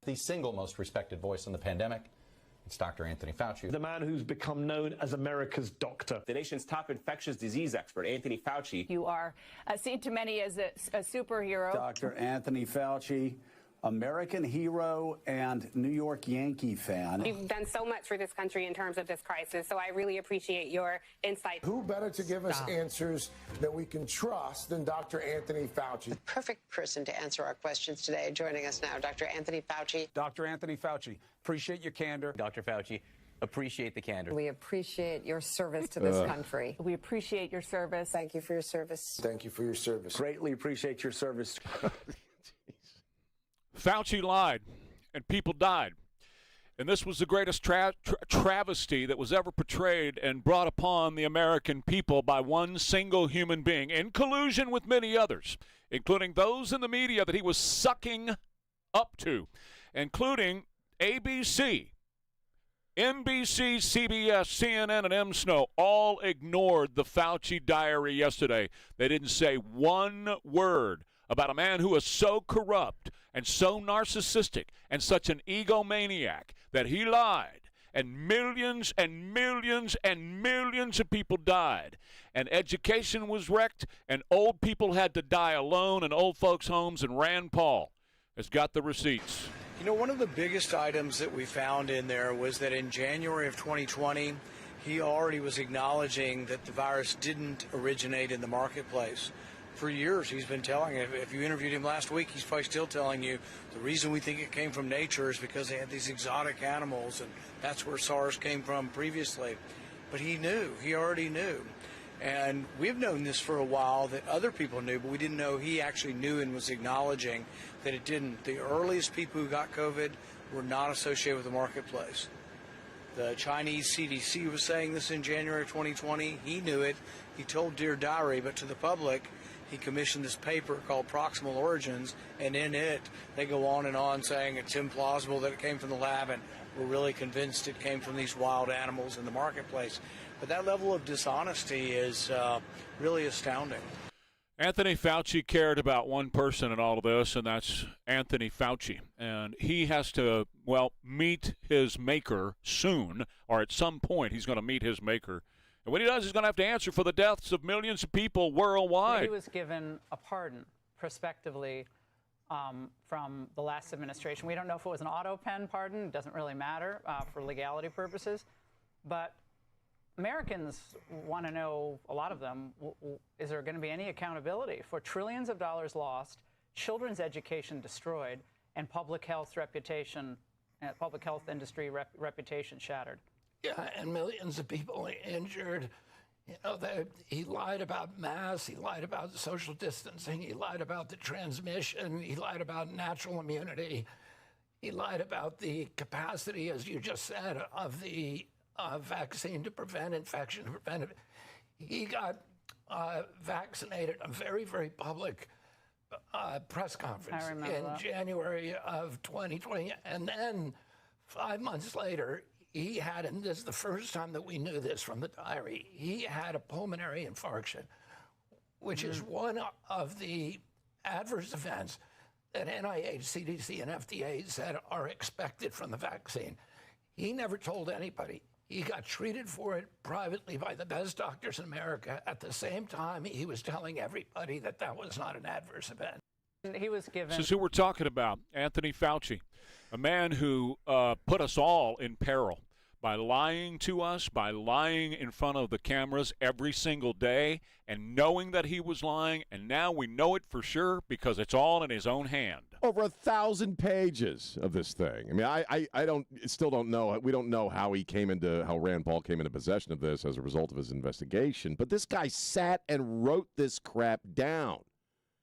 the single most respected voice in the pandemic. It's Dr. Anthony Fauci. The man who's become known as America's doctor. The nation's top infectious disease expert, Anthony Fauci. You are seen to many as a superhero. Dr. Anthony Fauci, American hero and New York Yankee fan. You've done so much for this country in terms of this crisis, so I really appreciate your insight. Who better to give us answers that we can trust than Dr. Anthony Fauci? The perfect person to answer our questions today. Joining us now, Dr. Anthony Fauci. Dr. Anthony Fauci, appreciate your candor. Dr. Fauci, appreciate the candor. We appreciate your service to this country. We appreciate your service. Thank you for your service. Thank you for your service. Greatly appreciate your service. Fauci lied, and people died. And this was the greatest travesty that was ever portrayed and brought upon the American people by one single human being, in collusion with many others, including those in the media that he was sucking up to, including ABC, NBC, CBS, CNN, and MSNO all ignored the Fauci diary yesterday. They didn't say one word about a man who is so corrupt and so narcissistic and such an egomaniac that he lied, and millions and millions and millions of people died, and education was wrecked, and old people had to die alone in old folks' homes, and Rand Paul has got the receipts. You know, one of the biggest items that we found in there was that in January of 2020, he already was acknowledging that the virus didn't originate in the marketplace. For years, he's been telling, if you interviewed him last week, he's probably still telling you the reason we think it came from nature is because they had these exotic animals, and that's where SARS came from previously. But he knew, he already knew. And we've known this for a while, that other people knew, but we didn't know he actually knew and was acknowledging that it didn't. The earliest people who got COVID were not associated with the marketplace. The Chinese CDC was saying this in January of 2020. He knew it. He told Dear Diary, but to the public, he commissioned this paper called Proximal Origins, and in it, they go on and on saying it's implausible that it came from the lab, and we're really convinced it came from these wild animals in the marketplace. But that level of dishonesty is really astounding. Anthony Fauci cared about one person in all of this, and that's Anthony Fauci. And he has to, well, meet his maker soon, or at some point he's going to meet his maker. And when he does, he's going to have to answer for the deaths of millions of people worldwide. He was given a pardon prospectively from the last administration. We don't know if it was an auto pen pardon. It doesn't really matter for legality purposes. But Americans want to know, a lot of them, is there going to be any accountability for trillions of dollars lost, children's education destroyed, and public health reputation, public health industry reputation shattered? Yeah, and millions of people injured. You know, he lied about masks, he lied about social distancing, he lied about the transmission, he lied about natural immunity, he lied about the capacity, as you just said, of the vaccine to prevent infection. He got vaccinated in a very, very public press conference in January of 2020. And then 5 months later, he had, and this is the first time that we knew this from the diary, he had a pulmonary infarction, which is one of the adverse events that NIH, CDC, and FDA said are expected from the vaccine. He never told anybody. He got treated for it privately by the best doctors in America. At the same time, he was telling everybody that that was not an adverse event. He was given. This is who we're talking about, Anthony Fauci, a man who put us all in peril by lying to us, by lying in front of the cameras every single day, and knowing that he was lying, and now we know it for sure because it's all in his own hand. Over 1,000 pages of this thing. I mean, I still don't know. We don't know how Rand Paul came into possession of this as a result of his investigation. But this guy sat and wrote this crap down.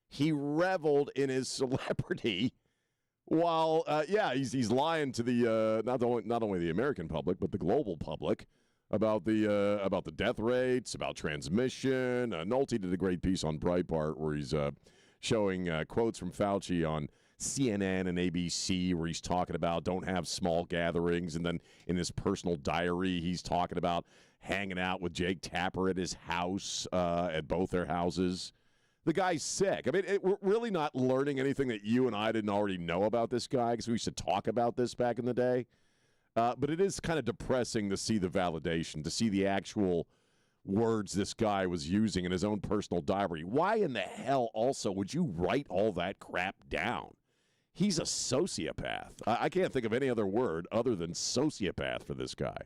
He reveled in his celebrity while, he's lying to the not only the American public but the global public about the death rates, about transmission. Nolte did a great piece on Breitbart where he's showing quotes from Fauci on CNN and ABC where he's talking about don't have small gatherings, and then in his personal diary he's talking about hanging out with Jake Tapper at his house, at both their houses. The guy's sick. I mean, we're really not learning anything that you and I didn't already know about this guy because we used to talk about this back in the day. But it is kind of depressing to see the validation, to see the actual words this guy was using in his own personal diary. Why in the hell also would you write all that crap down? He's a sociopath. I can't think of any other word other than sociopath for this guy.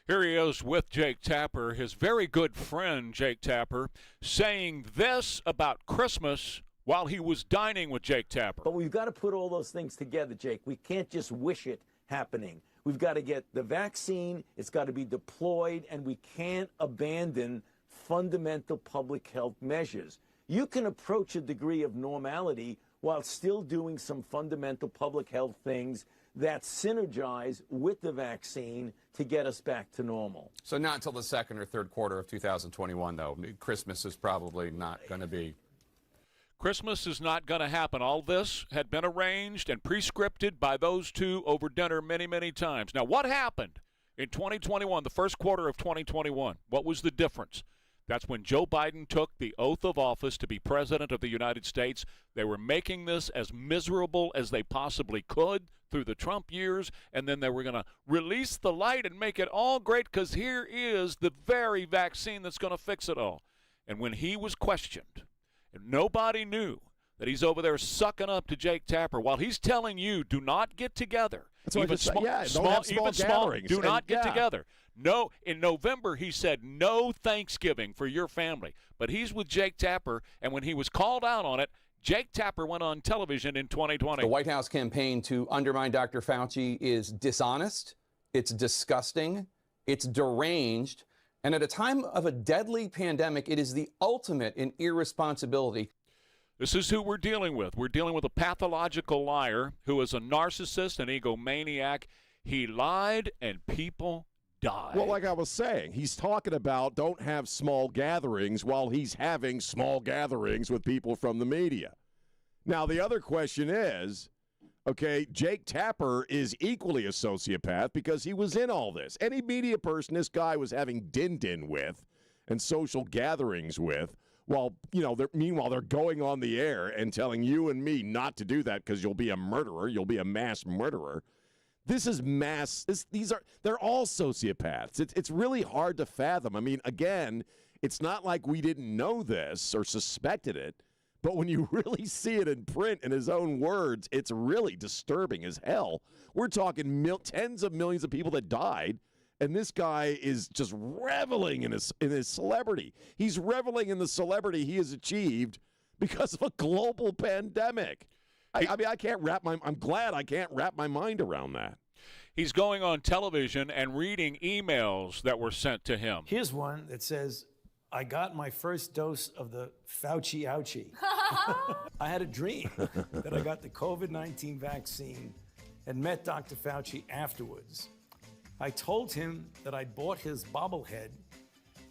Here he is with Jake Tapper, his very good friend, Jake Tapper, saying this about Christmas while he was dining with Jake Tapper. But we've got to put all those things together, Jake. We can't just wish it happening. We've got to get the vaccine. It's got to be deployed, and we can't abandon fundamental public health measures. You can approach a degree of normality while still doing some fundamental public health things that synergize with the vaccine to get us back to normal. So not until the second or third quarter of 2021, though. Christmas is probably not going to be. Christmas is not going to happen. All this had been arranged and prescripted by those two over dinner many, many times. Now, what happened in 2021, the first quarter of 2021? What was the difference? That's when Joe Biden took the oath of office to be president of the United States. They were making this as miserable as they possibly could through the Trump years, and then they were going to release the light and make it all great because here is the very vaccine that's going to fix it all. And when he was questioned, and nobody knew that he's over there sucking up to Jake Tapper while he's telling you, do not get together. That's what I just said. Yeah, don't have small gatherings. Do not get together. No, in November, he said no Thanksgiving for your family. But he's with Jake Tapper, and when he was called out on it, Jake Tapper went on television in 2020. The White House campaign to undermine Dr. Fauci is dishonest, it's disgusting, it's deranged, and at a time of a deadly pandemic, it is the ultimate in irresponsibility. This is who we're dealing with. We're dealing with a pathological liar who is a narcissist, an egomaniac. He lied, and people died. Well, like I was saying, he's talking about don't have small gatherings while he's having small gatherings with people from the media. Now, the other question is, okay, Jake Tapper is equally a sociopath because he was in all this. Any media person this guy was having din-din with and social gatherings with, while, meanwhile, they're going on the air and telling you and me not to do that because you'll be a murderer, you'll be a mass murderer. This is mass. They're all sociopaths. It's really hard to fathom. I mean, again, it's not like we didn't know this or suspected it, but when you really see it in print in his own words, it's really disturbing as hell. We're talking tens of millions of people that died, and this guy is just reveling in his celebrity. He's reveling in the celebrity he has achieved because of a global pandemic. I mean, I'm glad I can't wrap my mind around that. He's going on television and reading emails that were sent to him. Here's one that says, I got my first dose of the Fauci ouchie. I had a dream that I got the COVID-19 vaccine and met Dr. Fauci afterwards. I told him that I bought his bobblehead,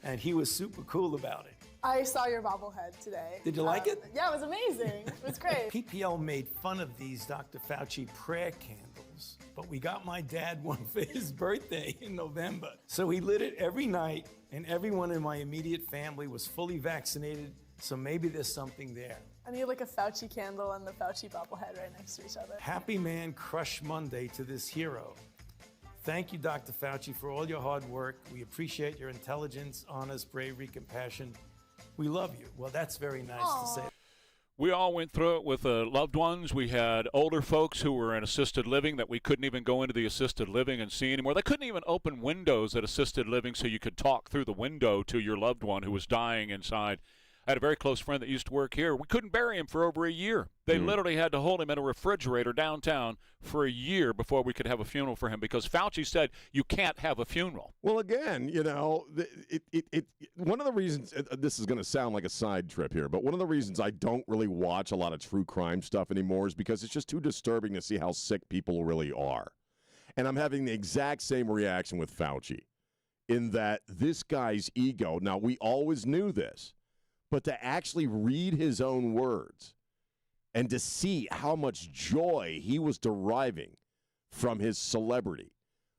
and he was super cool about it. I saw your bobblehead today. Did you like it? Yeah, it was amazing. It was great. PPL made fun of these Dr. Fauci prayer candles, but we got my dad one for his birthday in November. So he lit it every night, and everyone in my immediate family was fully vaccinated, so maybe there's something there. I need like a Fauci candle and the Fauci bobblehead right next to each other. Happy Man Crush Monday to this hero. Thank you, Dr. Fauci, for all your hard work. We appreciate your intelligence, honest, bravery, compassion. We love you. Well, that's very nice to say. We all went through it with loved ones. We had older folks who were in assisted living that we couldn't even go into the assisted living and see anymore. They couldn't even open windows at assisted living so you could talk through the window to your loved one who was dying inside. I had a very close friend that used to work here. We couldn't bury him for over a year. They literally had to hold him in a refrigerator downtown for a year before we could have a funeral for him because Fauci said you can't have a funeral. Well, again, one of the reasons, this is going to sound like a side trip here, but one of the reasons I don't really watch a lot of true crime stuff anymore is because it's just too disturbing to see how sick people really are. And I'm having the exact same reaction with Fauci in that this guy's ego, now we always knew this, but to actually read his own words and to see how much joy he was deriving from his celebrity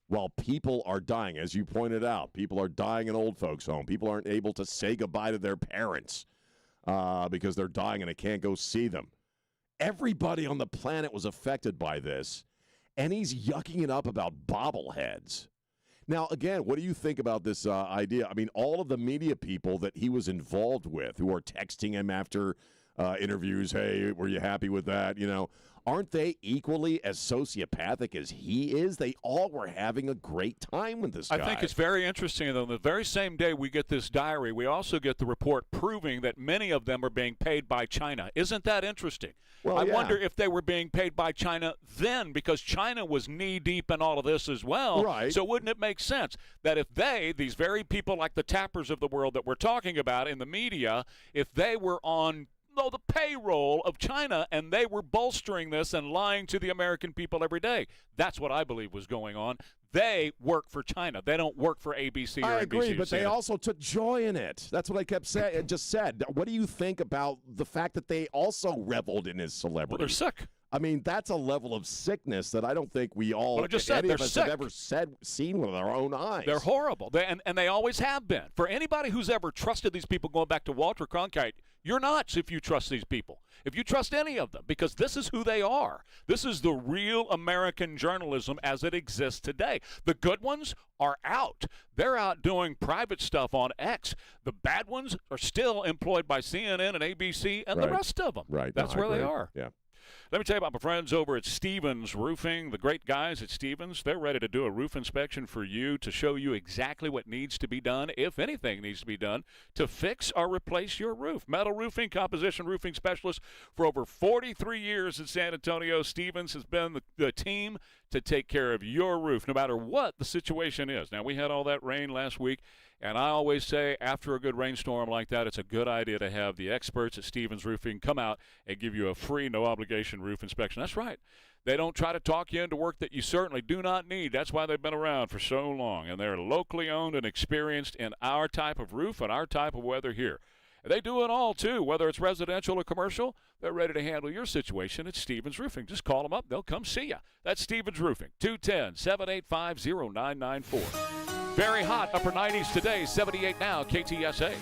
while people are dying, as you pointed out, people are dying in old folks' home. People aren't able to say goodbye to their parents. because they're dying and I can't go see them. Everybody on the planet was affected by this, and he's yucking it up about bobbleheads. Now, again, what do you think about this idea? I mean, all of the media people that he was involved with who are texting him after interviews, hey, were you happy with that? You know, aren't they equally as sociopathic as he is? They all were having a great time with this guy. I think it's very interesting, though. The very same day we get this diary, we also get the report proving that many of them are being paid by China. Isn't that interesting? Well, I yeah. wonder if they were being paid by China then, because China was knee-deep in all of this as well. Right. So wouldn't it make sense that if they, these very people like the Tappers of the world that we're talking about in the media, if they were on the payroll of China and they were bolstering this and lying to the American people every day? That's what I believe was going on. They work for China. They don't work for ABC or NBC. I agree, or but they CNN. also took joy in it. That's what I kept saying. Just said. What do you think about the fact that they also reveled in his celebrity? Well, they're sick. I mean, that's a level of sickness that I don't think we all, Well, I just said any they're of us, sick. have ever seen with our own eyes. They're horrible, and they always have been. For anybody who's ever trusted these people, going back to Walter Cronkite, you're nuts if you trust these people. If you trust any of them, because this is who they are. This is the real American journalism as it exists today. The good ones are out. They're out doing private stuff on X. The bad ones are still employed by CNN and ABC and the rest of them. Right. That's where they are. Yeah. Let me tell you about my friends over at Stevens Roofing, the great guys at Stevens. They're ready to do a roof inspection for you to show you exactly what needs to be done, if anything needs to be done, to fix or replace your roof. Metal roofing, composition roofing specialist for over 43 years in San Antonio. Stevens has been the team to take care of your roof, no matter what the situation is. Now, we had all that rain last week, and I always say after a good rainstorm like that, it's a good idea to have the experts at Stevens Roofing come out and give you a free, no-obligation roof inspection. That's right. They don't try to talk you into work that you certainly do not need. That's why they've been around for so long, and they're locally owned and experienced in our type of roof and our type of weather here. They do it all, too, whether it's residential or commercial. They're ready to handle your situation at Stevens Roofing. Just call them up. They'll come see you. That's Stevens Roofing, 210-785-0994. Very hot, upper 90s today, 78 now, KTSA.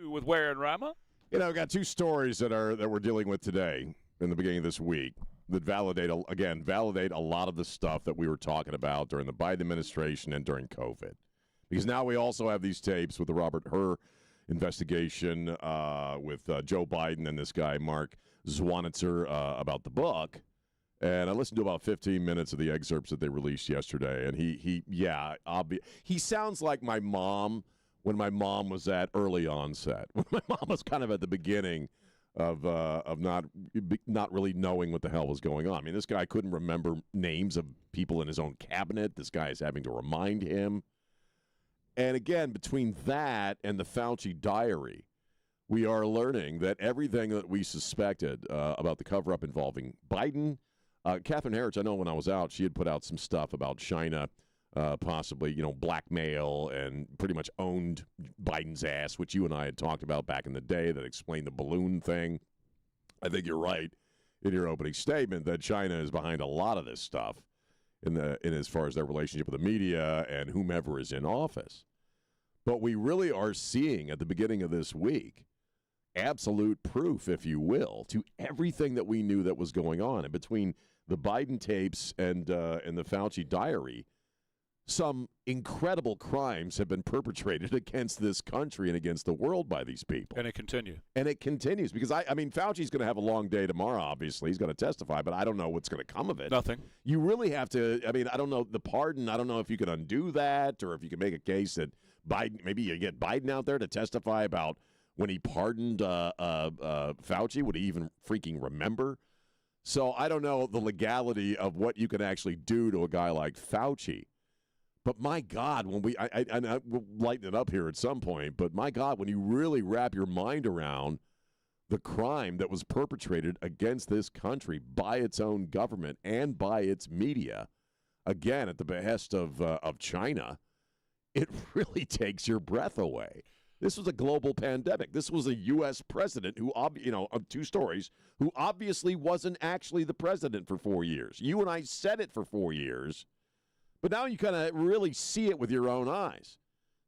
With Ware and Rima. You know, we've got two stories that we're dealing with today in the beginning of this week that validate a lot of the stuff that we were talking about during the Biden administration and during COVID. Because now we also have these tapes with the Robert Hur investigation with Joe Biden and this guy, Mark Zwanitzer, about the book. And I listened to about 15 minutes of the excerpts that they released yesterday. And he sounds like my mom when my mom was at early onset, when my mom was kind of at the beginning of not really knowing what the hell was going on. I mean, this guy couldn't remember names of people in his own cabinet. This guy is having to remind him. And again, between that and the Fauci diary, we are learning that everything that we suspected about the cover-up involving Biden, Catherine Herridge, I know when I was out, she had put out some stuff about China possibly, blackmail and pretty much owned Biden's ass, which you and I had talked about back in the day that explained the balloon thing. I think you're right in your opening statement that China is behind a lot of this stuff in as far as their relationship with the media and whomever is in office. But we really are seeing at the beginning of this week absolute proof, if you will, to everything that we knew that was going on. And between the Biden tapes and the Fauci diary, some incredible crimes have been perpetrated against this country and against the world by these people. And it continues. And it continues because, I mean, Fauci's going to have a long day tomorrow, obviously. He's going to testify, but I don't know what's going to come of it. Nothing. You really have to, I mean, I don't know, the pardon, I don't know if you can undo that or if you can make a case that Biden, maybe you get Biden out there to testify about when he pardoned Fauci. Would he even freaking remember? So I don't know the legality of what you can actually do to a guy like Fauci. But my God, when I will lighten it up here at some point, but my God, when you really wrap your mind around the crime that was perpetrated against this country by its own government and by its media, again, at the behest of China, it really takes your breath away. This was a global pandemic. This was a U.S. president who, two stories, who obviously wasn't actually the president for 4 years. You and I said it for 4 years. But now you kind of really see it with your own eyes.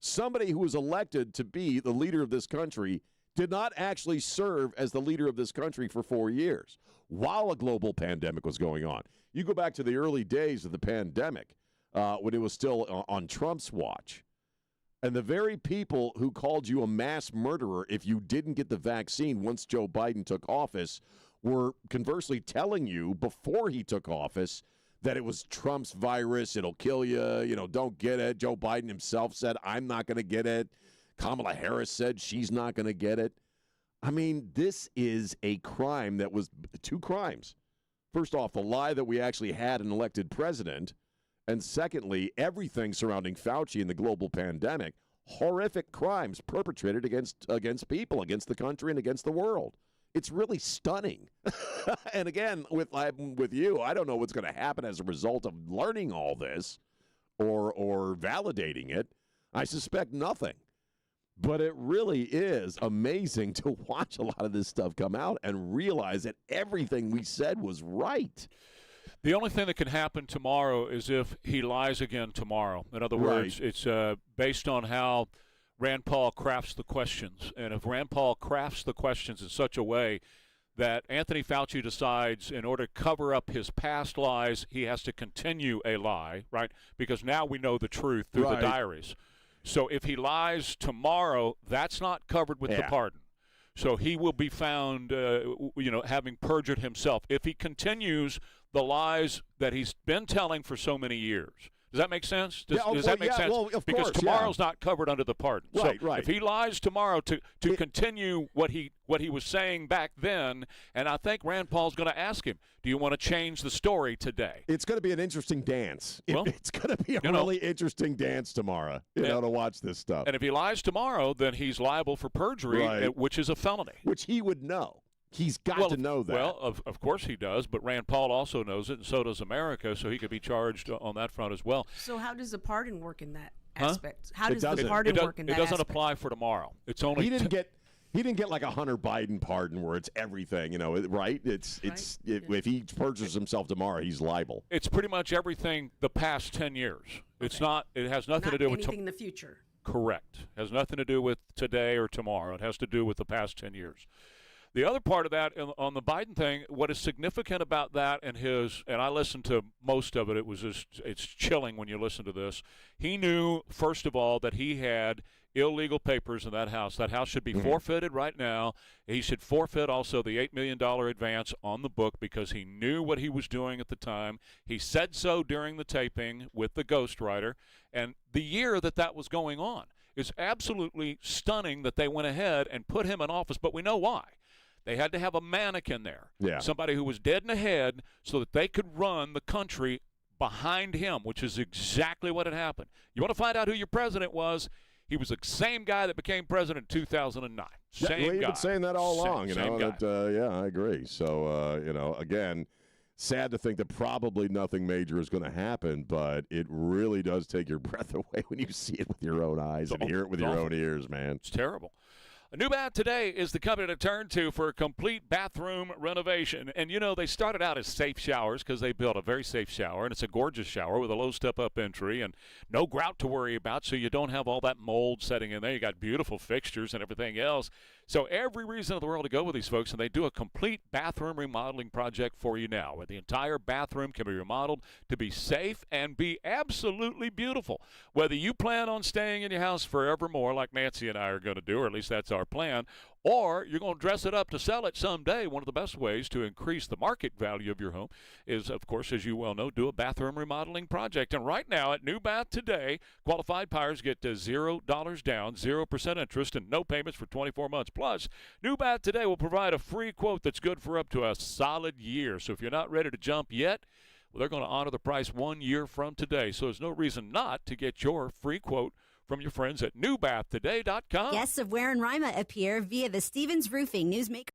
Somebody who was elected to be the leader of this country did not actually serve as the leader of this country for 4 years while a global pandemic was going on. You go back to the early days of the pandemic when it was still on Trump's watch. And the very people who called you a mass murderer if you didn't get the vaccine once Joe Biden took office were conversely telling you before he took office that it was Trump's virus, it'll kill you, don't get it. Joe Biden himself said, I'm not going to get it. Kamala Harris said she's not going to get it. I mean, this is a crime that was two crimes. First off, the lie that we actually had an elected president. And secondly, everything surrounding Fauci and the global pandemic, horrific crimes perpetrated against people, against the country, and against the world. It's really stunning. And again, with you, I don't know what's going to happen as a result of learning all this or validating it. I suspect nothing. But it really is amazing to watch a lot of this stuff come out and realize that everything we said was right. The only thing that can happen tomorrow is if he lies again tomorrow. In other words, it's based on how Rand Paul crafts the questions. And if Rand Paul crafts the questions in such a way that Anthony Fauci decides in order to cover up his past lies, he has to continue a lie, right? Because now we know the truth through the diaries. So if he lies tomorrow, that's not covered with the pardon. So he will be found, having perjured himself. If he continues the lies that he's been telling for so many years. Does that make sense? Does that make sense? Well, because tomorrow's not covered under the pardon. Right, so right. If he lies tomorrow to continue what he was saying back then, and I think Rand Paul's going to ask him, do you want to change the story today? It's going to be an interesting dance. It's going to be a really interesting dance tomorrow, to watch this stuff. And if he lies tomorrow, then he's liable for perjury, which is a felony. Which he would know. He's got to know that. Well, of course he does, but Rand Paul also knows it, and so does America, so he could be charged on that front as well. So how does the pardon work in that aspect? How does the pardon work in that aspect? It doesn't aspect? apply for tomorrow. It's only he didn't get like a Hunter Biden pardon where it's everything, right? If he perjures himself tomorrow, he's liable. It's pretty much everything the past 10 years. It's not. It has nothing to do with anything in the future. correct. It has nothing to do with today or tomorrow. It has to do with the past 10 years. The other part of that on the Biden thing, what is significant about that and I listened to most of it, it's chilling when you listen to this. He knew, first of all, that he had illegal papers in that house. That house should be forfeited right now. He should forfeit also the $8 million advance on the book because he knew what he was doing at the time. He said so during the taping with the ghostwriter. And the year that was going on is absolutely stunning that they went ahead and put him in office. But we know why. They had to have a mannequin there, somebody who was dead in the head so that they could run the country behind him, which is exactly what had happened. You want to find out who your president was? He was the same guy that became president in 2009. Same guy. You've been saying that all along, Same guy. I agree. So, again, sad to think that probably nothing major is going to happen, but it really does take your breath away when you see it with your own eyes and hear it with your own ears, man. It's terrible. A New Bath Today is the company to turn to for a complete bathroom renovation. And, they started out as safe showers because they built a very safe shower, and it's a gorgeous shower with a low step-up entry and no grout to worry about, so you don't have all that mold setting in there. You got beautiful fixtures and everything else. So every reason in the world to go with these folks, and they do a complete bathroom remodeling project for you now, where the entire bathroom can be remodeled to be safe and be absolutely beautiful. Whether you plan on staying in your house forevermore, like Nancy and I are going to do, or at least that's our plan, or you're going to dress it up to sell it someday. One of the best ways to increase the market value of your home is, of course, as you well know, do a bathroom remodeling project. And right now at New Bath Today, qualified buyers get $0 down, 0% interest, and no payments for 24 months. Plus, New Bath Today will provide a free quote that's good for up to a solid year. So if you're not ready to jump yet, well, they're going to honor the price 1 year from today. So there's no reason not to get your free quote from your friends at newbathtoday.com. Guests of Ware and Rima appear via the Stevens Roofing Newsmaker.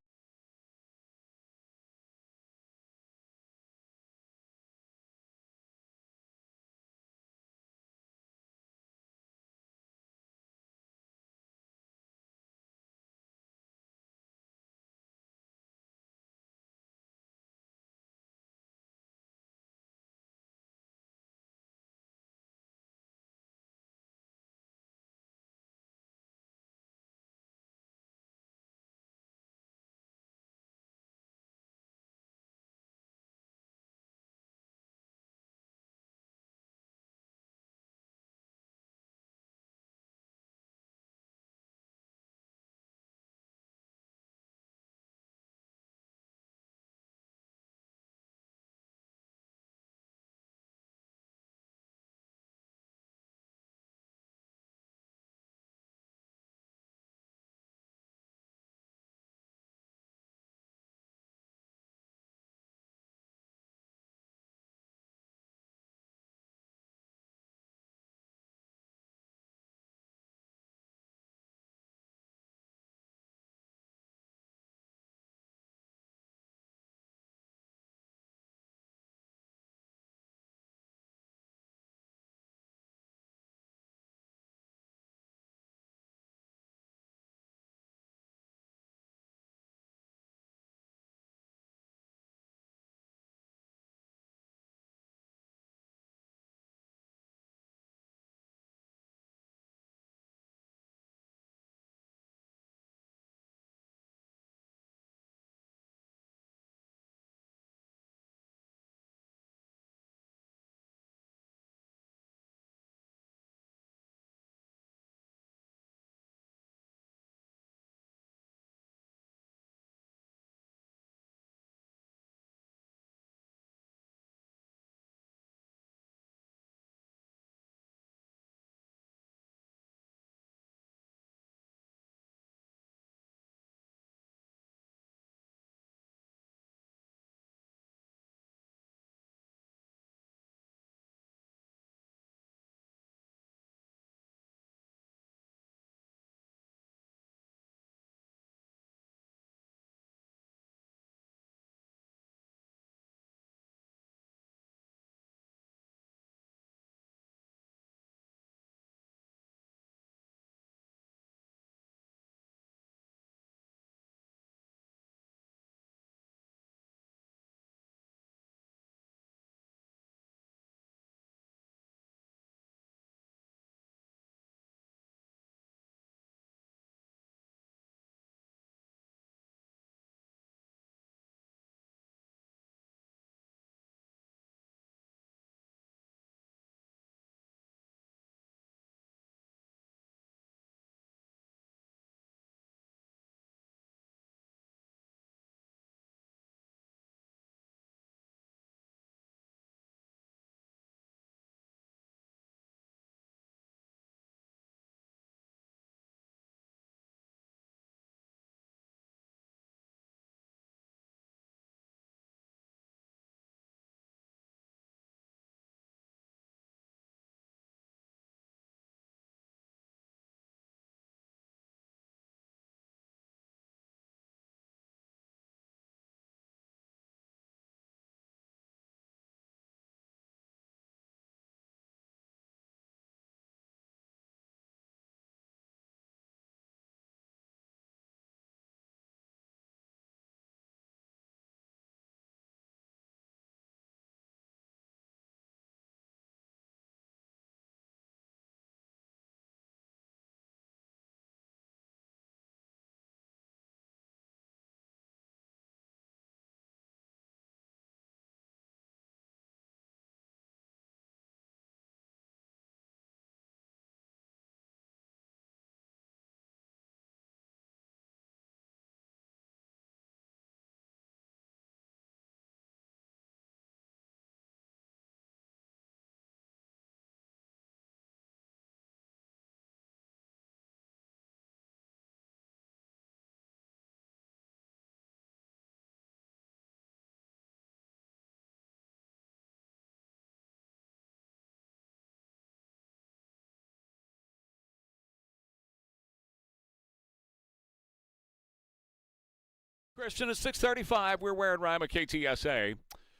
Christian, at 6:35, we're Ware and Rima, KTSA.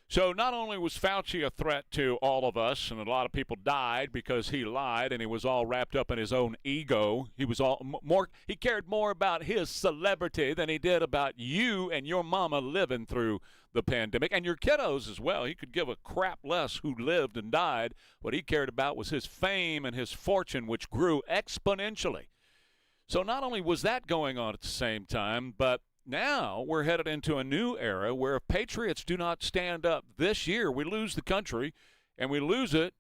So not only was Fauci a threat to all of us, and a lot of people died because he lied, and he was all wrapped up in his own ego. He cared more about his celebrity than he did about you and your mama living through the pandemic, and your kiddos as well. He could give a crap less who lived and died. What he cared about was his fame and his fortune, which grew exponentially. So not only was that going on at the same time, but now we're headed into a new era where if patriots do not stand up this year, we lose the country, and we lose it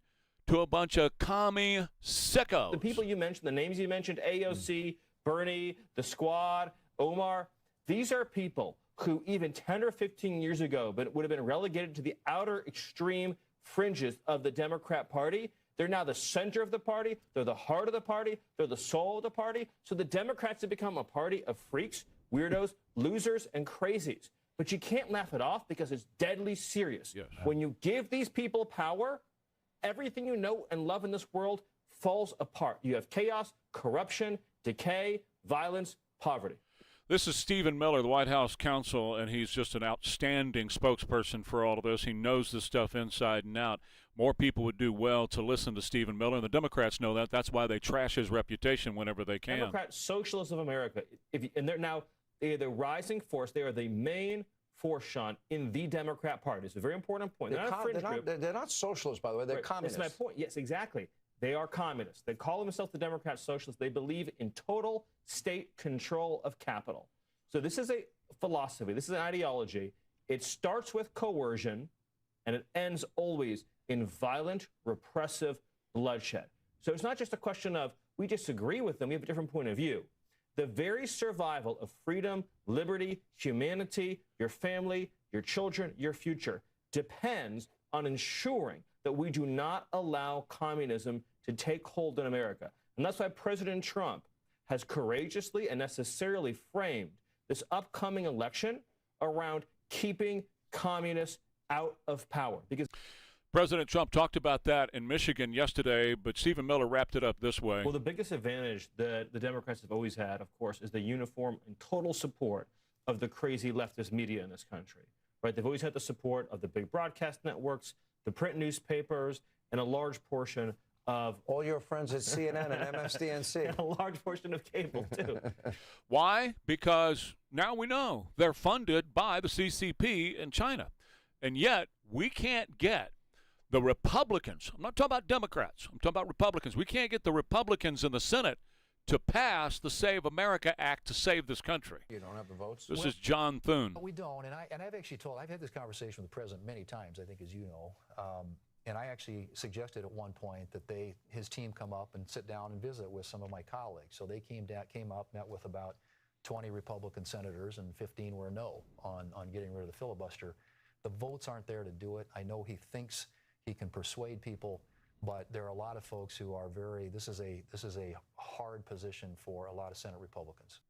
to a bunch of commie sickos. The people you mentioned, the names you mentioned, AOC, Bernie, the Squad, Omar, these are people who even 10 or 15 years ago but would have been relegated to the outer extreme fringes of the Democrat Party. They're now the center of the party. They're the heart of the party. They're the soul of the party. So the Democrats have become a party of freaks, weirdos, losers, and crazies. But you can't laugh it off because it's deadly serious. Yes. When you give these people power, everything you know and love in this world falls apart. You have chaos, corruption, decay, violence, poverty. This is Stephen Miller, the White House counsel, and he's just an outstanding spokesperson for all of this. He knows this stuff inside and out. More people would do well to listen to Stephen Miller, and the Democrats know that. That's why they trash his reputation whenever they can. Democrat Socialists of America, and they're now the rising force. They are the main force, Sean, in the Democrat Party. It's a very important point. They're not socialists, by the way. They're communists. That's my point. Yes, exactly. They are communists. They call themselves the Democrat Socialists. They believe in total state control of capital. So this is a philosophy. This is an ideology. It starts with coercion, and it ends always in violent, repressive bloodshed. So it's not just a question of we disagree with them. We have a different point of view. The very survival of freedom, liberty, humanity, your family, your children, your future depends on ensuring that we do not allow communism to take hold in America. And that's why President Trump has courageously and necessarily framed this upcoming election around keeping communists out of power. Because President Trump talked about that in Michigan yesterday, but Stephen Miller wrapped it up this way. Well, the biggest advantage that the Democrats have always had, of course, is the uniform and total support of the crazy leftist media in this country. Right? They've always had the support of the big broadcast networks, the print newspapers, and a large portion of all your friends at CNN and MSDNC. And a large portion of cable, too. Why? Because now we know they're funded by the CCP in China. And yet we can't get the Republicans, I'm not talking about Democrats, I'm talking about Republicans. We can't get the Republicans in the Senate to pass the Save America Act to save this country. You don't have the votes? This is John Thune. We don't, and I've actually I've had this conversation with the president many times, I think, as you know, and I actually suggested at one point that his team come up and sit down and visit with some of my colleagues. So they came up, met with about 20 Republican senators, and 15 were no on getting rid of the filibuster. The votes aren't there to do it. I know he thinks he can persuade people, but there are a lot of folks who are this is a hard position for a lot of Senate Republicans.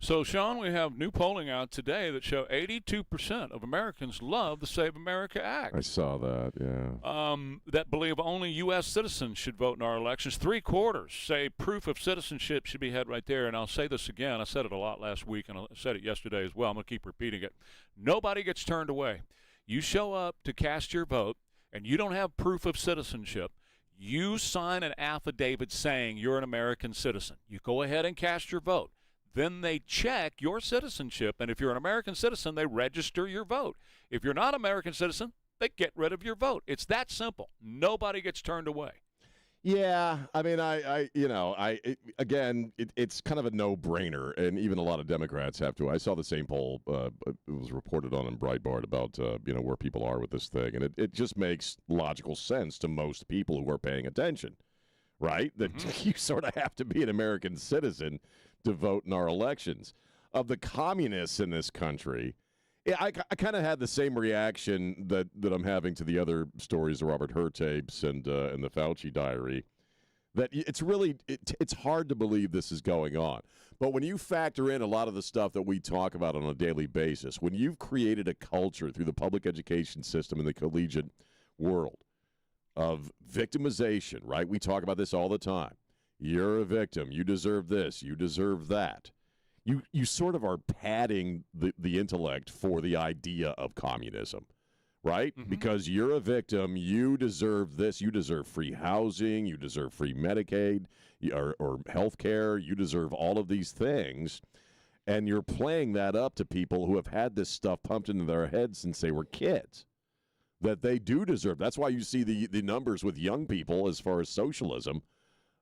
So, Sean, we have new polling out today that show 82% of Americans love the Save America Act. I saw that, yeah. That believe only U.S. citizens should vote in our elections. 3/4 say proof of citizenship should be had right there. And I'll say this again. I said it a lot last week, and I said it yesterday as well. I'm going to keep repeating it. Nobody gets turned away. You show up to cast your vote, and you don't have proof of citizenship, you sign an affidavit saying you're an American citizen. You go ahead and cast your vote. Then they check your citizenship, and if you're an American citizen, they register your vote. If you're not an American citizen, they get rid of your vote. It's that simple. Nobody gets turned away. Yeah, I mean, it's kind of a no-brainer, and even a lot of Democrats have to. I saw the same poll. It was reported on in Breitbart about where people are with this thing, and it just makes logical sense to most people who are paying attention, right? That you sort of have to be an American citizen to vote in our elections. Of the communists in this country, I kind of had the same reaction that I'm having to the other stories, the Robert Hur tapes and the Fauci diary, that it's hard to believe this is going on. But when you factor in a lot of the stuff that we talk about on a daily basis, when you've created a culture through the public education system in the collegiate world of victimization, right? We talk about this all the time. You're a victim. You deserve this. You deserve that. you sort of are padding the intellect for the idea of communism, right? Mm-hmm. Because you're a victim, you deserve this, you deserve free housing, you deserve free Medicaid or health care, you deserve all of these things, and you're playing that up to people who have had this stuff pumped into their heads since they were kids, that they do deserve. That's why you see the numbers with young people as far as socialism,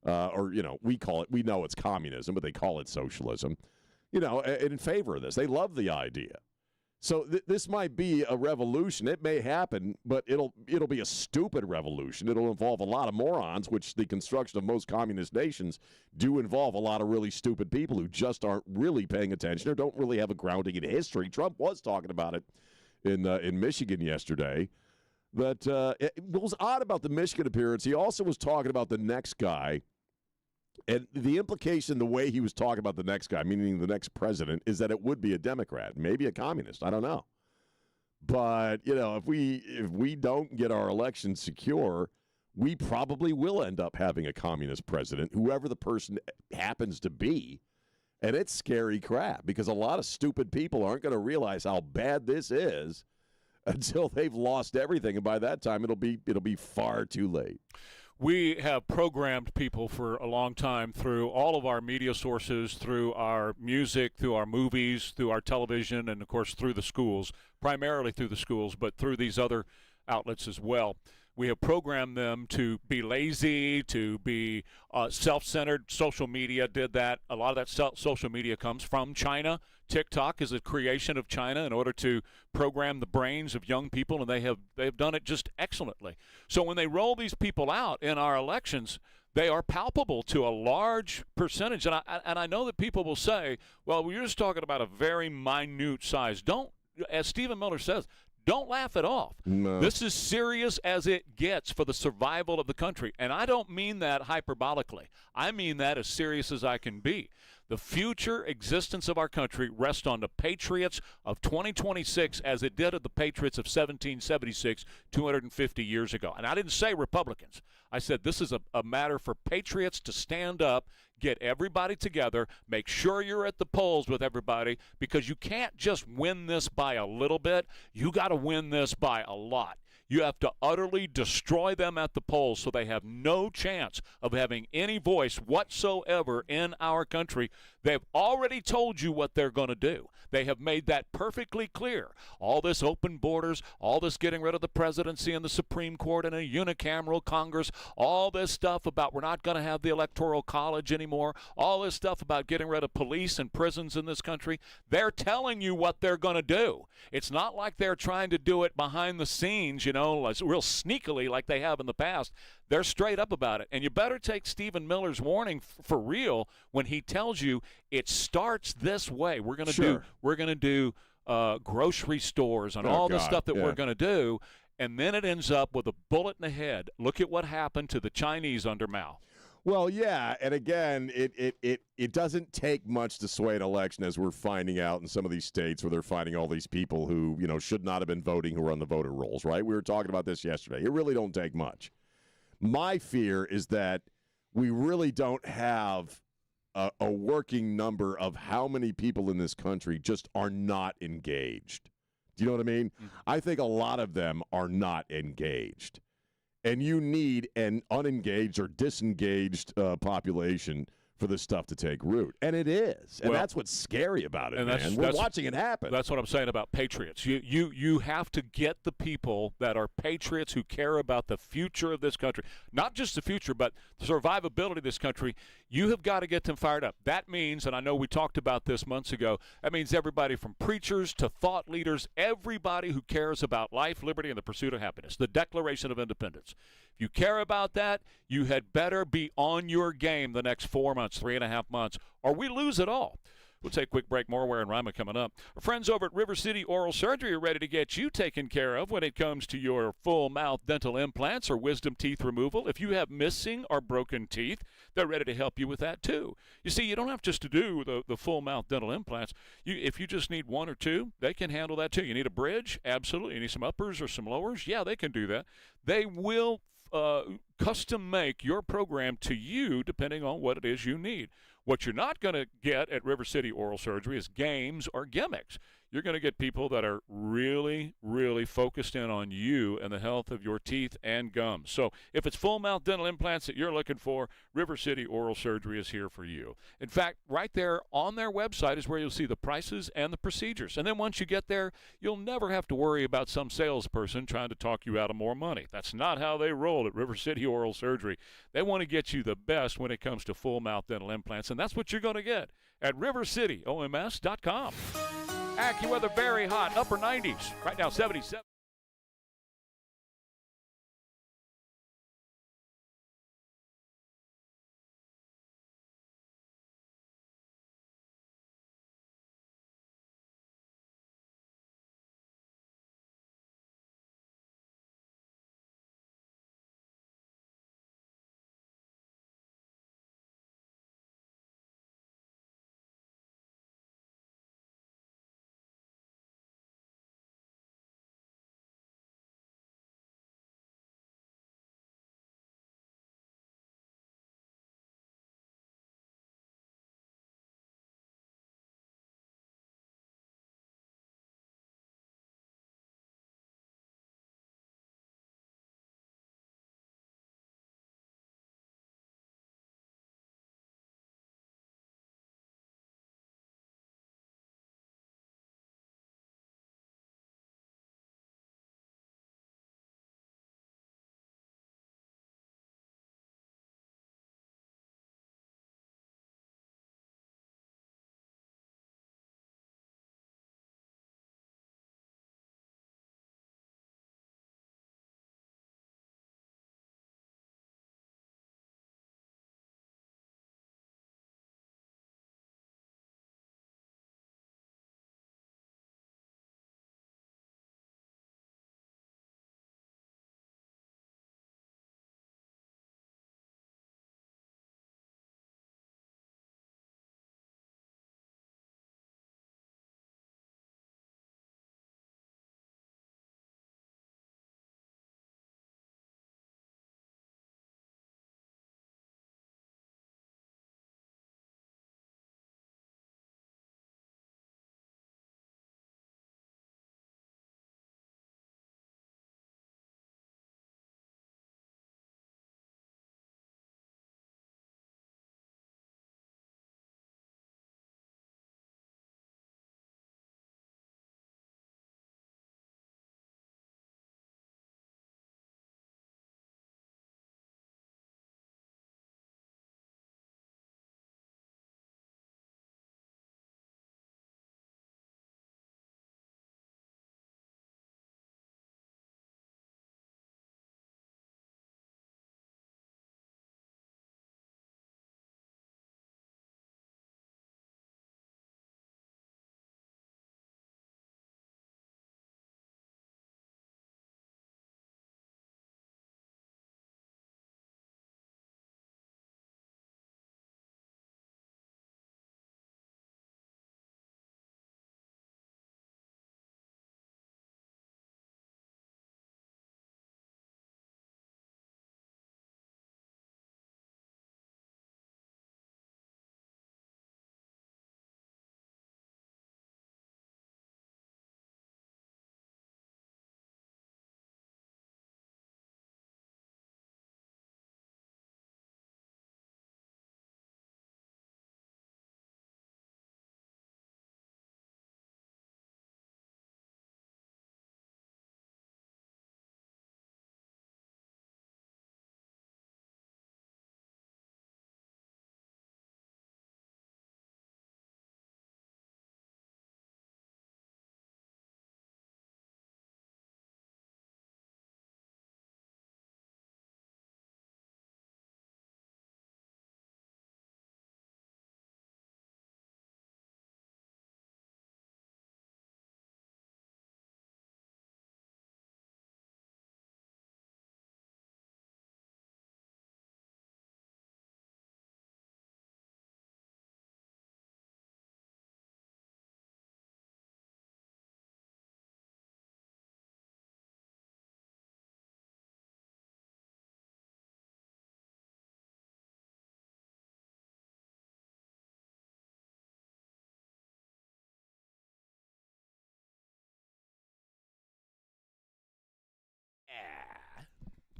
or, we know it's communism, but they call it socialism, in favor of this. They love the idea. So this might be a revolution. It may happen, but it'll be a stupid revolution. It'll involve a lot of morons, which the construction of most communist nations do involve a lot of really stupid people who just aren't really paying attention or don't really have a grounding in history. Trump was talking about it in Michigan yesterday. But what was odd about the Michigan appearance, he also was talking about the next guy. And the implication, the way he was talking about the next guy, meaning the next president, is that it would be a Democrat, maybe a communist. I don't know. But, if we don't get our elections secure, we probably will end up having a communist president, whoever the person happens to be. And it's scary crap because a lot of stupid people aren't going to realize how bad this is until they've lost everything. And by that time, it'll be far too late. We have programmed people for a long time through all of our media sources, through our music, through our movies, through our television, and, of course, through the schools, primarily through the schools, but through these other outlets as well. We have programmed them to be lazy, to be self-centered. Social media did that. A lot of that social media comes from China. TikTok is a creation of China in order to program the brains of young people, and they've done it just excellently. So when they roll these people out in our elections, they are palpable to a large percentage. And I know that people will say, well, we're just talking about a very minute size. Don't, as Stephen Miller says, don't laugh it off. No. This is serious as it gets for the survival of the country. And I don't mean that hyperbolically. I mean that as serious as I can be. The future existence of our country rests on the patriots of 2026 as it did of the patriots of 1776, 250 years ago. And I didn't say Republicans. I said this is a matter for patriots to stand up, get everybody together, make sure you're at the polls with everybody, because you can't just win this by a little bit. You got to win this by a lot. You have to utterly destroy them at the polls so they have no chance of having any voice whatsoever in our country. They've already told you what they're going to do. They have made that perfectly clear. All this open borders, all this getting rid of the presidency and the Supreme Court and a unicameral Congress, all this stuff about we're not going to have the Electoral College anymore, all this stuff about getting rid of police and prisons in this country, they're telling you what they're going to do. It's not like they're trying to do it behind the scenes, real sneakily like they have in the past. They're straight up about it. And you better take Stephen Miller's warning for real when he tells you it starts this way. We're going to do grocery stores and all the stuff that we're going to do, and then it ends up with a bullet in the head. Look at what happened to the Chinese under Mao. Well, yeah, and again, it doesn't take much to sway an election, as we're finding out in some of these states where they're finding all these people who, should not have been voting who are on the voter rolls, right? We were talking about this yesterday. It really don't take much. My fear is that we really don't have a working number of how many people in this country just are not engaged. Do you know what I mean? Mm-hmm. I think a lot of them are not engaged. And you need an unengaged or disengaged population for this stuff to take root. And it is. And that's what's scary about it, man. We're watching it happen. That's what I'm saying about patriots. You have to get the people that are patriots who care about the future of this country. Not just the future, but the survivability of this country. You have got to get them fired up. That means, and I know we talked about this months ago, that means everybody from preachers to thought leaders, everybody who cares about life, liberty, and the pursuit of happiness. The Declaration of Independence. If you care about that, you had better be on your game the next 4 months, 3.5 months, or we lose it all. We'll take a quick break. More Ware and Rima coming up. Our friends over at River City Oral Surgery are ready to get you taken care of when it comes to your full mouth dental implants or wisdom teeth removal. If you have missing or broken teeth, they're ready to help you with that too. You see, you don't have just to do the full mouth dental implants. If you just need one or two, they can handle that too. You need a bridge? Absolutely. You need some uppers or some lowers? Yeah, they can do that. They will custom make your program to you depending on what it is you need. What you're not going to get at River City Oral Surgery is games or gimmicks. You're going to get people that are really, really focused in on you and the health of your teeth and gums. So if it's full mouth dental implants that you're looking for, River City Oral Surgery is here for you. In fact, right there on their website is where you'll see the prices and the procedures. And then once you get there, you'll never have to worry about some salesperson trying to talk you out of more money. That's not how they roll at River City Oral Surgery. They want to get you the best when it comes to full mouth dental implants, and that's what you're going to get at rivercityoms.com. AccuWeather, very hot, upper 90s. Right now, 77.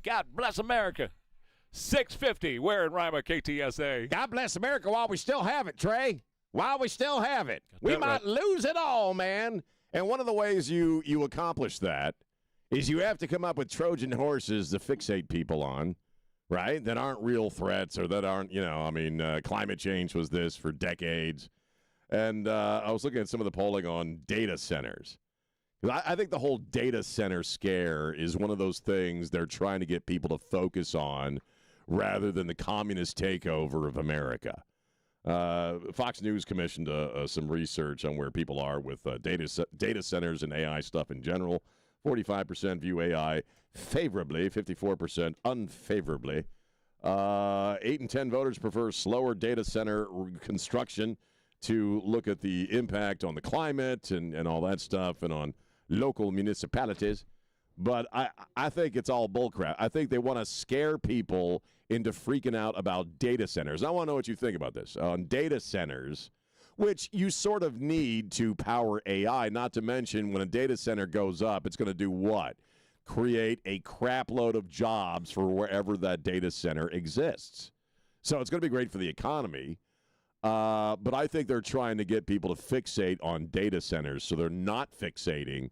God bless America. 650, Ware and Rima, KTSA. God bless America while we still have it, Trey. While we still have it. We might lose it all, man. And one of the ways you accomplish that is you have to come up with Trojan horses to fixate people on, right, that aren't real threats or that aren't, climate change was this for decades. And I was looking at some of the polling on data centers. I think the whole data center scare is one of those things they're trying to get people to focus on rather than the communist takeover of America. Fox News commissioned some research on where people are with data centers and AI stuff in general. 45% view AI favorably, 54% unfavorably. 8 in 10 voters prefer slower data center construction to look at the impact on the climate and all that stuff and on local municipalities. But I think it's all bullcrap. I think they want to scare people into freaking out about data centers. I want to know what you think about this. On data centers, which you sort of need to power AI, not to mention when a data center goes up, it's going to do what? Create a crap load of jobs for wherever that data center exists. So it's going to be great for the economy. But I think they're trying to get people to fixate on data centers so they're not fixating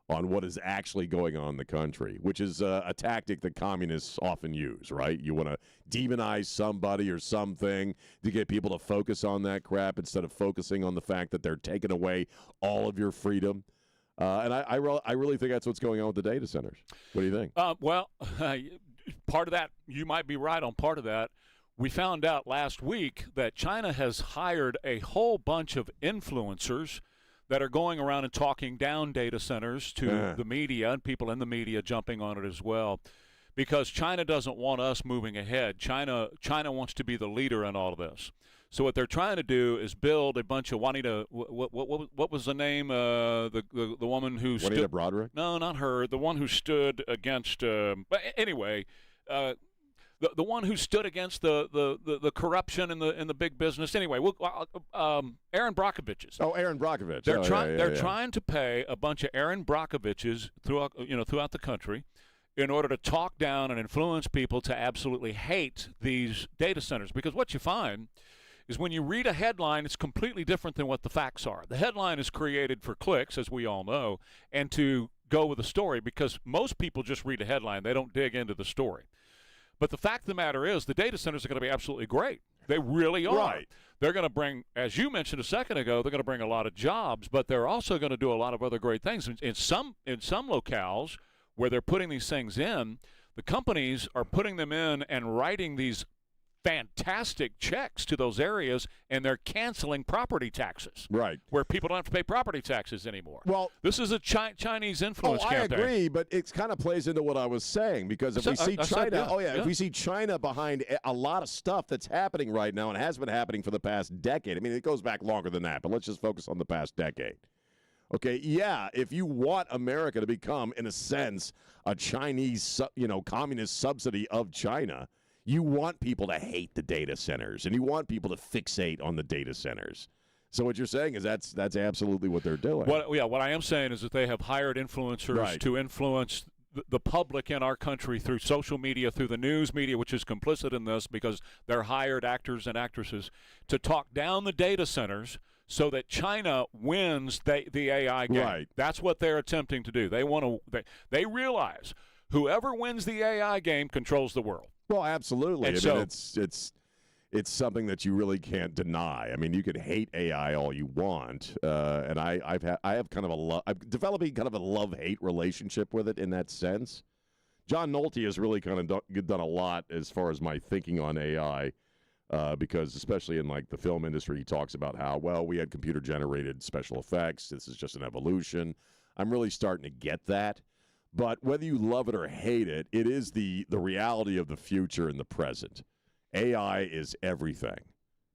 on what is actually going on in the country, which is a tactic that communists often use, right? You want to demonize somebody or something to get people to focus on that crap instead of focusing on the fact that they're taking away all of your freedom. And I really think that's what's going on with the data centers. What do you think? Well, part of that, you might be right on part of that. We found out last week that China has hired a whole bunch of influencers that are going around and talking down data centers to the media and people in the media jumping on it as well, because China doesn't want us moving ahead. China wants to be the leader in all of this. So what they're trying to do is build a bunch of Juanita. What was the name? The woman who Juanita stood, Broderick? No, not her. The one who stood against. But anyway. The one who stood against the corruption in the big business. Anyway, Aaron Brockoviches. Oh, Aaron Brockovich. They're trying to pay a bunch of Aaron Brockoviches throughout the country in order to talk down and influence people to absolutely hate these data centers. Because what you find is when you read a headline, it's completely different than what the facts are. The headline is created for clicks, as we all know, and to go with the story, because most people just read a headline. They don't dig into the story. But the fact of the matter is the data centers are going to be absolutely great. They really are. Right. They're going to bring, as you mentioned a second ago, they're going to bring a lot of jobs, but they're also going to do a lot of other great things. In some locales where they're putting these things in, the companies are putting them in and writing these fantastic checks to those areas, and they're canceling property taxes. Right. Where people don't have to pay property taxes anymore. Well, this is a Chinese influence campaign. I agree, but it kind of plays into what I was saying, because if we see China, if we see China behind a lot of stuff that's happening right now and has been happening for the past decade. I mean, it goes back longer than that, but let's just focus on the past decade. Okay, yeah, if you want America to become, in a sense, a Chinese, communist subsidy of China, you want people to hate the data centers, and you want people to fixate on the data centers. So what you're saying is that's absolutely what they're doing. What I am saying is that they have hired influencers to influence the public in our country through social media, through the news media, which is complicit in this because they're hired actors and actresses to talk down the data centers so that China wins the AI game. Right. That's what they're attempting to do. They realize whoever wins the AI game controls the world. Well, absolutely. And it's something that you really can't deny. I mean, you could hate AI all you want, and I'm developing kind of a love-hate relationship with it in that sense. John Nolte has really kind of done a lot as far as my thinking on AI, because especially in like the film industry, he talks about how, well, we had computer-generated special effects. This is just an evolution. I'm really starting to get that. But whether you love it or hate it, it is the reality of the future and the present. AI is everything.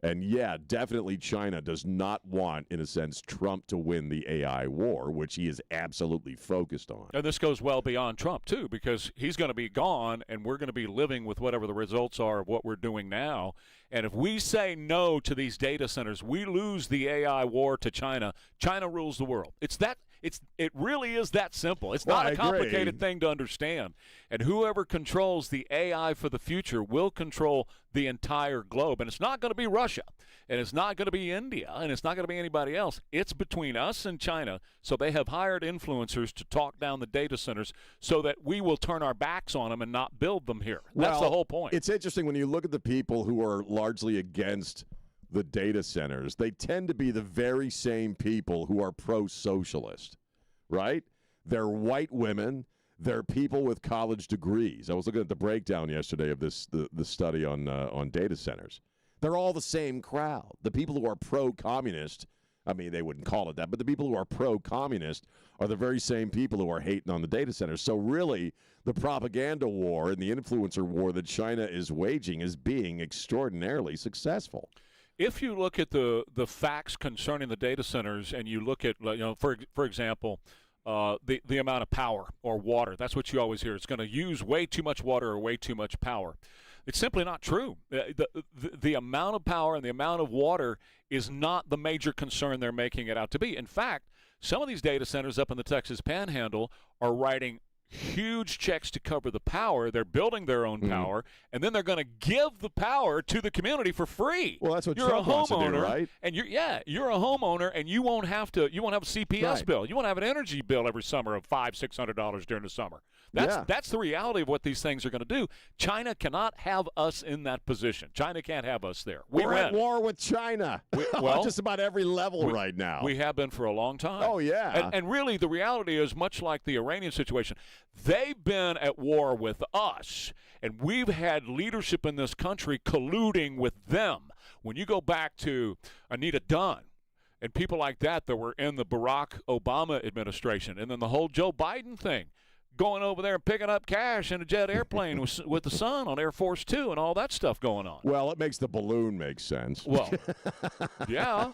And yeah, definitely China does not want, in a sense, Trump to win the AI war, which he is absolutely focused on. And this goes well beyond Trump, too, because he's going to be gone, and we're going to be living with whatever the results are of what we're doing now. And if we say no to these data centers, we lose the AI war to China. China rules the world. It's It really is that simple. It's Well, not I a agree. complicated thing to understand. And whoever controls the AI for the future will control the entire globe. And it's not going to be Russia, and it's not going to be India, and it's not going to be anybody else. It's between us and China. So they have hired influencers to talk down the data centers so that we will turn our backs on them and not build them here. That's the whole point. It's interesting when you look at the people who are largely against the data centers. They tend to be the very same people who are pro-socialist, right? They're white women. They're people with college degrees. I was looking at the breakdown yesterday of the study on data centers. They're all the same crowd. The people who are pro-communist, I mean, they wouldn't call it that, but the people who are pro-communist are the very same people who are hating on the data centers. So really, the propaganda war and the influencer war that China is waging is being extraordinarily successful. If you look at the facts concerning the data centers, and you look at, for example, the amount of power or water, that's what you always hear. It's going to use way too much water or way too much power. It's simply not true. The amount of power and the amount of water is not the major concern they're making it out to be. In fact, some of these data centers up in the Texas Panhandle are writing huge checks to cover the power. They're building their own power, and then they're going to give the power to the community for free. Well, that's what you're Trump a wants to homeowner, do, right? And you're a homeowner, and you won't have a CPS Right. bill. You won't have an energy bill every summer of $500-$600 during the summer. That's the reality of what these things are going to do. China cannot have us in that position. China can't have us there. We're at war with China. Well, just about every level right now. We have been for a long time. Oh, yeah. And really, the reality is much like the Iranian situation. They've been at war with us, and we've had leadership in this country colluding with them. When you go back to Anita Dunn and people like that were in the Barack Obama administration, and then the whole Joe Biden thing, going over there and picking up cash in a jet airplane with the son on Air Force Two and all that stuff going on. Well, it makes the balloon make sense. Well, yeah.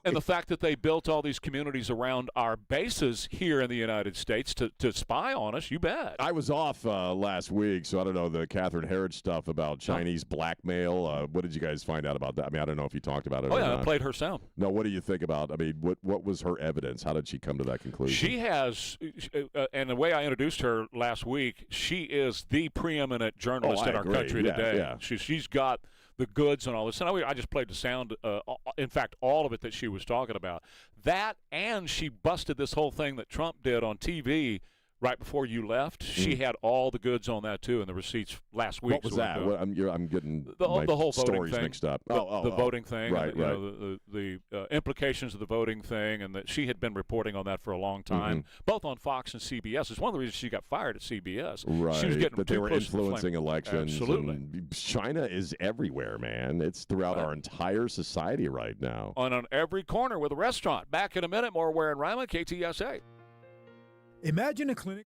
And the fact that they built all these communities around our bases here in the United States to spy on us, you bet. I was off last week, so I don't know the Catherine Herridge stuff about Chinese blackmail. What did you guys find out about that? I mean, I don't know if you talked about it or not. I played her sound. No, what do you think about, I mean, what was her evidence? How did she come to that conclusion? She has, and the way I introduced her last week, she is the preeminent journalist in our country today. Yeah. She's got the goods and all this. And I just played the sound, in fact, all of it that she was talking about. That, and she busted this whole thing that Trump did on TV right before you left. She had all the goods on that, too, and the receipts last week. What was that? I'm getting the whole voting stories thing mixed up. The voting thing. Right, and, the implications of the voting thing, and that she had been reporting on that for a long time, both on Fox and CBS. It's one of the reasons she got fired at CBS. Right, she was getting that they were influencing elections. Absolutely. And China is everywhere, man. It's throughout our entire society right now. On every corner with a restaurant. Back in a minute, more Ware and Rima, KTSA. Imagine a clinic.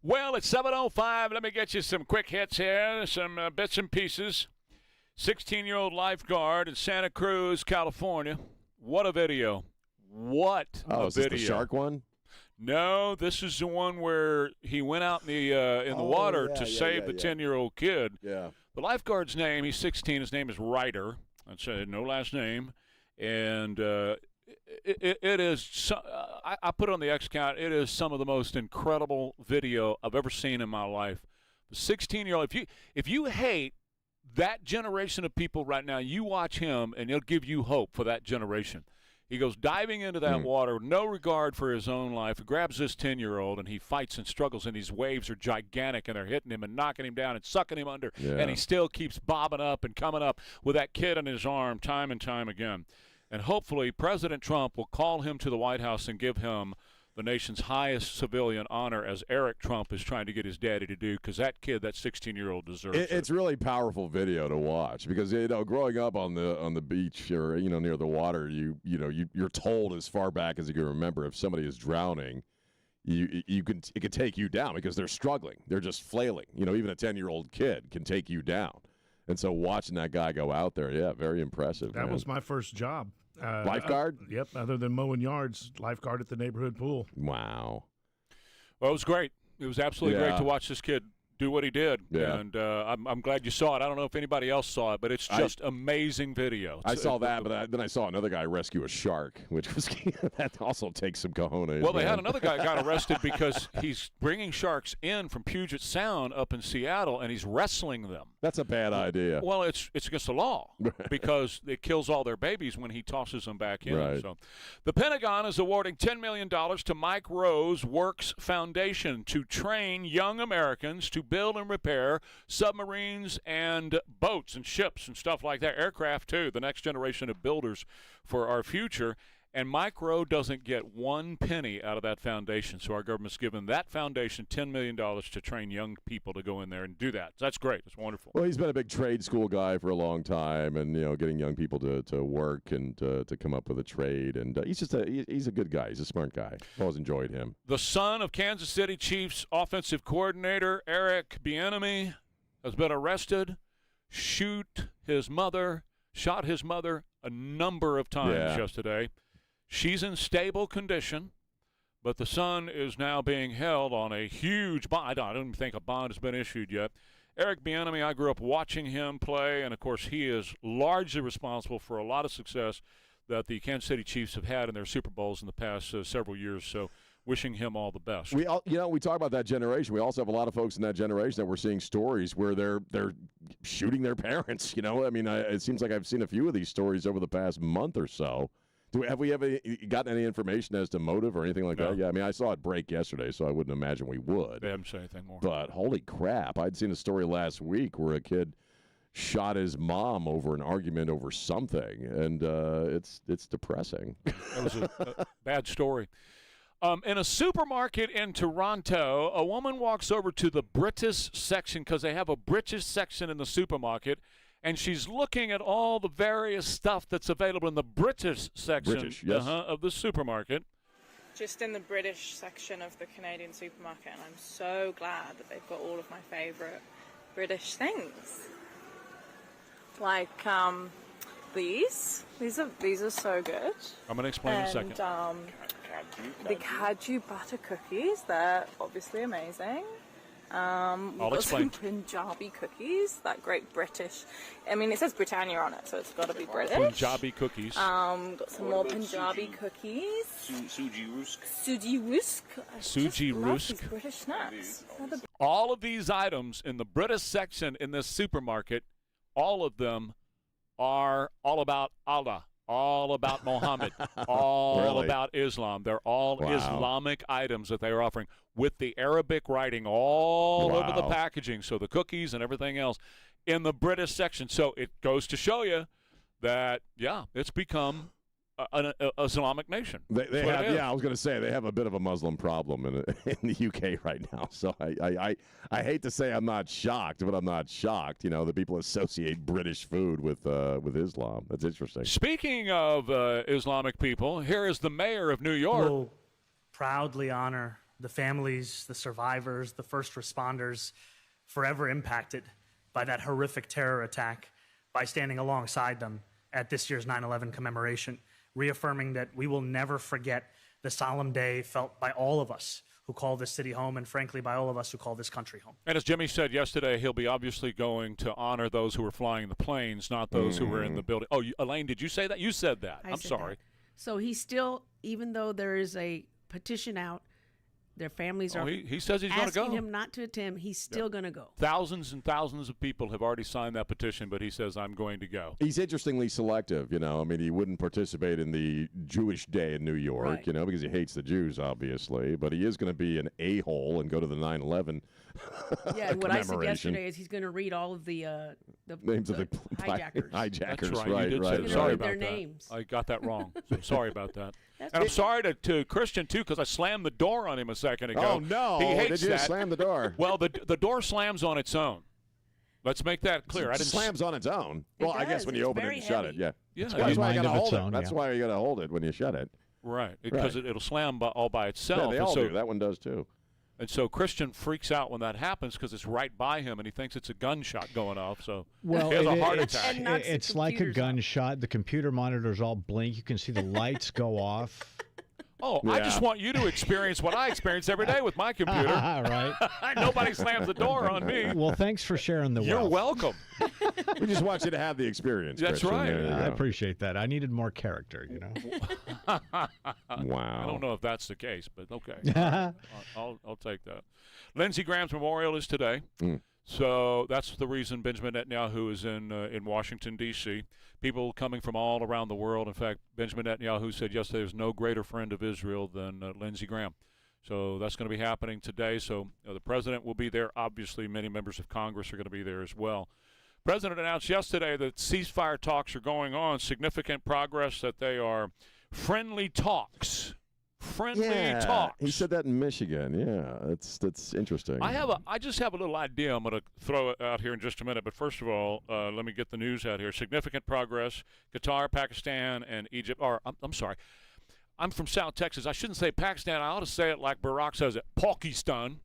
Well, it's 7:05. Let me get you some quick hits here, some bits and pieces. 16-year-old lifeguard in Santa Cruz, California. What a video. What a video. Is this the shark one? No, this is the one where he went out in the water to save the 10-year-old kid. Yeah. The lifeguard's name, he's 16, his name is Ryder. That's no last name. And it is, I put it on the X count, it is some of the most incredible video I've ever seen in my life. The 16-year-old, if you hate that generation of people right now, you watch him and he'll give you hope for that generation. He goes diving into that water, no regard for his own life. He grabs this 10-year-old, and he fights and struggles, and these waves are gigantic, and they're hitting him and knocking him down and sucking him under, and he still keeps bobbing up and coming up with that kid in his arm time and time again. And hopefully President Trump will call him to the White House and give him the nation's highest civilian honor, as Eric Trump is trying to get his daddy to do, because that kid, that 16-year-old, deserves it. It's really powerful video to watch because, you know, growing up on the beach or, you know, near the water, you're told as far back as you can remember, if somebody is drowning, it can take you down because they're struggling. They're just flailing. You know, even a 10-year-old kid can take you down. And so watching that guy go out there, yeah, very impressive. That was my first job. Lifeguard? Yep, other than mowing yards, lifeguard at the neighborhood pool. Wow. Well, it was great. It was absolutely great to watch this kid do what he did. Yeah. And I'm glad you saw it. I don't know if anybody else saw it, but it's just amazing video. I saw that, but then I saw another guy rescue a shark, which was that also takes some cojones. Well, they had another guy got arrested because he's bringing sharks in from Puget Sound up in Seattle, and he's wrestling them. That's a bad idea. Well, it's against the law because it kills all their babies when he tosses them back in. Right. So, the Pentagon is awarding $10 million to Mike Rowe's Works Foundation to train young Americans to build and repair submarines and boats and ships and stuff like that. Aircraft, too, the next generation of builders for our future. And Mike Rowe doesn't get one penny out of that foundation. So our government's given that foundation $10 million to train young people to go in there and do that. So that's great. It's wonderful. Well, he's been a big trade school guy for a long time, and, you know, getting young people to work and to come up with a trade. And he's just he's a good guy. He's a smart guy. I've always enjoyed him. The son of Kansas City Chiefs offensive coordinator Eric Bieniemy has been arrested, shot his mother a number of times yesterday. She's in stable condition, but the son is now being held on a huge bond. I don't even think a bond has been issued yet. Eric Bieniemy, I grew up watching him play, and, of course, he is largely responsible for a lot of success that the Kansas City Chiefs have had in their Super Bowls in the past several years. So wishing him all the best. We talk about that generation. We also have a lot of folks in that generation that we're seeing stories where they're shooting their parents. You know, I mean, it seems like I've seen a few of these stories over the past month or so. Have we ever gotten any information as to motive or anything like that? Yeah, I mean, I saw it break yesterday, so I wouldn't imagine we would. They haven't said anything more. But holy crap, I'd seen a story last week where a kid shot his mom over an argument over something, and it's depressing. That was a bad story. In a supermarket in Toronto, a woman walks over to the British section because they have a British section in the supermarket, and she's looking at all the various stuff that's available in the British section of the supermarket. Just in the British section of the Canadian supermarket, and I'm so glad that they've got all of my favourite British things. Like these are so good. I'm going to explain in a second. The Kaju butter cookies, they're obviously amazing. I'll explain. Some Punjabi cookies, that great British. I mean, it says Britannia on it, so it's got to be British. Punjabi cookies. Got some more Punjabi cookies. Suji rusk. Suji rusk. Suji rusk. British snacks. All of these items in the British section in this supermarket, all of them are all about Allah, all about Muhammad, all about Islam. They're all Islamic items that they are offering with the Arabic writing all over the packaging. So the cookies and everything else in the British section. So it goes to show you that, it's become an Islamic nation. They have, I was going to say they have a bit of a Muslim problem in the UK right now. So I hate to say I'm not shocked, but I'm not shocked. You know, that people associate British food with Islam. That's interesting. Speaking of Islamic people, here is the mayor of New York. Will proudly honor the families, the survivors, the first responders, forever impacted by that horrific terror attack, by standing alongside them at this year's 9/11 commemoration, reaffirming that we will never forget the solemn day felt by all of us who call this city home, and frankly, by all of us who call this country home. And as Jimmy said yesterday, he'll be obviously going to honor those who were flying the planes, not those who were in the building. Oh, Elaine, did you say that? You said that. I'm sorry. That. So he's still, even though there is a petition out, their families are he says he's going to go. asking him not to attend. He's still going to go. Thousands and thousands of people have already signed that petition, but he says, I'm going to go. He's interestingly selective, you know. I mean, he wouldn't participate in the Jewish Day in New York, Right. you know, because he hates the Jews, obviously. But he is going to be an a-hole and go to the 9/11 Yeah, and what I said commemoration. yesterday is he's going to read all of the Names of the hijackers. hijackers, That's right. right, You did right. say right. sorry their about that. names. I got that wrong. So sorry about that. That's and I'm okay. sorry to Christian, too, because I slammed the door on him a second ago. Oh, no. He hates Did you that. slam the door? Well, the door slams on its own. Let's make that clear. I It didn't slams on its own. It Well, I guess does. when It's you open it very and shut heavy. it, yeah. Yeah. That's why you got to Mind of hold its it. own, That's yeah. why you got to hold it when you shut it. Right, because it'll slam all by itself. Yeah, they And all so, do. That one does, too. And so Christian freaks out when that happens because it's right by him, and he thinks it's a gunshot going off. So Well, he has a heart attack. And knocks the it's like a computers off. gunshot. The computer monitors all blink. You can see the lights go off. Oh, I Yeah. just want you to experience what I experience every day with my computer. Right. Nobody slams the door on me. Well, thanks for sharing the You're wealth. welcome. We just want you to have the experience. That's Christian. right. There you I go. appreciate that. I needed more character, you know. Wow. I don't know if that's the case, but okay. I'll take that. Lindsey Graham's memorial is today. So that's the reason Benjamin Netanyahu is in Washington, D.C. People coming from all around the world. In fact, Benjamin Netanyahu said yesterday there's no greater friend of Israel than Lindsey Graham. So that's going to be happening today. So the president will be there. Obviously, many members of Congress are going to be there as well. The president announced yesterday that ceasefire talks are going on, significant progress, that they are friendly talks. Friendly talks. He said that in Michigan. Yeah, that's interesting. I just have a little idea. I'm going to throw it out here in just a minute. But first of all, let me get the news out here. Significant progress. Qatar, Pakistan, and Egypt. I'm sorry. I'm from South Texas. I shouldn't say Pakistan. I ought to say it like Barack says it. Pakistan.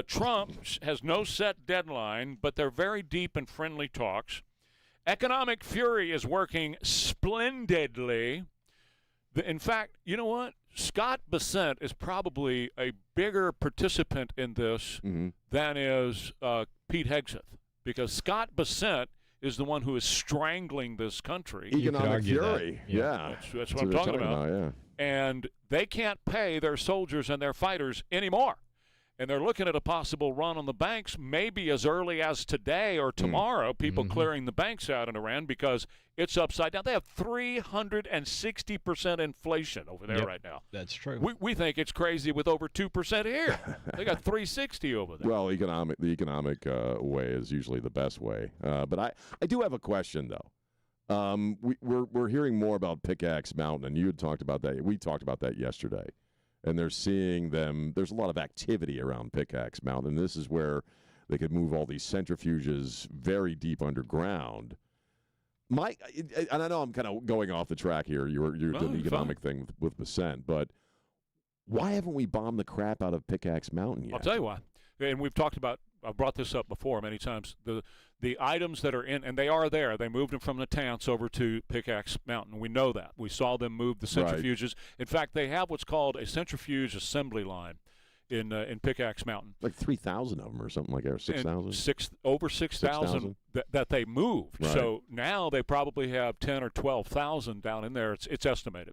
Trump has no set deadline, but they're very deep in friendly talks. Economic fury is working splendidly. In fact, you know what? Scott Bessent is probably a bigger participant in this than is Pete Hegseth, because Scott Bessent is the one who is strangling this country. Economic fury. That. Yeah. That's what I'm talking about. Yeah. And they can't pay their soldiers and their fighters anymore. And they're looking at a possible run on the banks maybe as early as today or tomorrow, people clearing the banks out in Iran because it's upside down. They have 360% inflation over there right now. That's true. We think it's crazy with over 2% here. They got 360 over there. Well, the economic way is usually the best way. But I do have a question, though. We're hearing more about Pickaxe Mountain, and you had talked about that. We talked about that yesterday. And they're seeing them. There's a lot of activity around Pickaxe Mountain. This is where they could move all these centrifuges very deep underground. Mike, and I know I'm kind of going off the track here. You're doing the economic thing with Bessent, but why haven't we bombed the crap out of Pickaxe Mountain yet? I'll tell you why. And we've talked about. I've brought this up before many times. The items that are in, and they are there. They moved them from the Tants over to Pickaxe Mountain. We know that. We saw them move the centrifuges. Right. In fact, they have what's called a centrifuge assembly line in Pickaxe Mountain. Like 3,000 of them or something like that, or 6,000? Over 6,000 that they moved. Right. So now they probably have 10 or 12,000 down in there. It's estimated.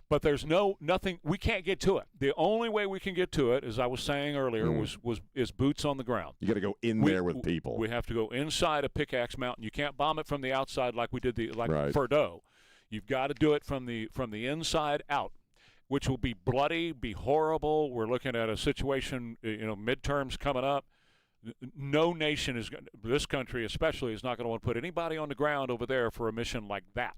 But there's nothing. We can't get to it. The only way we can get to it, as I was saying earlier, is boots on the ground. You got to go in there with people. We have to go inside a Pickaxe Mountain. You can't bomb it from the outside like we did right. Fordo. You've got to do it from the inside out, which will be bloody, be horrible. We're looking at a situation. Midterms coming up. No nation this country especially, is not going to want to put anybody on the ground over there for a mission like that.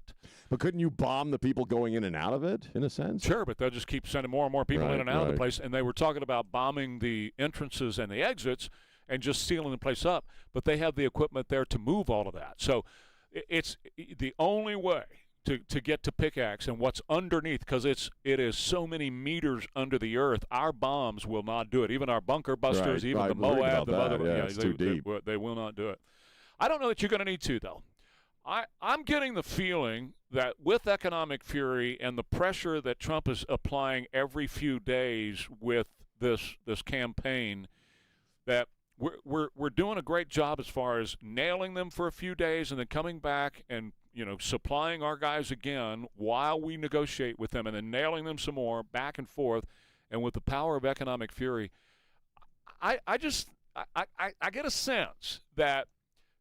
But couldn't you bomb the people going in and out of it, in a sense? Sure, but they'll just keep sending more and more people in and out of the place. And they were talking about bombing the entrances and the exits and just sealing the place up. But they have the equipment there to move all of that. So it's the only way to get to pickaxe and what's underneath, because it is so many meters under the earth. Our bombs will not do it. Even our bunker busters, even the Moab, the other, it's too deep. They will not do it. I don't know that you're going to need to, though. I'm getting the feeling that with economic fury and the pressure that Trump is applying every few days with this campaign, that we're doing a great job as far as nailing them for a few days and then coming back and supplying our guys again while we negotiate with them and then nailing them some more back and forth. And with the power of economic fury, I get a sense that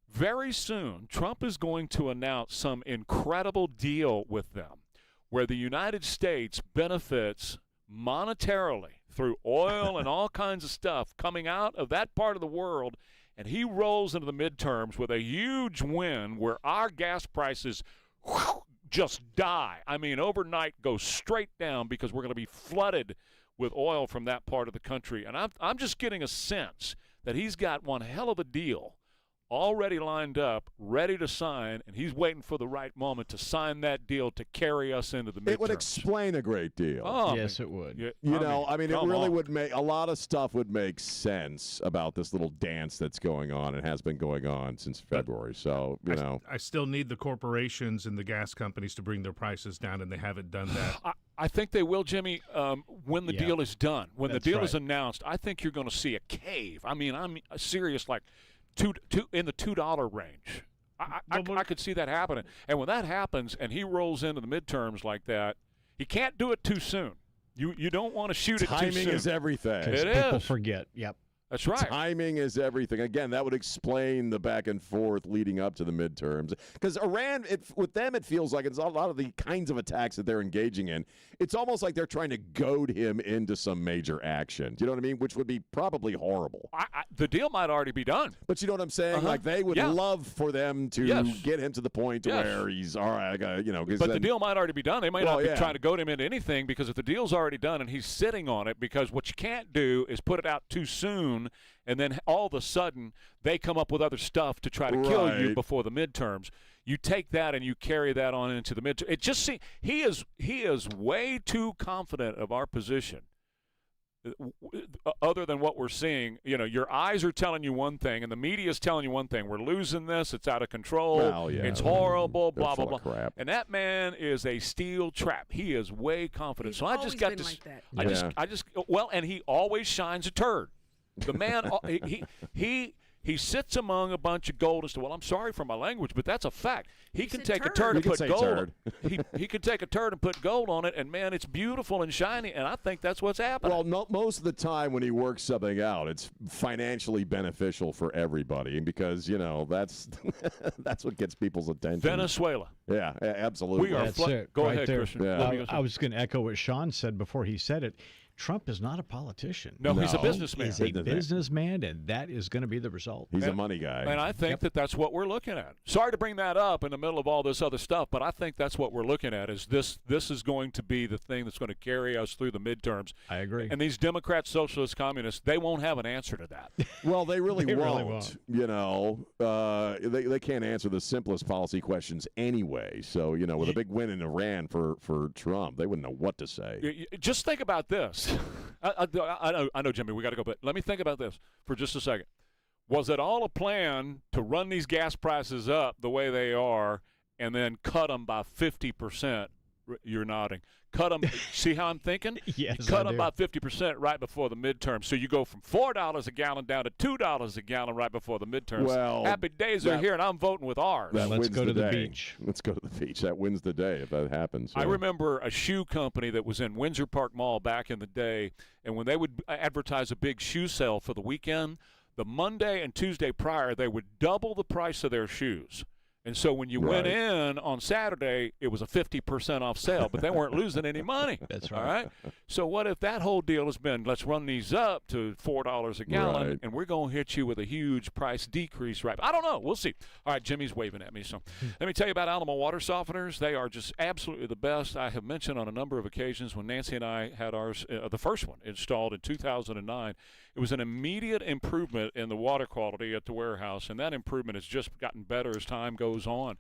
very soon Trump is going to announce some incredible deal with them where the United States benefits monetarily through oil and all kinds of stuff coming out of that part of the world, and he rolls into the midterms with a huge win where our gas prices just die. I mean, overnight go straight down because we're going to be flooded with oil from that part of the country. And I'm just getting a sense that he's got one hell of a deal already lined up, ready to sign, and he's waiting for the right moment to sign that deal to carry us into the midterms. It would explain a great deal. Oh, yes, it would. It really would make a lot of stuff would make sense about this little dance that's going on and has been going on since February. So, I still need the corporations and the gas companies to bring their prices down, and they haven't done that. I think they will, Jimmy, when the deal is done. When the deal is announced, I think you're going to see a cave. I mean, I'm serious, like two in the $2 range. I could see that happening. And when that happens and he rolls into the midterms like that, he can't do it too soon. You don't want to shoot it too soon. Timing is everything. People forget. Yep. That's right. Timing is everything. Again, that would explain the back and forth leading up to the midterms. Because Iran, with them, it feels like it's a lot of the kinds of attacks that they're engaging in. It's almost like they're trying to goad him into some major action. Do you know what I mean? Which would be probably horrible. The deal might already be done. But you know what I'm saying? Like they would love for them to get him to the point where he's all right. I got But the deal might already be done. They might not be trying to goad him into anything, because if the deal's already done and he's sitting on it, because what you can't do is put it out too soon. And then all of a sudden they come up with other stuff to try to kill you before the midterms. You take that and you carry that on into the midterms. It just seems he is way too confident of our position. Other than what we're seeing, your eyes are telling you one thing, and the media is telling you one thing. We're losing this. It's out of control. Well, it's horrible. They're blah blah full blah. of crap. And that man is a steel trap. He is way confident. He's so I just got always this. been like that. And he always shines a turd. The man, he sits among a bunch of gold and stuff. Well, I'm sorry for my language, but that's a fact. He can take a turd and put gold on it. He can take a turd and put gold on it, and, man, it's beautiful and shiny, and I think that's what's happening. Well, most of the time when he works something out, it's financially beneficial for everybody because, that's that's what gets people's attention. Venezuela. Yeah, absolutely. We are That's it. Go right ahead, there. Christian. I was going to echo what Sean said before he said it. Trump is not a politician. No, he's a businessman. He's a businessman, and that is going to be the result. He's a money guy. And I think that's what we're looking at. Sorry to bring that up in the middle of all this other stuff, but I think that's what we're looking at is this is going to be the thing that's going to carry us through the midterms. I agree. And these Democrats, socialists, communists, they won't have an answer to that. Well, they really They really won't. won't. They can't answer the simplest policy questions anyway. So, with a big win in Iran for Trump, they wouldn't know what to say. Just think about this. I know, Jimmy, we got to go, but let me think about this for just a second. Was it all a plan to run these gas prices up the way they are and then cut them by 50%? You're nodding. Cut them. See how I'm thinking? Yes, you cut I them do. by 50% right before the midterm. So you go from $4 a gallon down to $2 a gallon right before the midterms. Well, happy days are here, and I'm voting with ours. Let's go to the day. beach. Let's go to the beach. That wins the day if that happens. I remember a shoe company that was in Windsor Park Mall back in the day, and when they would advertise a big shoe sale for the weekend, the Monday and Tuesday prior, they would double the price of their shoes. And so when you went in on Saturday, it was a 50% off sale, but they weren't losing any money. That's right. All right. So what if that whole deal has been, let's run these up to $4 a gallon, and we're going to hit you with a huge price decrease, right? I don't know. We'll see. All right, Jimmy's waving at me. So let me tell you about Alamo water softeners. They are just absolutely the best. I have mentioned on a number of occasions when Nancy and I had ours, the first one installed in 2009, it was an immediate improvement in the water quality at the warehouse, and that improvement has just gotten better as time goes on.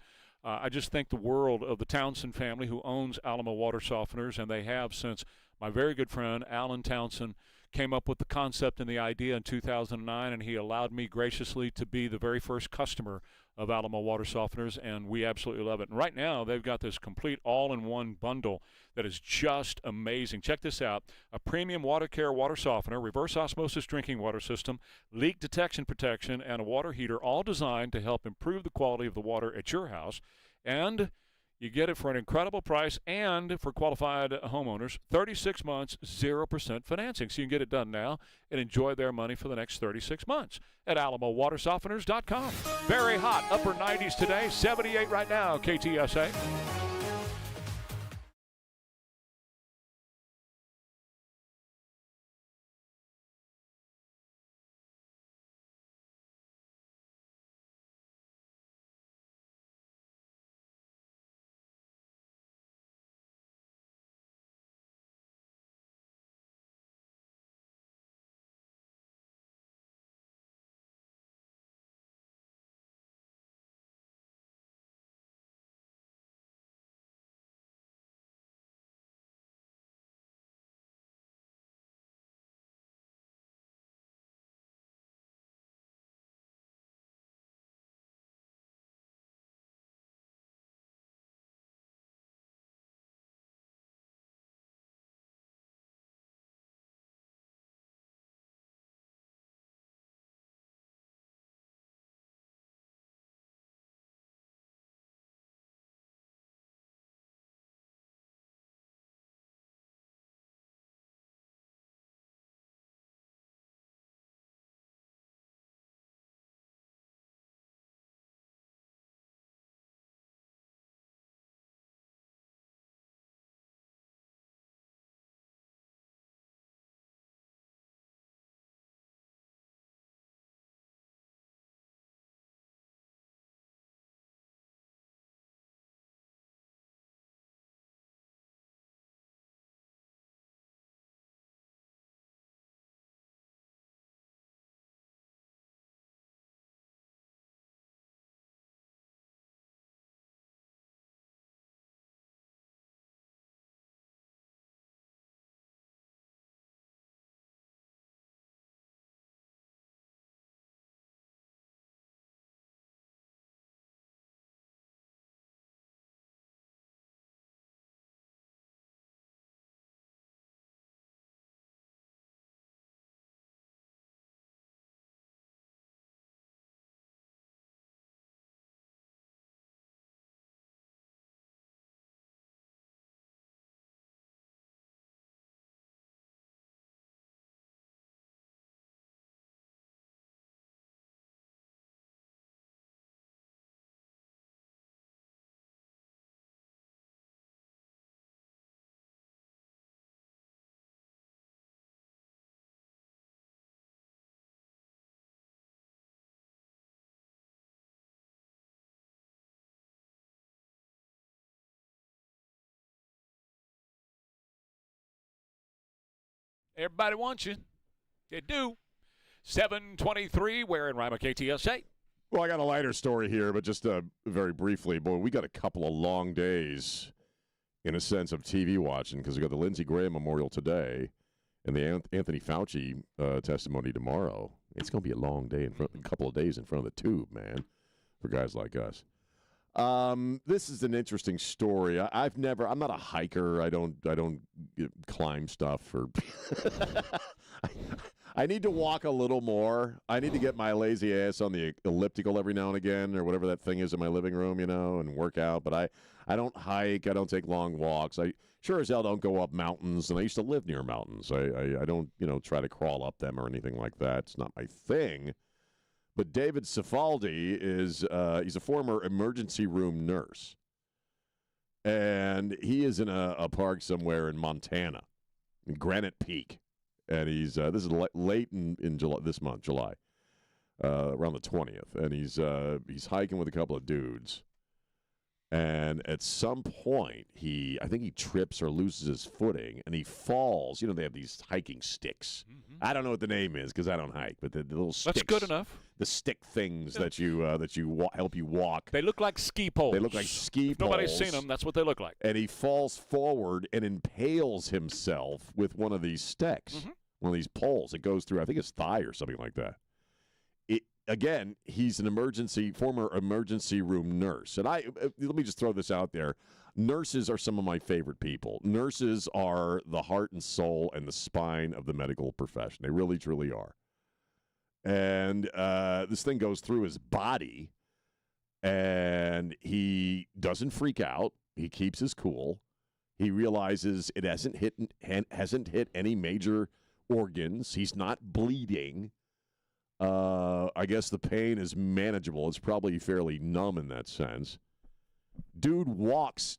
I just think the world of the Townsend family, who owns Alamo Water Softeners, and they have since my very good friend Alan Townsend came up with the concept and the idea in 2009, and he allowed me graciously to be the very first customer of Alamo Water Softeners, and we absolutely love it. And right now, they've got this complete all-in-one bundle that is just amazing. Check this out. A premium water care water softener, reverse osmosis drinking water system, leak detection protection, and a water heater, all designed to help improve the quality of the water at your house. And you get it for an incredible price, and for qualified homeowners, 36 months, 0% financing. So you can get it done now and enjoy their money for the next 36 months at AlamoWaterSofteners.com. Very hot, upper 90s today, 78 right now, KTSA. Everybody wants you. They do. 723, Ware and Rima, KTSA. Well, I got a lighter story here, but just very briefly. Boy, we got a couple of long days in a sense of TV watching, because we got the Lindsey Graham Memorial today and the Anthony Fauci testimony tomorrow. It's going to be a long day, a couple of days in front of the tube, man, for guys like us. This is an interesting story. I'm not a hiker. I don't climb stuff, or I need to walk a little more. I need to get my lazy ass on the elliptical every now and again, or whatever that thing is in my living room, and work out. But I don't hike. I don't take long walks. I sure as hell don't go up mountains, and I used to live near mountains. I don't, try to crawl up them or anything like that. It's not my thing. But David Cifaldi he's a former emergency room nurse. And he is in a park somewhere in Montana, in Granite Peak. And he's this is late in July, this month, July, around the 20th. And he's hiking with a couple of dudes. And at some point, I think he trips or loses his footing, and he falls. You know, they have these hiking sticks. I don't know what the name is because I don't hike, but the little sticks. That's good enough. The stick things that you help you walk. They look like ski poles. They look like ski If poles. nobody's seen them. That's what they look like. And he falls forward and impales himself with one of these sticks, one of these poles. It goes through, I think, his thigh or something like that. Again, he's an former emergency room nurse. And let me just throw this out there. Nurses are some of my favorite people. Nurses are the heart and soul and the spine of the medical profession. They really, truly are. And this thing goes through his body, and he doesn't freak out. He keeps his cool. He realizes it hasn't hit any major organs. He's not bleeding. I guess the pain is manageable. It's probably fairly numb in that sense. Dude walks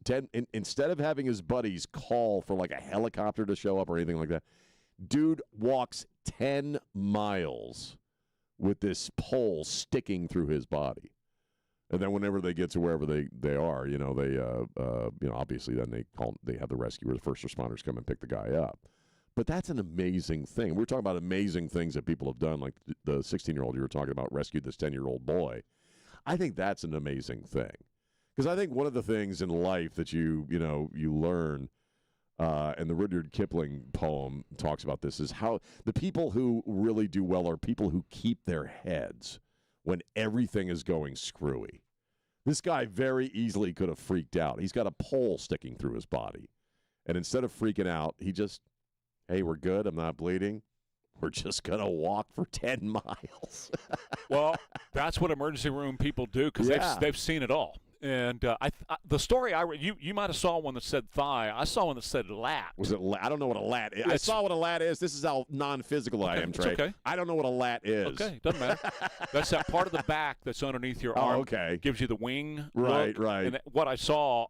instead of having his buddies call for like a helicopter to show up or anything like that. Dude walks 10 miles with this pole sticking through his body. And then whenever they get to wherever they are, obviously then they have the rescue or the first responders come and pick the guy up. But that's an amazing thing. We're talking about amazing things that people have done, like the 16-year-old you were talking about rescued this 10-year-old boy. I think that's an amazing thing. Because I think one of the things in life that you learn, and the Rudyard Kipling poem talks about this, is how the people who really do well are people who keep their heads when everything is going screwy. This guy very easily could have freaked out. He's got a pole sticking through his body. And instead of freaking out, he just, hey, we're good. I'm not bleeding. We're just going to walk for 10 miles. Well, that's what emergency room people do because they've seen it all. And the story I read, you might have saw one that said thigh. I saw one that said lat. Was it lat? I don't know what a lat is. I saw what a lat is. This is how non-physical I am, Trey. Okay. I don't know what a lat is. Okay, doesn't matter. That's that part of the back that's underneath your arm. Okay. Gives you the wing Right, look. right. And what I saw,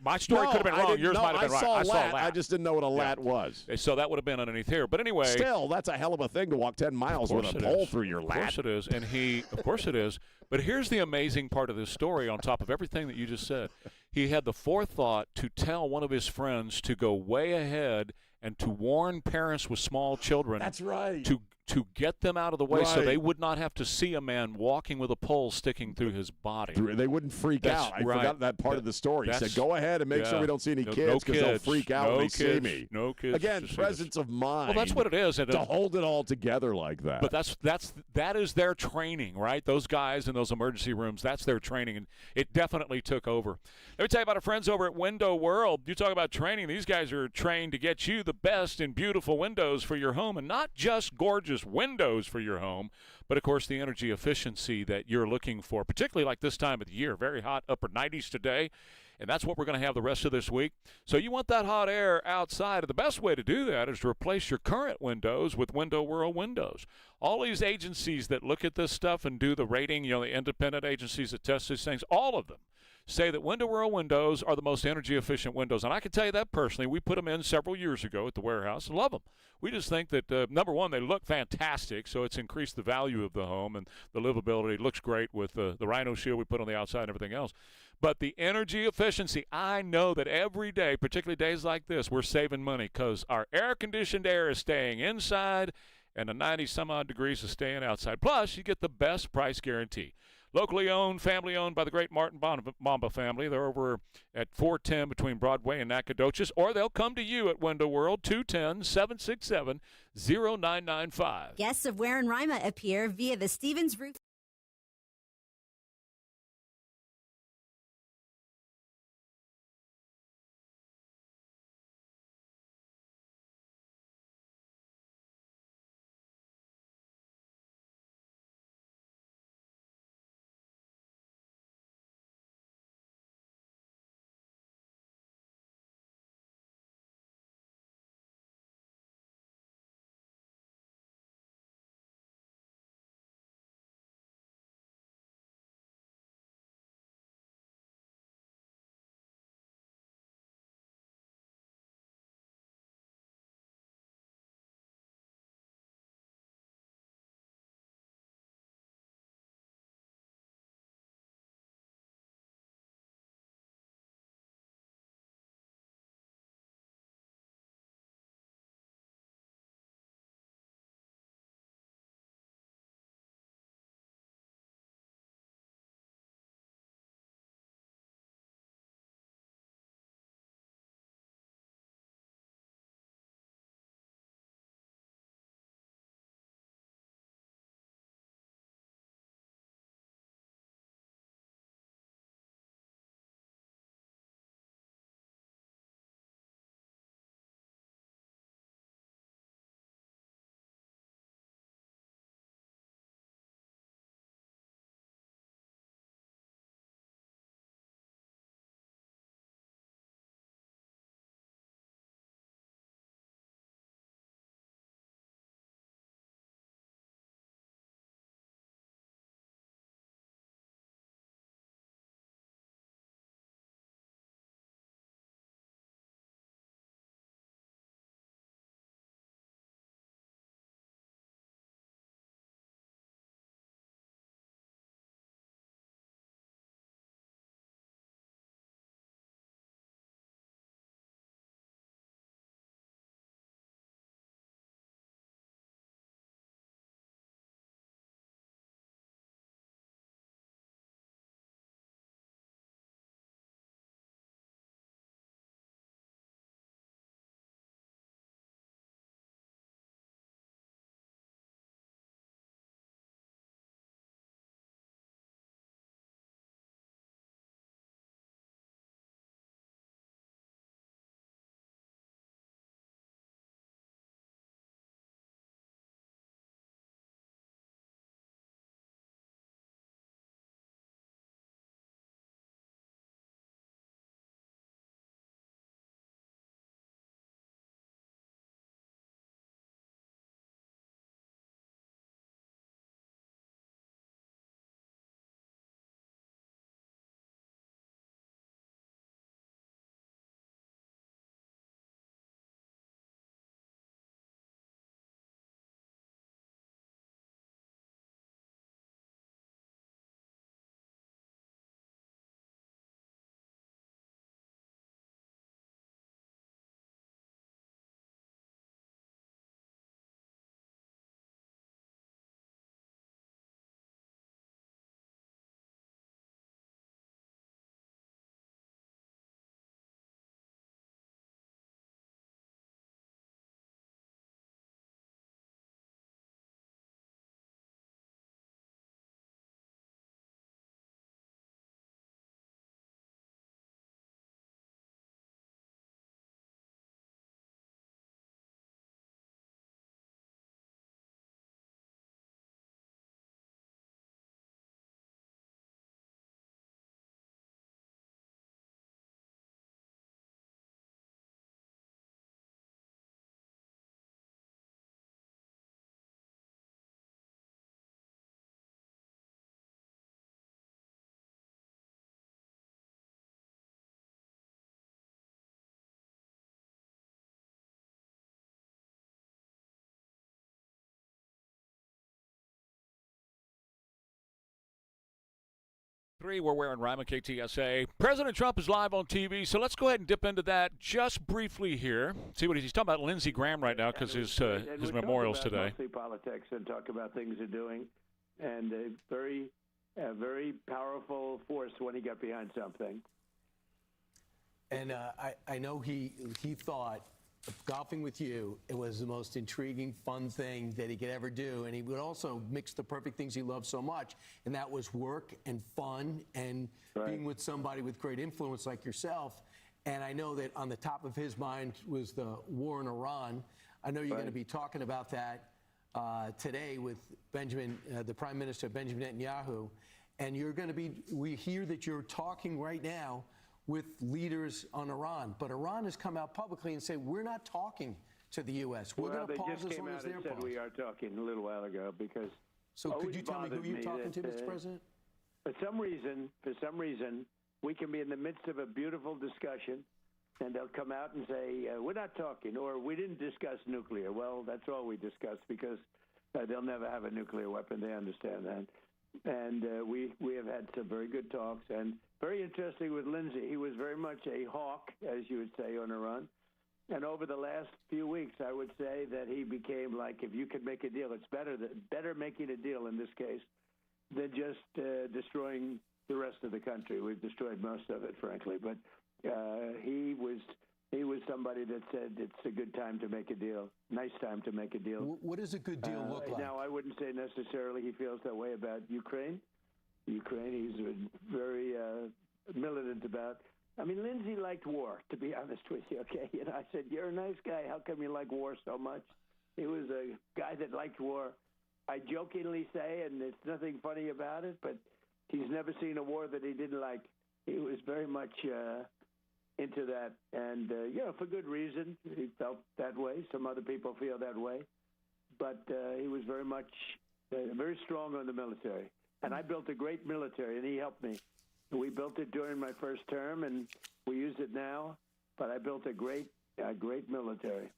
my story could have been wrong. Yours might have been right. I saw lat. I just didn't know what a lat was. So that would have been underneath here. But anyway. Still, that's a hell of a thing to walk 10 miles with a pole through your lat. Of course it is. And of course it is. But here's the amazing part of this story on top of everything that you just said. He had the forethought to tell one of his friends to go way ahead and to warn parents with small children. That's right. To get them out of the way so they would not have to see a man walking with a pole sticking through his body. They wouldn't freak out. I forgot that part of the story. He said, go ahead and make sure we don't see any kids because they'll freak out when they see me. No kids. Again, presence of mind. Well, that's what it is. To hold it all together like that. But that is their training, right? Those guys in those emergency rooms, that's their training, and it definitely took over. Let me tell you about our friends over at Window World. You talk about training. These guys are trained to get you the best in beautiful windows for your home, and not just gorgeous windows for your home, but of course the energy efficiency that you're looking for, particularly like this time of the year. Very hot, upper 90s today, and that's what we're going to have the rest of this week. So you want that hot air outside, and the best way to do that is to replace your current windows with Window World windows. All these agencies that look at this stuff and do the rating, the independent agencies that test these things, all of them say that Window World windows are the most energy efficient windows. And I can tell you that personally. We put them in several years ago at the warehouse and love them. We just think that, number one, they look fantastic, so it's increased the value of the home and the livability. It looks great with the Rhino Shield we put on the outside and everything else. But the energy efficiency, I know that every day, particularly days like this, we're saving money because our air-conditioned air is staying inside and the 90-some-odd degrees is staying outside. Plus, you get the best price guarantee. Locally owned, family-owned by the great Martin Bomba family. They're over at 410 between Broadway and Nacogdoches, or they'll come to you at Window World, 210-767-0995. Guests of Ware and Rima appear via the Stevens Roof. 103. We're Ware and Rima, KTSA. President Trump is live on TV, so let's go ahead and dip into that just briefly here. See what he's talking about. Lindsey Graham right now because his memorial's today. Mostly politics and talk about things they're doing, and a very powerful force when he got behind something. And I know he thought golfing with you, it was the most intriguing, fun thing that he could ever do. And he would also mix the perfect things he loved so much, and that was work and fun and being with somebody with great influence like yourself. And I know that on the top of his mind was the war in Iran. I know you're going to be talking about that today with the Prime Minister, Benjamin Netanyahu. And you're going to be, we hear that you're talking right now with leaders on Iran. But Iran has come out publicly and said, we're not talking to the U.S. We're going to pause as long as they're paused. We are talking a little while ago because. So could you tell me who you're talking to, Mr. President? For some reason, we can be in the midst of a beautiful discussion, and they'll come out and say, we're not talking, or we didn't discuss nuclear. Well, that's all we discussed because they'll never have a nuclear weapon. They understand that. And we have had some very good talks, and very interesting with Lindsey. He was very much a hawk, as you would say, on Iran. And over the last few weeks, I would say that he became like, if you could make a deal, it's better making a deal in this case than just destroying the rest of the country. We've destroyed most of it, frankly. But he was somebody that said it's a good time to make a deal, nice time to make a deal. What does a good deal look like? Now, I wouldn't say necessarily he feels that way about Ukraine. He's very militant about. I mean, Lindsey liked war, to be honest with you, okay? You know, I said, you're a nice guy. How come you like war so much? He was a guy that liked war. I jokingly say, and there's nothing funny about it, but he's never seen a war that he didn't like. He was very much into that, and for good reason. He felt that way. Some other people feel that way, but he was very much very strong on the military. And I built a great military, and he helped me. We built it during my first term, and we use it now. But I built a great military.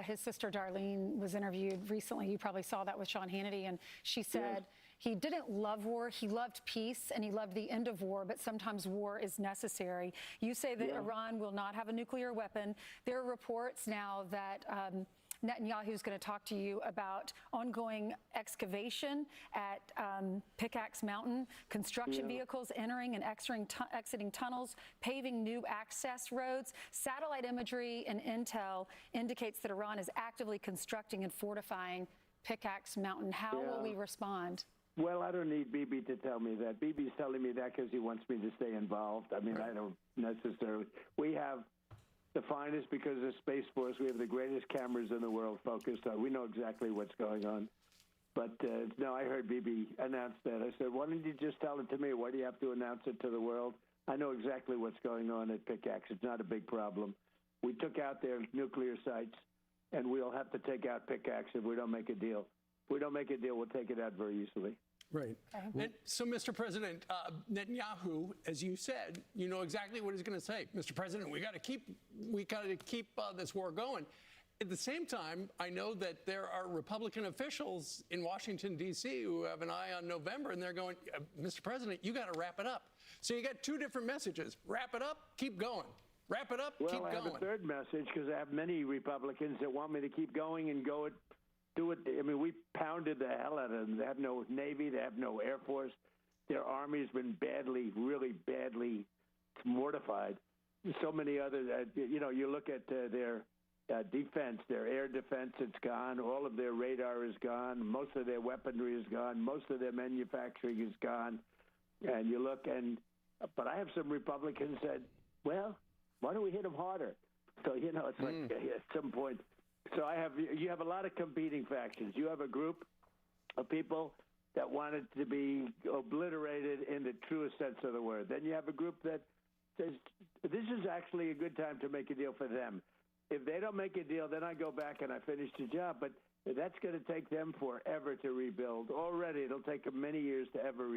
His sister Darlene was interviewed recently. You probably saw that with Sean Hannity, and she said. Yes. He didn't love war. He loved peace, and he loved the end of war, but sometimes war is necessary. You say that Iran will not have a nuclear weapon. There are reports now that Netanyahu is going to talk to you about ongoing excavation at Pickaxe Mountain, construction vehicles entering and exiting tunnels, paving new access roads. Satellite imagery and intel indicates that Iran is actively constructing and fortifying Pickaxe Mountain. How will we respond? Well, I don't need Bibi to tell me that. Bibi's telling me that because he wants me to stay involved. I mean, I don't necessarily. We have the finest, because of Space Force, we have the greatest cameras in the world focused on. We know exactly what's going on. But, no, I heard Bibi announce that. I said, why don't you just tell it to me? Why do you have to announce it to the world? I know exactly what's going on at Pickaxe. It's not a big problem. We took out their nuclear sites, and we'll have to take out Pickaxe if we don't make a deal. If we don't make a deal, we'll take it out very easily. Right. And so, Mr. President, Netanyahu, as you said, you know exactly what he's going to say. Mr. President, we got to keep this war going. At the same time, I know that there are Republican officials in Washington, D.C. who have an eye on November, and they're going, Mr. President, you got to wrap it up. So you got two different messages. Wrap it up, keep going. Wrap it up, keep going. Well, I have a third message because I have many Republicans that want me to keep going and do it. I mean, we pounded the hell out of them. They have no Navy. They have no Air Force. Their Army's been really badly mortified. So many other, you look at their defense, their air defense, it's gone. All of their radar is gone. Most of their weaponry is gone. Most of their manufacturing is gone. And you look but I have some Republicans said, well, why don't we hit them harder? So, it's like at some point. So you have a lot of competing factions. You have a group of people that want it to be obliterated in the truest sense of the word. Then you have a group that says this is actually a good time to make a deal for them. If they don't make a deal, then I go back and I finish the job. But that's going to take them forever to rebuild. Already, it'll take them many years to ever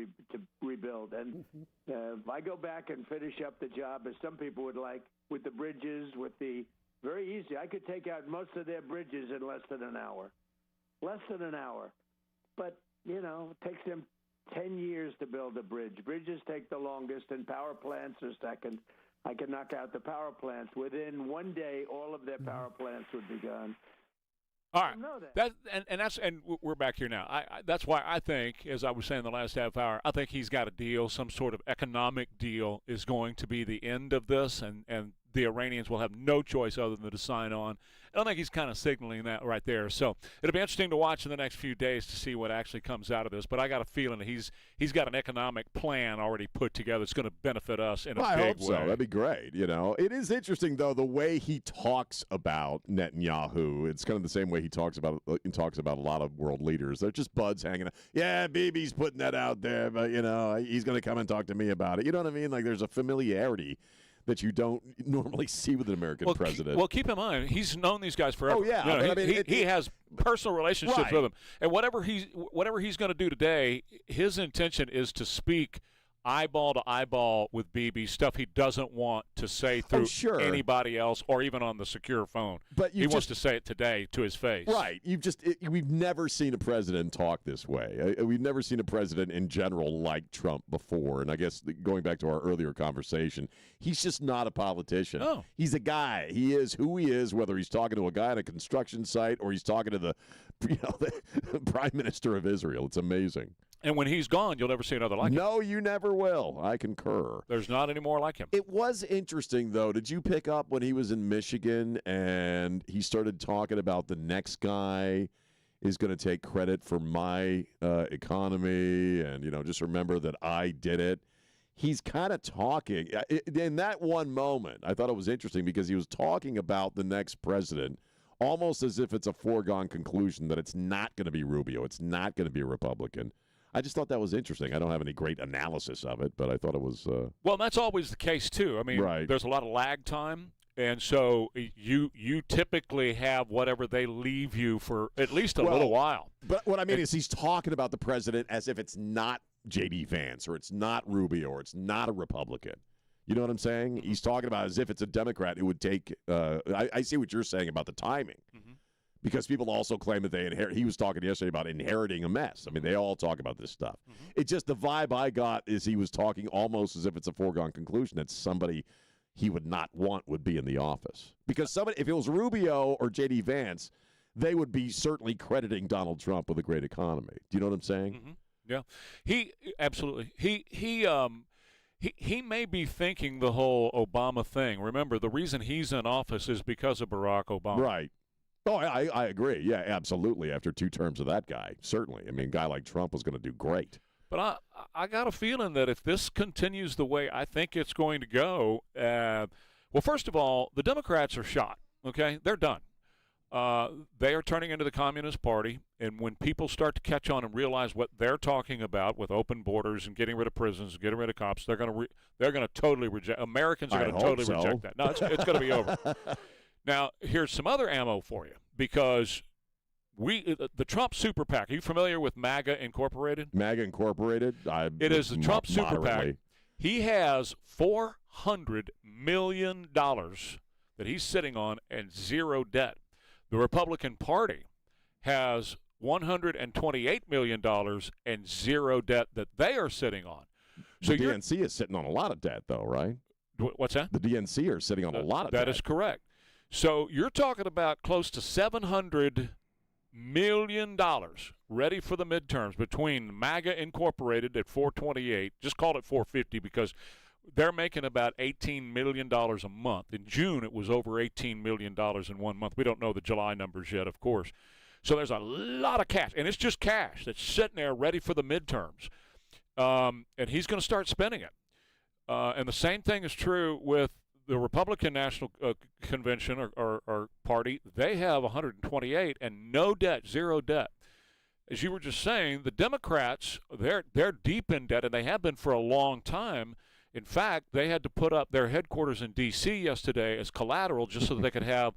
rebuild. And if I go back and finish up the job, as some people would like, with the bridges, with the very easy. I could take out most of their bridges in less than an hour. Less than an hour. But, it takes them 10 years to build a bridge. Bridges take the longest, and power plants are second. I can knock out the power plants. Within one day, all of their power plants would be gone. All right, and we're back here now. That's why I think, as I was saying the last half hour, I think he's got a deal. Some sort of economic deal is going to be the end of this, and the Iranians will have no choice other than to sign on. I don't think he's kind of signaling that right there. So it'll be interesting to watch in the next few days to see what actually comes out of this. But I got a feeling that he's got an economic plan already put together. It's going to benefit us in a big way. I hope so. That'd be great. You know, it is interesting though the way he talks about Netanyahu. It's kind of the same way he talks about a lot of world leaders. They're just buds hanging out. Yeah, Bibi's putting that out there, but you know, he's going to come and talk to me about it. You know what I mean? Like there's a familiarity that you don't normally see with an American president. Well, keep in mind, he's known these guys forever. Oh, yeah. You know, he has personal relationships with them. And whatever he's going to do today, his intention is to speak eyeball to eyeball with Bibi, stuff he doesn't want to say through anybody else or even on the secure phone. But he wants to say it today to his face. Right. We've never seen a president talk this way. We've never seen a president in general like Trump before. And I guess going back to our earlier conversation, he's just not a politician. No. He's a guy. He is who he is, whether he's talking to a guy on a construction site or he's talking to the Prime Minister of Israel. It's amazing. And when he's gone, you'll never see another like him. No, you never will. I concur. There's not any more like him. It was interesting, though. Did you pick up when he was in Michigan and he started talking about the next guy is going to take credit for my economy and, you know, just remember that I did it? He's kind of talking. In that one moment, I thought it was interesting because he was talking about the next president almost as if it's a foregone conclusion that it's not going to be Rubio. It's not going to be a Republican. I just thought that was interesting. I don't have any great analysis of it, but I thought it was. Well, that's always the case too. I mean, there's a lot of lag time, and so you typically have whatever they leave you for at least a little while. But what I mean is he's talking about the president as if it's not J.D. Vance or it's not Rubio or it's not a Republican. You know what I'm saying? He's talking about as if it's a Democrat who would take. I see what you're saying about the timing. Mm-hmm. Because people also claim that they inherit. He was talking yesterday about inheriting a mess. I mean, they all talk about this stuff. Mm-hmm. It's just the vibe I got is he was talking almost as if it's a foregone conclusion that somebody he would not want would be in the office. Because somebody, if it was Rubio or J.D. Vance, they would be certainly crediting Donald Trump with a great economy. Do you know what I'm saying? Mm-hmm. Yeah, he absolutely. He may be thinking the whole Obama thing. Remember, the reason he's in office is because of Barack Obama. Right. Oh, I agree. Yeah, absolutely. After 2 terms of that guy, certainly. I mean, a guy like Trump was going to do great. But I got a feeling that if this continues the way I think it's going to go, well, first of all, the Democrats are shot. Okay, they're done. They are turning into the Communist Party, and when people start to catch on and realize what they're talking about with open borders and getting rid of prisons and getting rid of cops, they're going to totally reject. Americans are going to totally reject that. No, it's going to be over. Now, here's some other ammo for you, because the Trump Super PAC. Are you familiar with MAGA Incorporated? MAGA Incorporated? It is the Trump Super PAC. He has $400 million that he's sitting on and zero debt. The Republican Party has $128 million and zero debt that they are sitting on. So the DNC is sitting on a lot of debt, though, right? What's that? The DNC are sitting on a lot of debt. That is correct. So you're talking about close to $700 million ready for the midterms between MAGA Incorporated at 428. Just call it 450 because they're making about $18 million a month. In June, it was over $18 million in 1 month. We don't know the July numbers yet, of course. So there's a lot of cash, and it's just cash that's sitting there ready for the midterms. And he's going to start spending it. And the same thing is true with the Republican National Convention or party. They have 128 and no debt, zero debt. As you were just saying, the Democrats, they're deep in debt, and they have been for a long time. In fact, they had to put up their headquarters in D.C. yesterday as collateral just so that they could have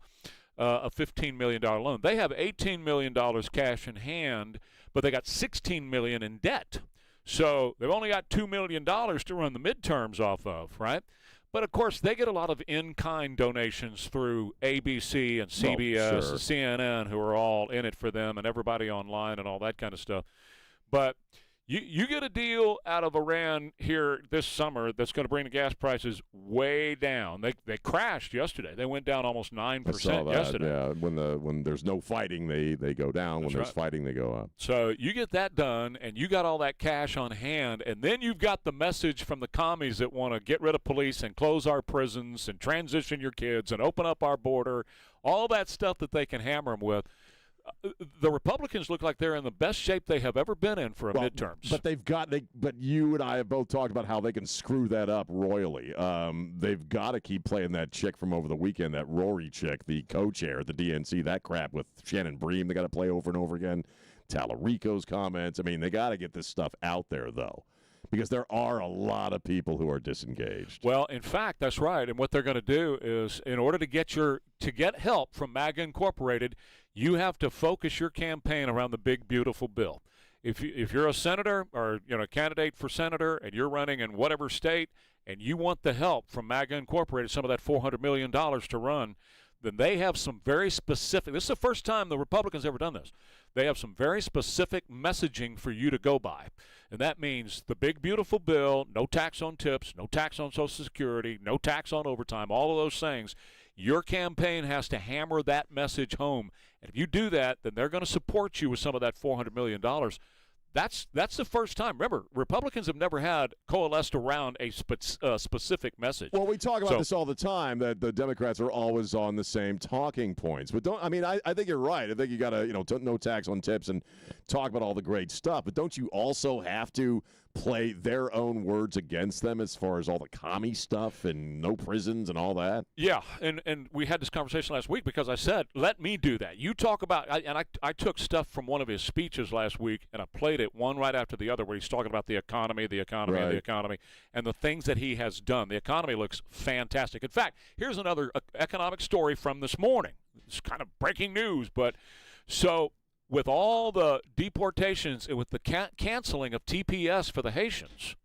a $15 million loan. They have $18 million cash in hand, but they got $16 million in debt. So they've only got $2 million to run the midterms off of, right? But, of course, they get a lot of in-kind donations through ABC and CBS and CNN, who are all in it for them, and everybody online and all that kind of stuff. But You get a deal out of Iran here this summer that's going to bring the gas prices way down. They crashed yesterday. They went down almost 9% yesterday. Yeah, when there's no fighting, they go down. That's when there's right. fighting, they go up. So you get that done, and you got all that cash on hand, and then you've got the message from the commies that want to get rid of police and close our prisons and transition your kids and open up our border, all that stuff that they can hammer them with. The Republicans look like they're in the best shape they have ever been in for a midterms. But you and I have both talked about how they can screw that up royally. They've got to keep playing that chick from over the weekend, that Rory chick, the co-chair, the DNC, that crap with Shannon Bream. They got to play over and over again. Tallarico's comments. I mean, they got to get this stuff out there, though, because there are a lot of people who are disengaged. Well, in fact, that's right. And what they're going to do is, in order to get help from MAGA Incorporated, you have to focus your campaign around the big, beautiful bill. If you're a senator or a candidate for senator and you're running in whatever state and you want the help from MAGA Incorporated, some of that $400 million to run, then they have some very specific – this is the first time the Republicans ever done this. They have some very specific messaging for you to go by. And that means the big, beautiful bill, no tax on tips, no tax on Social Security, no tax on overtime, all of those things. Your campaign has to hammer that message home. And if you do that, then they're going to support you with some of that $400 million. That's the first time. Remember, Republicans have never had coalesced around a specific message. Well, we talk about this all the time, that the Democrats are always on the same talking points. But I think you're right. I think you got to, no tax on tips and talk about all the great stuff. But don't you also have to play their own words against them as far as all the commie stuff and no prisons and all that? Yeah, and we had this conversation last week because I said, let me do that. You talk about, I took stuff from one of his speeches last week and I played it one right after the other where he's talking about the economy, right. And the economy, and the things that he has done. The economy looks fantastic. In fact, here's another economic story from this morning. It's kind of breaking news, but so with all the deportations and with the canceling of TPS for the Haitians,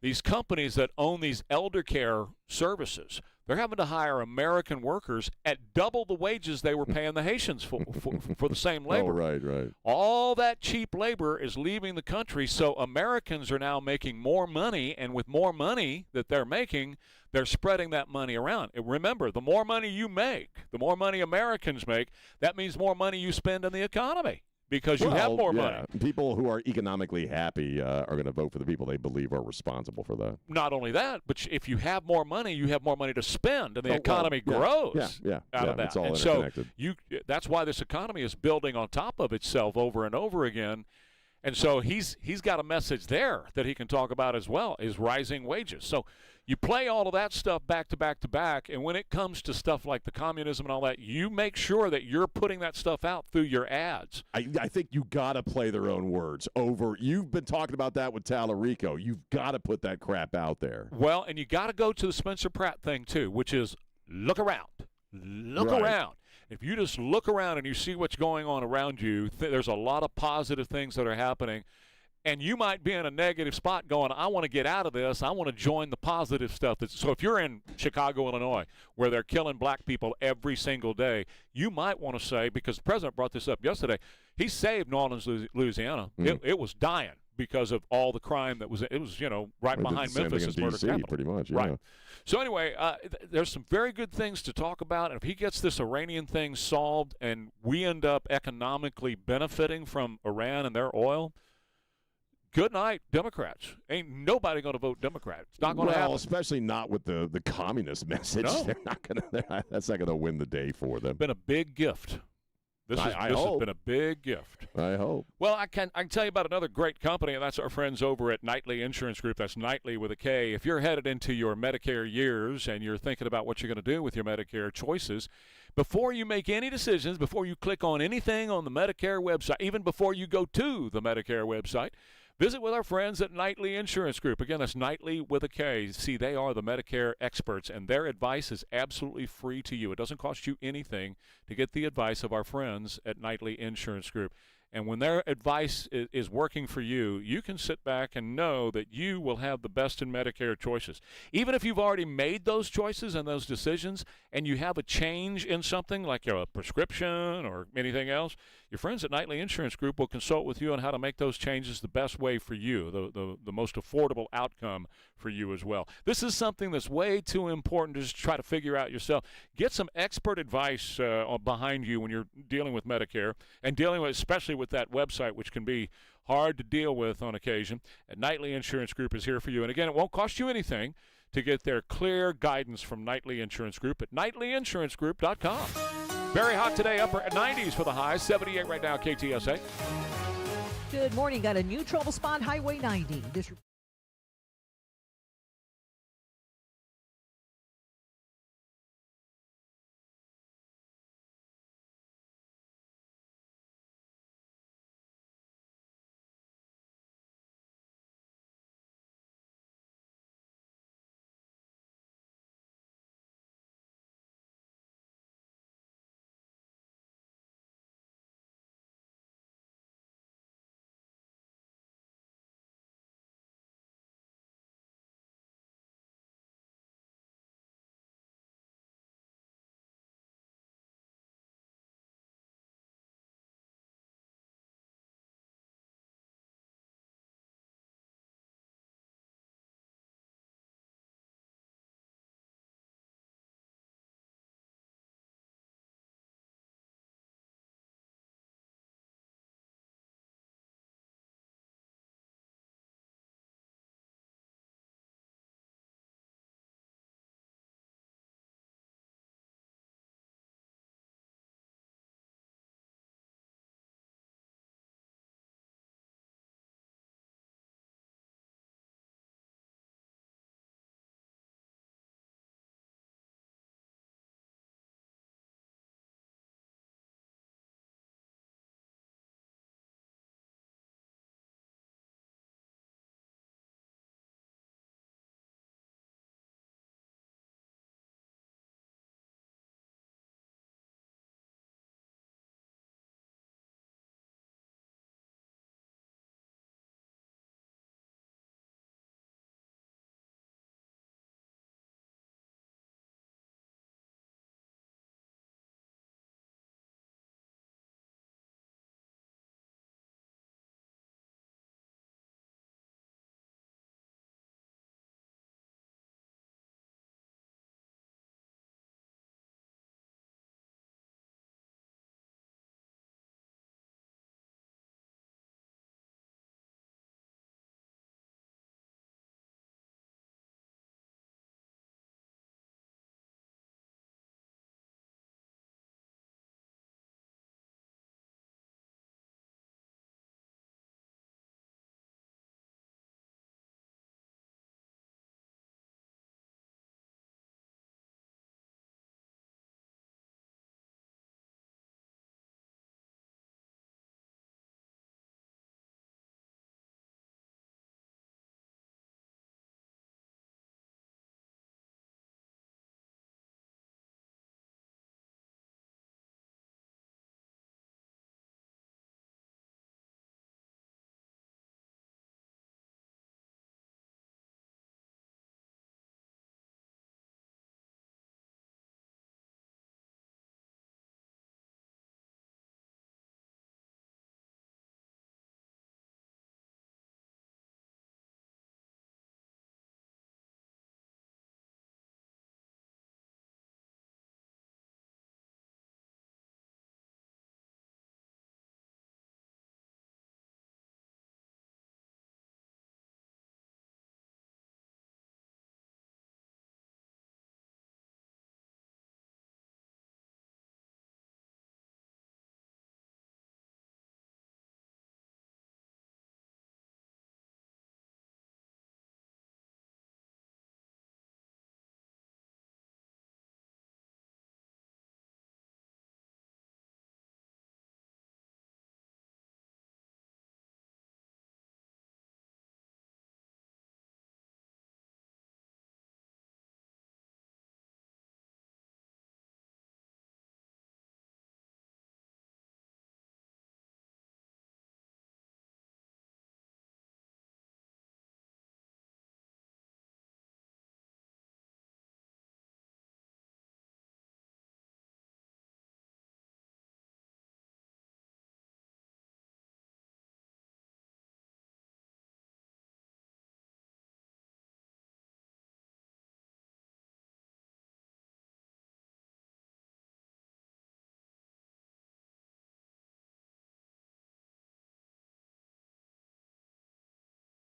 these companies that own these elder care services, they're having to hire American workers at double the wages they were paying the Haitians for the same labor. Oh, right. All that cheap labor is leaving the country, so Americans are now making more money, and with more money that they're making, they're spreading that money around. And remember, the more money you make, the more money Americans make, that means more money you spend in the economy. Because you have more money. People who are economically happy are going to vote for the people they believe are responsible for that. Not only that, but if you have more money, you have more money to spend, and the economy grows out of that. It's all and interconnected. So that's why this economy is building on top of itself over and over again. And so he's got a message there that he can talk about as well, is rising wages. So you play all of that stuff back to back to back, and when it comes to stuff like the communism and all that, you make sure that you're putting that stuff out through your ads. I think you got to play their own words over. You've been talking about that with Tallarico. You've got to put that crap out there. Well, and you got to go to the Spencer Pratt thing, too, which is look around. Look around. If you just look around and you see what's going on around you, there's a lot of positive things that are happening. And you might be in a negative spot going, I want to get out of this. I want to join the positive stuff. So if you're in Chicago, Illinois, where they're killing black people every single day, you might want to say, because the president brought this up yesterday, he saved New Orleans, Louisiana. It was dying because of all the crime that was, right behind Memphis as murder capital. Pretty much, yeah. Right. So anyway, there's some very good things to talk about. And if he gets this Iranian thing solved and we end up economically benefiting from Iran and their oil, good night, Democrats. Ain't nobody going to vote Democrat. It's not going to happen. Especially not with the communist message. No. They're not going to. That's not going to win the day for them. Been a big gift. This has been a big gift. I hope. Well, I can tell you about another great company, and that's our friends over at Knightley Insurance Group. That's Knightley with a K. If you're headed into your Medicare years and you're thinking about what you're going to do with your Medicare choices, before you make any decisions, before you click on anything on the Medicare website, even before you go to the Medicare website, visit with our friends at Knightley Insurance Group. Again, that's Knightley with a K. See, they are the Medicare experts, and their advice is absolutely free to you. It doesn't cost you anything to get the advice of our friends at Knightley Insurance Group. And when their advice is working for you, you can sit back and know that you will have the best in Medicare choices. Even if you've already made those choices and those decisions and you have a change in something like a prescription or anything else, your friends at Nightly Insurance Group will consult with you on how to make those changes the best way for you, the most affordable outcome for you as well. This is something that's way too important to just try to figure out yourself. Get some expert advice behind you when you're dealing with Medicare and dealing with, especially with that website, which can be hard to deal with on occasion. And Nightly Insurance Group is here for you. And again, it won't cost you anything to get their clear guidance from Nightly Insurance Group at nightlyinsuranceGroup.com. Very hot today, upper 90s for the highs, 78 right now, KTSA. Good morning. Got a new trouble spot, Highway 90. This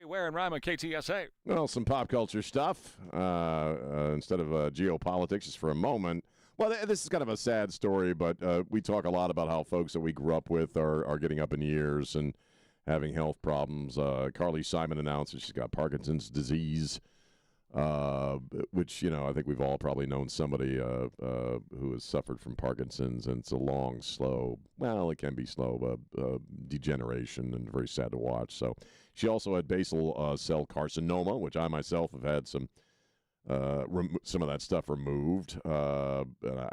Ware and Rima, KTSA. Well, some pop culture stuff instead of geopolitics just for a moment. Well, this is kind of a sad story, but we talk a lot about how folks that we grew up with are getting up in years and having health problems. Carly Simon announced that she's got Parkinson's disease, which, I think we've all probably known somebody who has suffered from Parkinson's, and it's a long, slow, well, it can be slow, degeneration, and very sad to watch. So she also had basal cell carcinoma, which I myself have had some of that stuff removed. I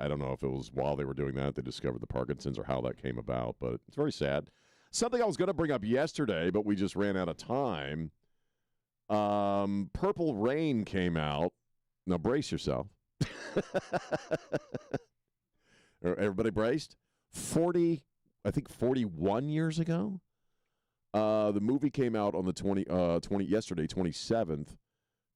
don't know if it was while they were doing that they discovered the Parkinson's or how that came about, but it's very sad. Something I was going to bring up yesterday, but we just ran out of time. Purple Rain came out. Now brace yourself. Everybody braced? 41 years ago? The movie came out on the yesterday, 27th.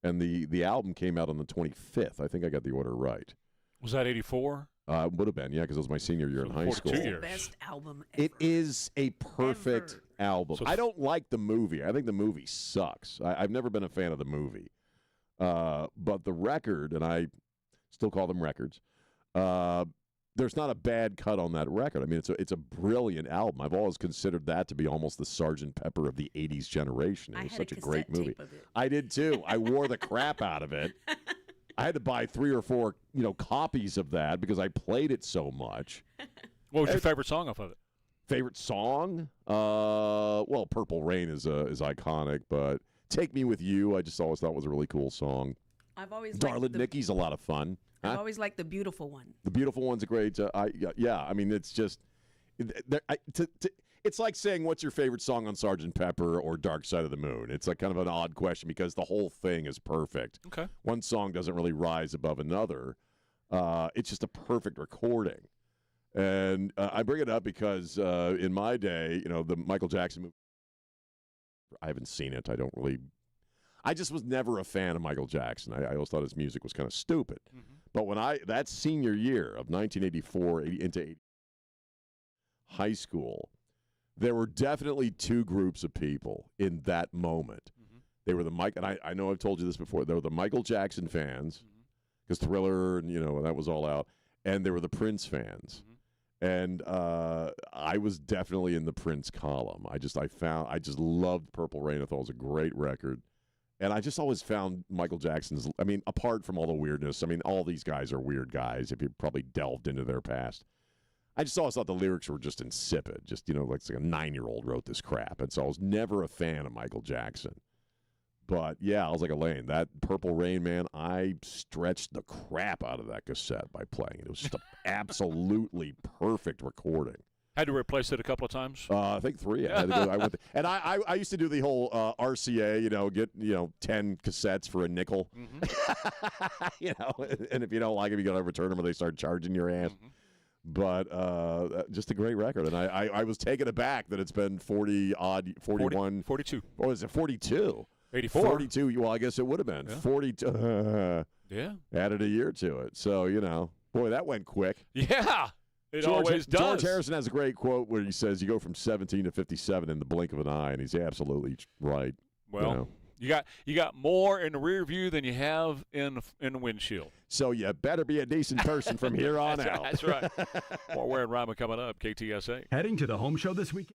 And the album came out on the 25th. I think I got the order right. Was that 84? Would have been, yeah, because it was my senior year in high school. 2 years. Best album ever. It is a perfect album. I don't like the movie. I think the movie sucks. I've never been a fan of the movie. But the record, and I still call them records, there's not a bad cut on that record. I mean, it's a brilliant album. I've always considered that to be almost the Sgt. Pepper of the 80s generation. It was such a great movie. I did too. I wore the crap out of it. I had to buy 3 or 4, copies of that because I played it so much. What was your favorite song off of it? Favorite song? Well, Purple Rain is iconic, but Take Me With You, I just always thought was a really cool song. I've always Darling Nikki's a lot of fun. I've always liked The Beautiful One. The Beautiful One's a great. I mean, it's just. It's like saying, what's your favorite song on Sgt. Pepper or Dark Side of the Moon? It's like kind of an odd question because the whole thing is perfect. Okay. One song doesn't really rise above another. It's just a perfect recording. And I bring it up because in my day, the Michael Jackson movie, I haven't seen it. I just was never a fan of Michael Jackson. I always thought his music was kind of stupid. Mm-hmm. But when that senior year of 1984 into high school, there were definitely two groups of people in that moment. Mm-hmm. They were and I know I've told you this before, they were the Michael Jackson fans, because Thriller and, that was all out, and they were the Prince fans. Mm-hmm. And I was definitely in the Prince column. I just loved Purple Rain. I thought it was a great record. And I just always found Michael Jackson's, apart from all the weirdness, all these guys are weird guys if you probably delved into their past. I just always thought the lyrics were just insipid. Just, like a 9-year-old wrote this crap. And so I was never a fan of Michael Jackson. But, yeah, I was like Elaine. That Purple Rain, man, I stretched the crap out of that cassette by playing it. It was just an absolutely perfect recording. Had to replace it a couple of times? I think 3. I had to go, and I used to do the whole RCA, get 10 cassettes for a nickel. Mm-hmm. And if you don't like them, you got to return them or they start charging your ass. Mm-hmm. But just a great record. And I was taken aback that it's been 41. 42. Or is it 42? 84. 42. Well, I guess it would have been. Yeah. 42. Yeah. Added a year to it. So, boy, that went quick. Yeah. It always does. George Harrison has a great quote where he says you go from 17 to 57 in the blink of an eye, and he's absolutely right. Well, you got more in the rear view than you have in the windshield. So you better be a decent person from here on out. That's right. More Ware and Rima coming up, KTSA. Heading to the home show this weekend.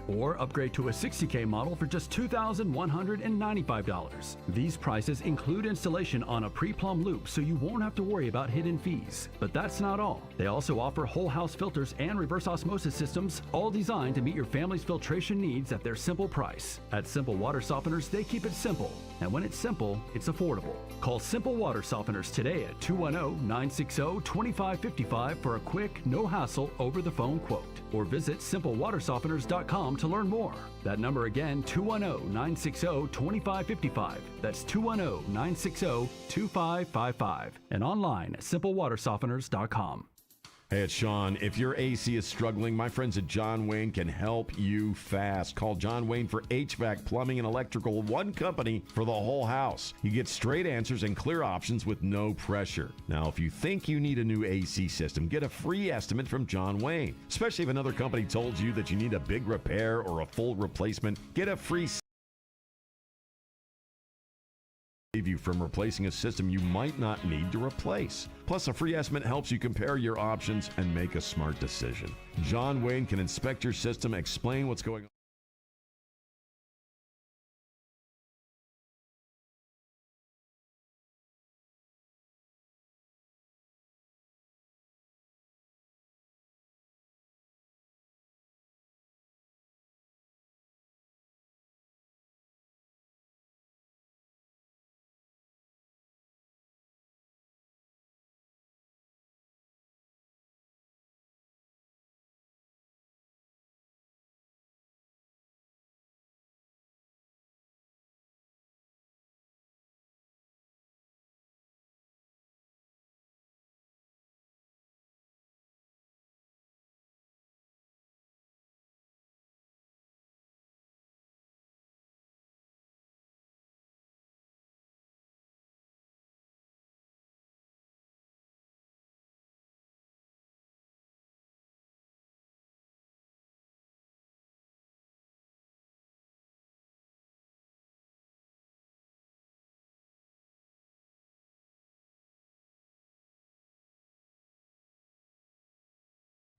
Or upgrade to a 60K model for just $2,195. These prices include installation on a pre-plumb loop, so you won't have to worry about hidden fees. But that's not all. They also offer whole house filters and reverse osmosis systems, all designed to meet your family's filtration needs at their simple price. At Simple Water Softeners, they keep it simple. And when it's simple, it's affordable. Call Simple Water Softeners today at 210-960-2555 for a quick, no-hassle, over-the-phone quote. Or visit simplewatersofteners.com to learn more. That number again, 210-960-2555. That's 210-960-2555. And online at simplewatersofteners.com. Hey, it's Sean. If your AC is struggling, my friends at John Wayne can help you fast. Call John Wayne for HVAC, plumbing, and electrical. One company for the whole house. You get straight answers and clear options with no pressure. Now, if you think you need a new AC system, get a free estimate from John Wayne. Especially if another company told you that you need a big repair or a full replacement, get a free save you from replacing a system you might not need to replace. Plus, a free estimate helps you compare your options and make a smart decision. John Wayne can inspect your system, explain what's going on.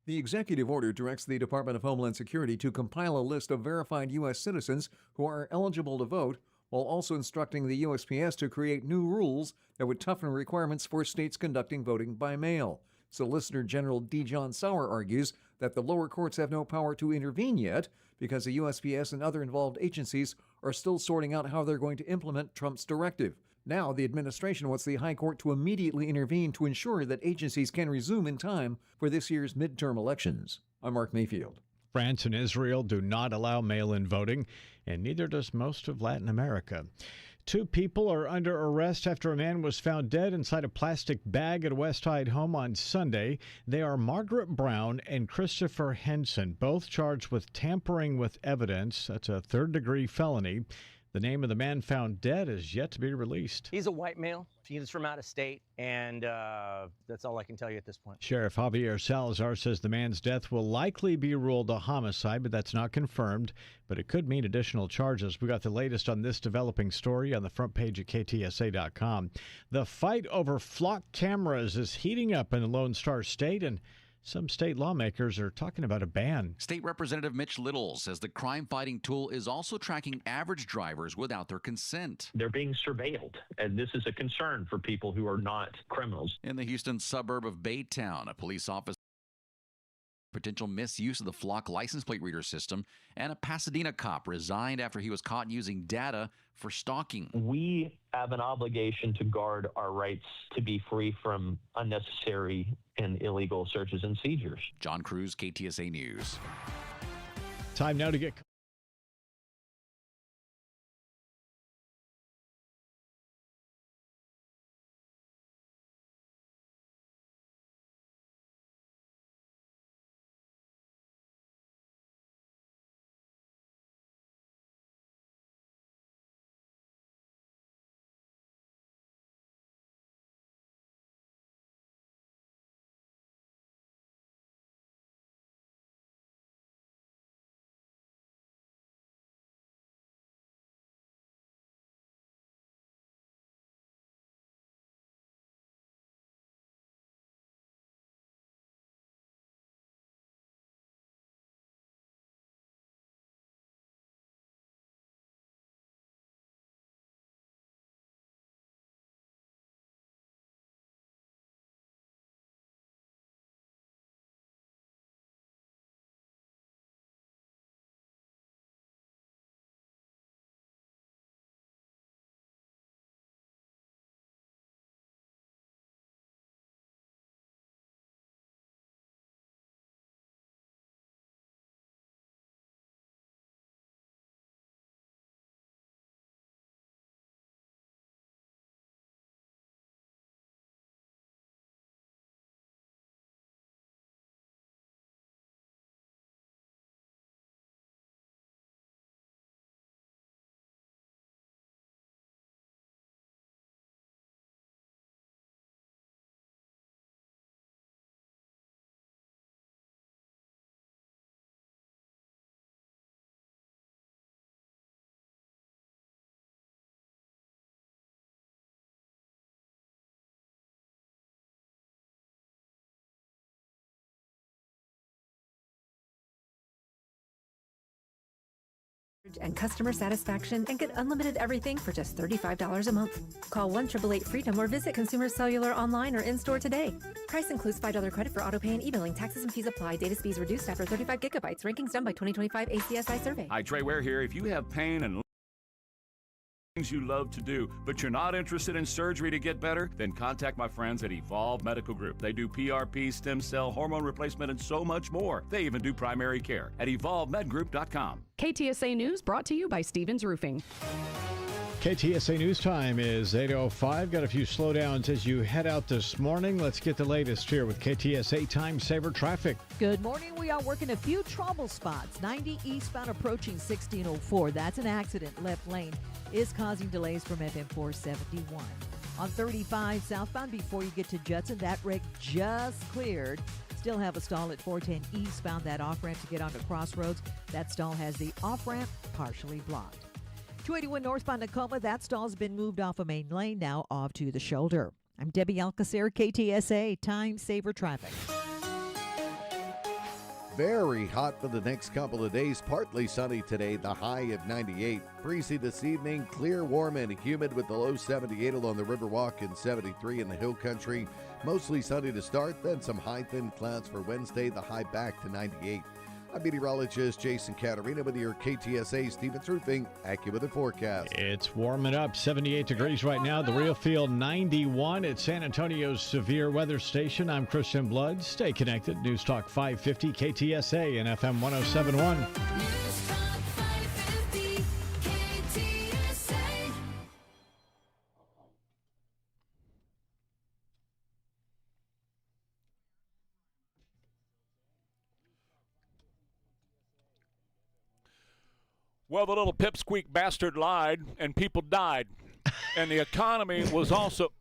The executive order directs the Department of Homeland Security to compile a list of verified U.S. citizens who are eligible to vote, while also instructing the USPS to create new rules that would toughen requirements for states conducting voting by mail. Solicitor General D. John Sauer argues that the lower courts have no power to intervene yet because the USPS and other involved agencies are still sorting out how they're going to implement Trump's directive. Now, the administration wants the High Court to immediately intervene to ensure that agencies can resume in time for this year's midterm elections. I'm Mark Mayfield. France and Israel do not allow mail-in voting, and neither does most of Latin America. 2 people are under arrest after a man was found dead inside a plastic bag at a West Side home on Sunday. They are Margaret Brown and Christopher Henson, both charged with tampering with evidence. That's a third-degree felony. The name of the man found dead is yet to be released. He's a white male. He's from out of state, and that's all I can tell you at this point. Sheriff Javier Salazar says the man's death will likely be ruled a homicide, but that's not confirmed. But it could mean additional charges. We got the latest on this developing story on the front page at KTSA.com. The fight over flock cameras is heating up in the Lone Star State, and some state lawmakers are talking about a ban. State Representative Mitch Little says the crime-fighting tool is also tracking average drivers without their consent. They're being surveilled, and this is a concern for people who are not criminals. In the Houston suburb of Baytown, a police officer potential misuse of the flock license plate reader system, and a Pasadena cop resigned after he was caught using data for stalking. We have an obligation to guard our rights to be free from unnecessary and illegal searches and seizures. John Cruz, KTSA News. Time now to get and customer satisfaction and get unlimited everything for just $35 a month. Call 1-888-FREEDOM or visit Consumer Cellular online or in-store today. Price includes $5 credit for auto pay and e-billing. Taxes and fees apply. Data speeds reduced after 35 gigabytes. Rankings done by 2025 ACSI survey. Hi, Trey Ware here. If you have pain and things you love to do, but you're not interested in surgery to get better, then contact my friends at Evolve Medical Group. They do PRP, stem cell, hormone replacement, and so much more. They even do primary care at evolvemedgroup.com. KTSA News brought to you by Stevens Roofing. KTSA News Time is 8:05. Got a few slowdowns as you head out this morning. Let's get the latest here with KTSA Time Saver Traffic. Good morning. We are working a few trouble spots. 90 eastbound approaching 1604. That's an accident. Left lane is causing delays from FM 471. On 35 southbound before you get to Judson, that wreck just cleared. Still have a stall at 410 eastbound. That off-ramp to get onto Crossroads. That stall has the off-ramp partially blocked. 281 northbound Tacoma, that stall's been moved off a main lane, now off to the shoulder. I'm Debbie Alcacer, KTSA Time Saver Traffic. Very hot for the next couple of days. Partly sunny today, the high of 98. Breezy this evening, clear, warm, and humid with the low 78 along the Riverwalk and 73 in the Hill Country. Mostly sunny to start, then some high thin clouds for Wednesday, the high back to 98. I'm meteorologist Jason Caterina with your KTSA Stevens Roofing AccuWeather forecast. It's warming up, 78 degrees right now. The real feel 91 at San Antonio's severe weather station. I'm Christian Blood. Stay connected. News Talk 550 KTSA and FM 1071. Well, the little pipsqueak bastard lied, and people died. And the economy was also...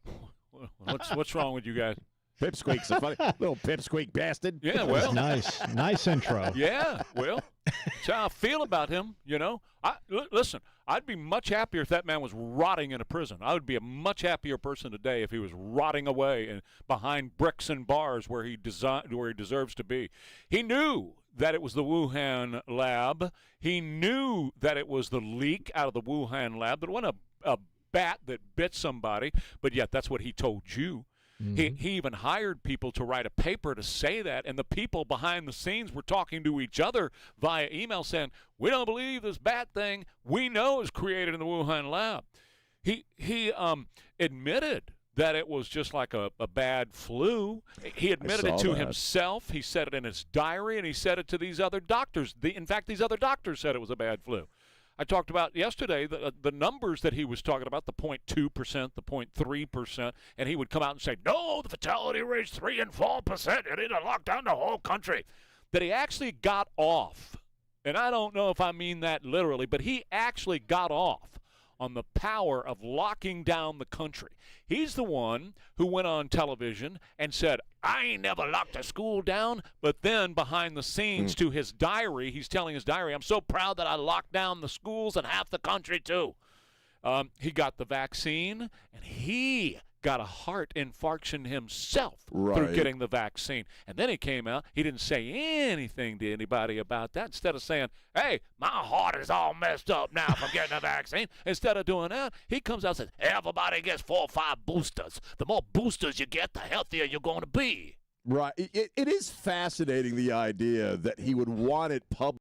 What's wrong with you guys? Pipsqueak's a funny little pipsqueak bastard. Yeah, well. Nice intro. Yeah, well, that's how I feel about him, you know. Listen, I'd be much happier if that man was rotting in a prison. I would be a much happier person today if he was rotting away and behind bricks and bars where he deserves to be. He knew that it was the Wuhan lab. He knew that it was the leak out of the Wuhan lab. That wasn't a bat that bit somebody, but yet that's what he told you. Mm-hmm. He even hired people to write a paper to say that, and the people behind the scenes were talking to each other via email saying, we don't believe this bat thing we know is created in the Wuhan lab. He admitted that it was just like a bad flu. He admitted it to himself. He said it in his diary, and he said it to these other doctors. In fact, these other doctors said it was a bad flu. I talked about yesterday the numbers that he was talking about, the 0.2%, the 0.3%, and he would come out and say, no, the fatality rate's 3 and 4%. You need to lock down the whole country. That he actually got off, and I don't know if I mean that literally, but he actually got off on the power of locking down the country. He's the one who went on television and said, I ain't never locked a school down, but then behind the scenes to his diary, he's telling his diary, I'm so proud that I locked down the schools and half the country too. He got the vaccine, and he got a heart infarction himself through getting the vaccine. And then he came out. He didn't say anything to anybody about that. Instead of saying, hey, my heart is all messed up now from getting the vaccine, instead of doing that, he comes out and says, everybody gets 4 or 5 boosters. The more boosters you get, the healthier you're going to be. Right. It is fascinating, the idea that he would want it public.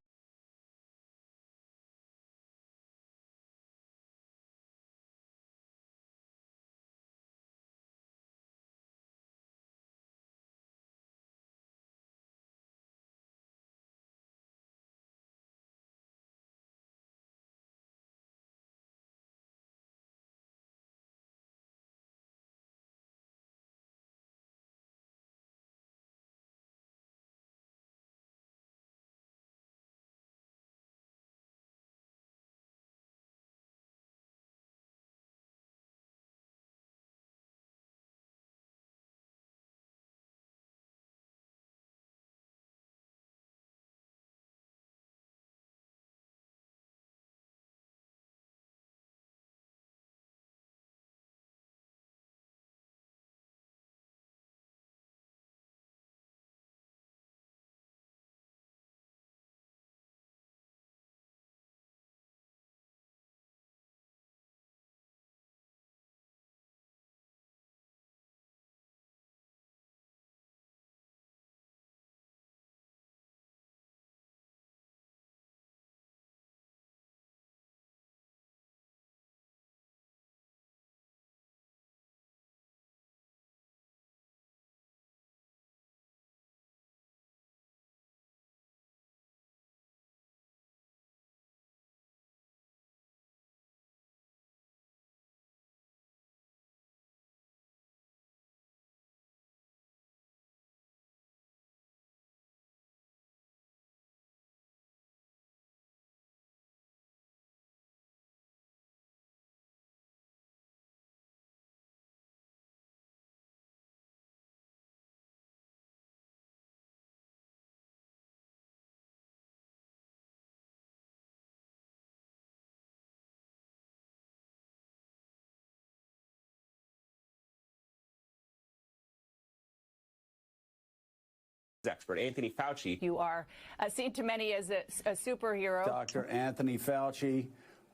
expert Anthony Fauci. You are seen to many as a superhero. Dr. Anthony Fauci,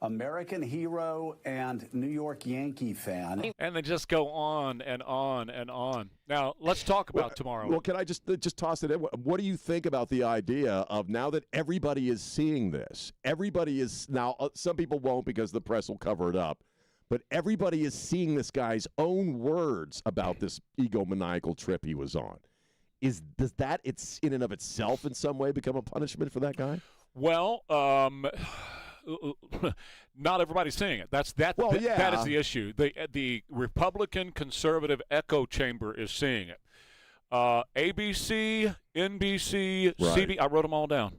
American hero and New York Yankee fan. And they just go on and on and on. Now, let's talk about tomorrow. Well, can I just toss it in? What do you think about the idea of now that everybody is seeing this? Everybody is now, some people won't because the press will cover it up, but everybody is seeing this guy's own words about this egomaniacal trip he was on. Does that, it's in and of itself in some way become a punishment for that guy? Well, not everybody's seeing it. That is the issue. The Republican conservative echo chamber is seeing it. ABC, NBC, Right. I wrote them all down.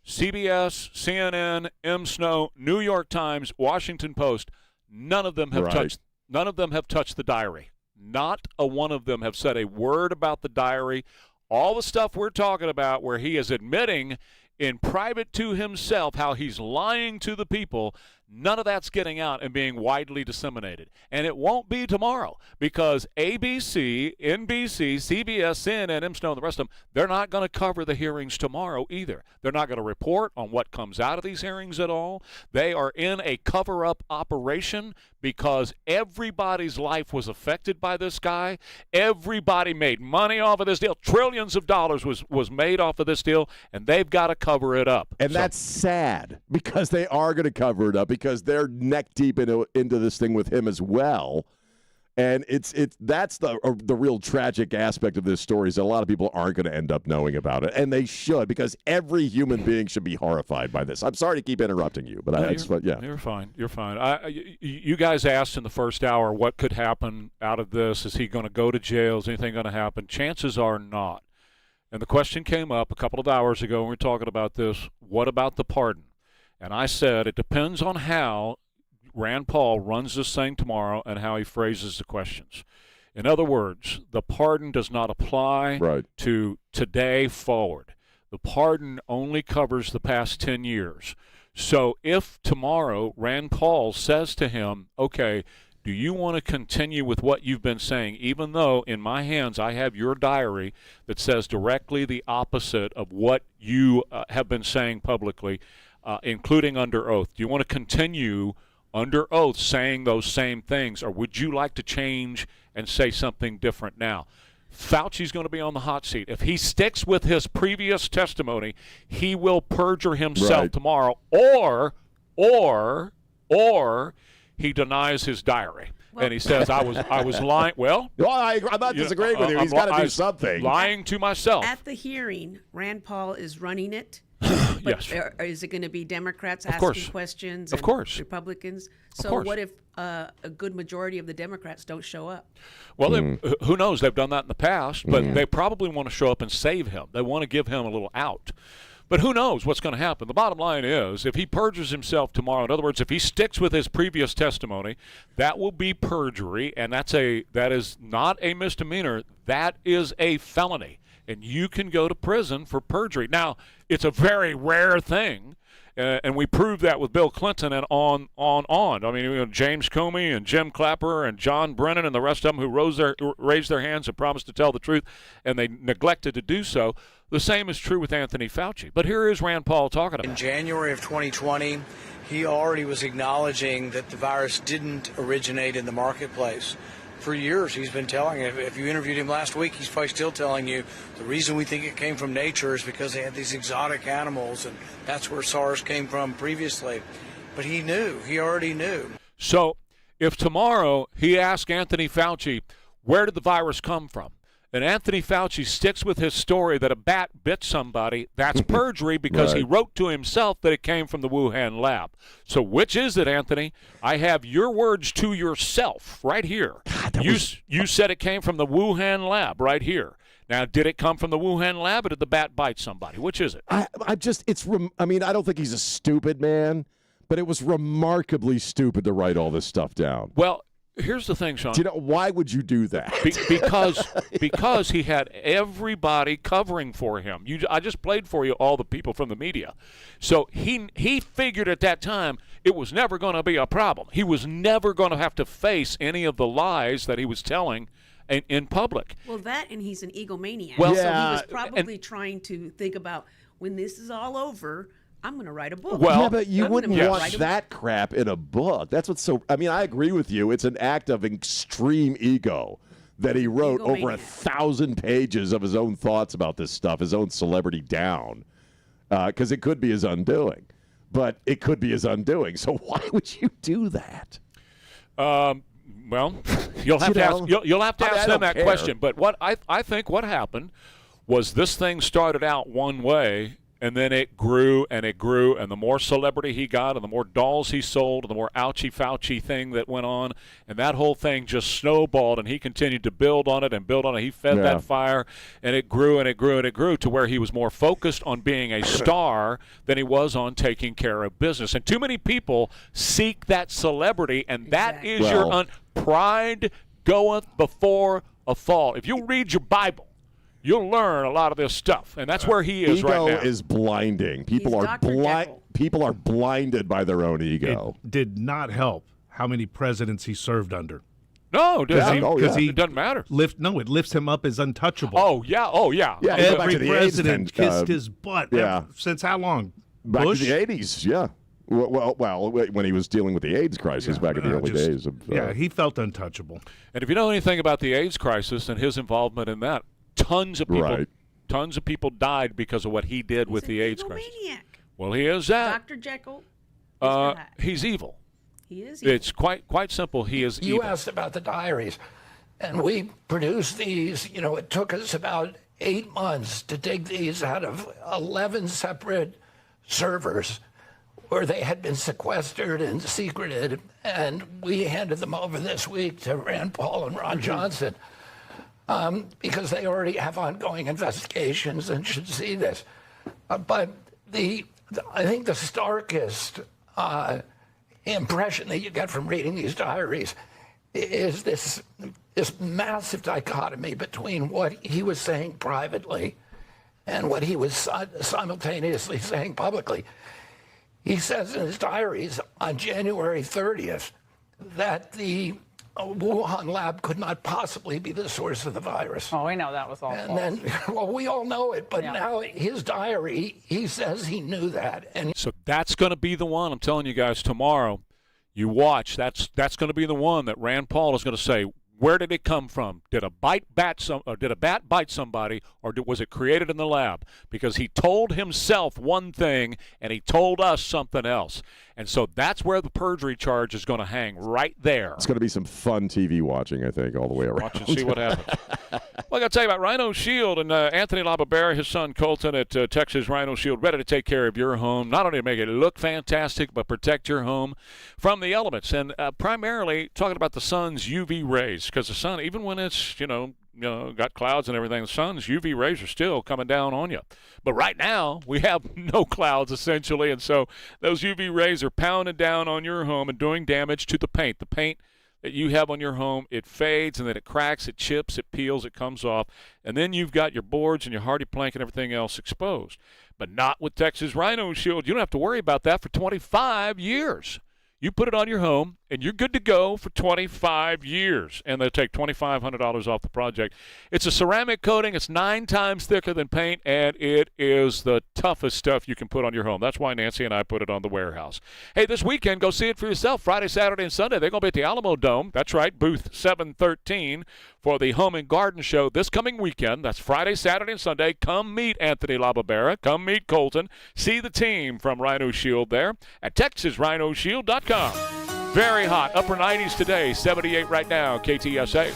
CBS, CNN, MSNO, New York Times, Washington Post. None of them have touched. None of them have touched the diary. Not a one of them have said a word about the diary. All the stuff we're talking about, where he is admitting in private to himself how he's lying to the people, none of that's getting out and being widely disseminated. And it won't be tomorrow because ABC, NBC, CBS, CNN, MSNO, and the rest of them, they're not going to cover the hearings tomorrow either. They're not going to report on what comes out of these hearings at all. They are in a cover-up operation because everybody's life was affected by this guy. Everybody made money off of this deal. Trillions of dollars was made off of this deal, and they've got to cover it up. And that's sad because they are going to cover it up because they're neck deep into this thing with him as well. And that's the real tragic aspect of this story is that a lot of people aren't going to end up knowing about it, and they should because every human being should be horrified by this. I'm sorry to keep interrupting you, but You're fine. You're fine. You guys asked in the first hour what could happen out of this. Is he going to go to jail? Is anything going to happen? Chances are not. And the question came up a couple of hours ago when we were talking about this. What about the pardon? And I said it depends on how Rand Paul runs this thing tomorrow and how he phrases the questions. In other words, the pardon does not apply to today forward. The pardon only covers the past 10 years. So if tomorrow Rand Paul says to him, okay, do you want to continue with what you've been saying, even though in my hands I have your diary that says directly the opposite of what you have been saying publicly, including under oath? Do you want to continue under oath saying those same things, or would you like to change and say something different now? Fauci's going to be on the hot seat. If he sticks with his previous testimony, he will perjure himself tomorrow, or he denies his diary. And he says, I was lying. Well, I'm not disagreeing with you. He's got to do something. Lying to myself. At the hearing, Rand Paul is running it. But yes. Is it going to be Democrats Of course. asking questions Of and course. Republicans? Of So course. what if a good majority of the Democrats don't show up? Well, who knows? They've done that in the past, but they probably want to show up and save him. They want to give him a little out. But who knows what's going to happen? The bottom line is, if he perjures himself tomorrow, in other words, if he sticks with his previous testimony, that will be perjury, and that is not a misdemeanor. That is a felony, and you can go to prison for perjury. Now, it's a very rare thing, and we proved that with Bill Clinton and on. I mean, James Comey and Jim Clapper and John Brennan and the rest of them who raised their hands and promised to tell the truth, and they neglected to do so. The same is true with Anthony Fauci. But here is Rand Paul talking about it. In January of 2020, he already was acknowledging that the virus didn't originate in the marketplace. For years, he's been telling, if you interviewed him last week, he's probably still telling you the reason we think it came from nature is because they had these exotic animals, and that's where SARS came from previously. But he knew. He already knew. So if tomorrow he asks Anthony Fauci, where did the virus come from? And Anthony Fauci sticks with his story that a bat bit somebody, that's perjury because he wrote to himself that it came from the Wuhan lab. So which is it, Anthony? I have your words to yourself right here. You said it came from the Wuhan lab right here. Now, did it come from the Wuhan lab or did the bat bite somebody? Which is it? I don't think he's a stupid man, but it was remarkably stupid to write all this stuff down. Well, here's the thing, Sean. Do you know why would you do that? Because he had everybody covering for him. I just played for you all the people from the media. So he figured at that time it was never going to be a problem. He was never going to have to face any of the lies that he was telling in public. Well, that and he's an egomaniac. Well, so yeah, he was probably trying to think about when this is all over, I'm going to write a book. Yeah, but you wouldn't want write a that crap in a book. That's what's so. I mean, I agree with you. It's an act of extreme ego that he wrote over 1,000 pages of his own thoughts about this stuff, his own celebrity down, because it could be his undoing. But it could be his undoing. So why would you do that? Well, you'll have you'll have to ask them that question. But what I think what happened was this thing started out one way, and then it grew and it grew, and the more celebrity he got and the more dolls he sold and the more ouchy Fauci thing that went on, and that whole thing just snowballed, and he continued to build on it and build on it. He fed that fire, and it grew and it grew and it grew to where he was more focused on being a star than he was on taking care of business. And too many people seek that celebrity, and that is your pride goeth before a fall. If you read your Bible, you'll learn a lot of this stuff, and that's where he is right now. Ego is blinding. People are People are blinded by their own ego. It did not help how many presidents he served under. No, it doesn't. It doesn't matter. It lifts him up as untouchable. Oh yeah. Yeah, every president kissed his butt. Yeah. Since how long? Back Bush? in the 80s, yeah. Well, when he was dealing with the AIDS crisis back in the early days. He felt untouchable. And if you know anything about the AIDS crisis and his involvement in that, tons of people died because of what he did with the AIDS crisis. Well, he is that. Dr. Jekyll. He's evil. He is evil. It's quite simple. He is evil. You asked about the diaries, and we produced these. It took us about 8 months to dig these out of 11 separate servers where they had been sequestered and secreted, and we handed them over this week to Rand Paul and Ron Johnson because they already have ongoing investigations and should see this. But I think the starkest impression that you get from reading these diaries is this massive dichotomy between what he was saying privately and what he was simultaneously saying publicly. He says in his diaries on January 30th that the Wuhan lab could not possibly be the source of the virus. Oh, we know that was all false. Then, well, we all know it, but now his diary, he says he knew that. And so that's going to be the one, I'm telling you guys, tomorrow. You watch, that's going to be the one that Rand Paul is going to say, where did it come from? Did a bat bite somebody, or was it created in the lab? Because he told himself one thing, and he told us something else. And so that's where the perjury charge is going to hang, right there. It's going to be some fun TV watching, I think, all the way around. Watch and see what happens. Well, I got to tell you about Rhino Shield and Anthony LaBarbera, his son Colton at Texas Rhino Shield, ready to take care of your home, not only to make it look fantastic, but protect your home from the elements. And primarily talking about the sun's UV rays, because the sun, even when it's, got clouds and everything, the sun's UV rays are still coming down on you. But right now, we have no clouds, essentially, and so those UV rays are pounding down on your home and doing damage to the paint. The paint that you have on your home, it fades, and then it cracks, it chips, it peels, it comes off, and then you've got your boards and your hardy plank and everything else exposed. But not with Texas Rhino Shield. You don't have to worry about that for 25 years. You put it on your home, and you're good to go for 25 years. And they'll take $2,500 off the project. It's a ceramic coating. It's 9 times thicker than paint, and it is the toughest stuff you can put on your home. That's why Nancy and I put it on the warehouse. Hey, this weekend, go see it for yourself. Friday, Saturday, and Sunday. They're going to be at the Alamo Dome. That's right, booth 713 for the Home and Garden Show this coming weekend. That's Friday, Saturday, and Sunday. Come meet Anthony LaBarbera. Come meet Colton. See the team from Rhino Shield there at TexasRhinoShield.com. Very hot. Upper 90s today, 78 right now, KTSA.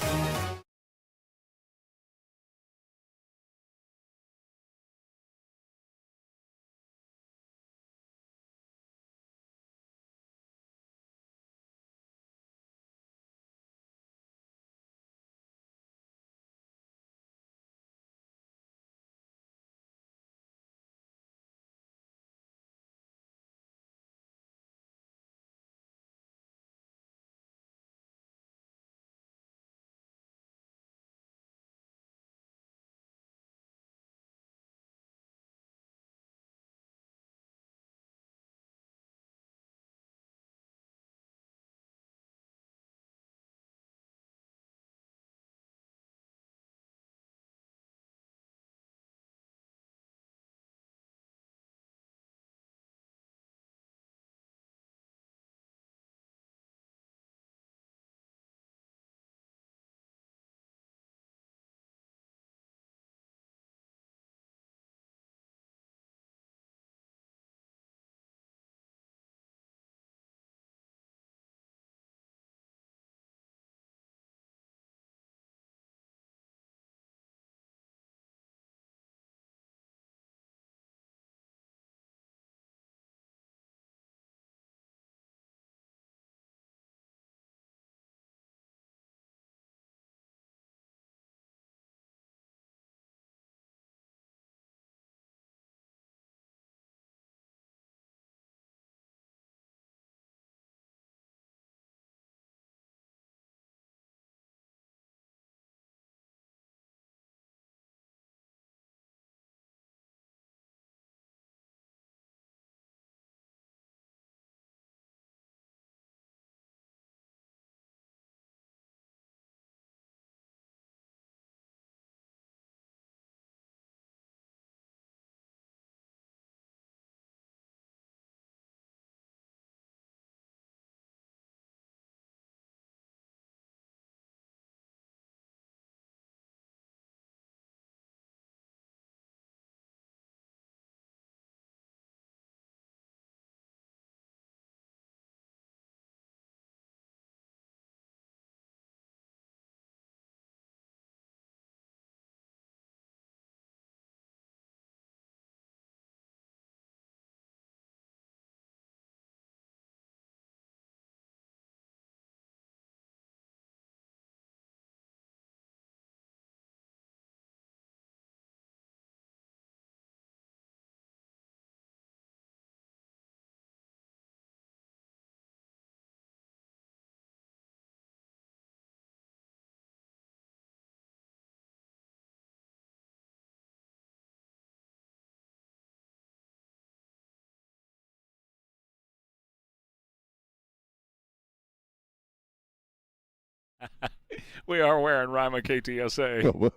We are wearing Rima KTSA.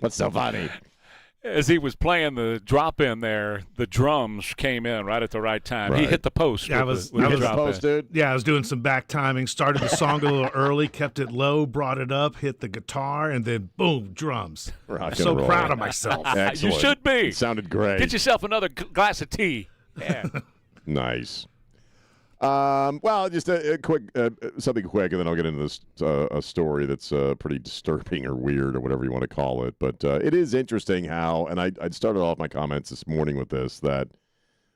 What's so funny? As he was playing the drop in there, the drums came in right at the right time. He Right. hit the post. Yeah, with the drop in. Yeah, I was doing some back timing. Started the song a little early, kept it low, brought it up, hit the guitar, and then boom, drums. Rock and So roll. proud of myself. Excellent. You should be. It sounded great. Get yourself another glass of tea. Yeah. Nice. Well, just a quick, something quick, and then I'll get into this a story that's pretty disturbing or weird or whatever you want to call it. But it is interesting how, and I started off my comments this morning with this, that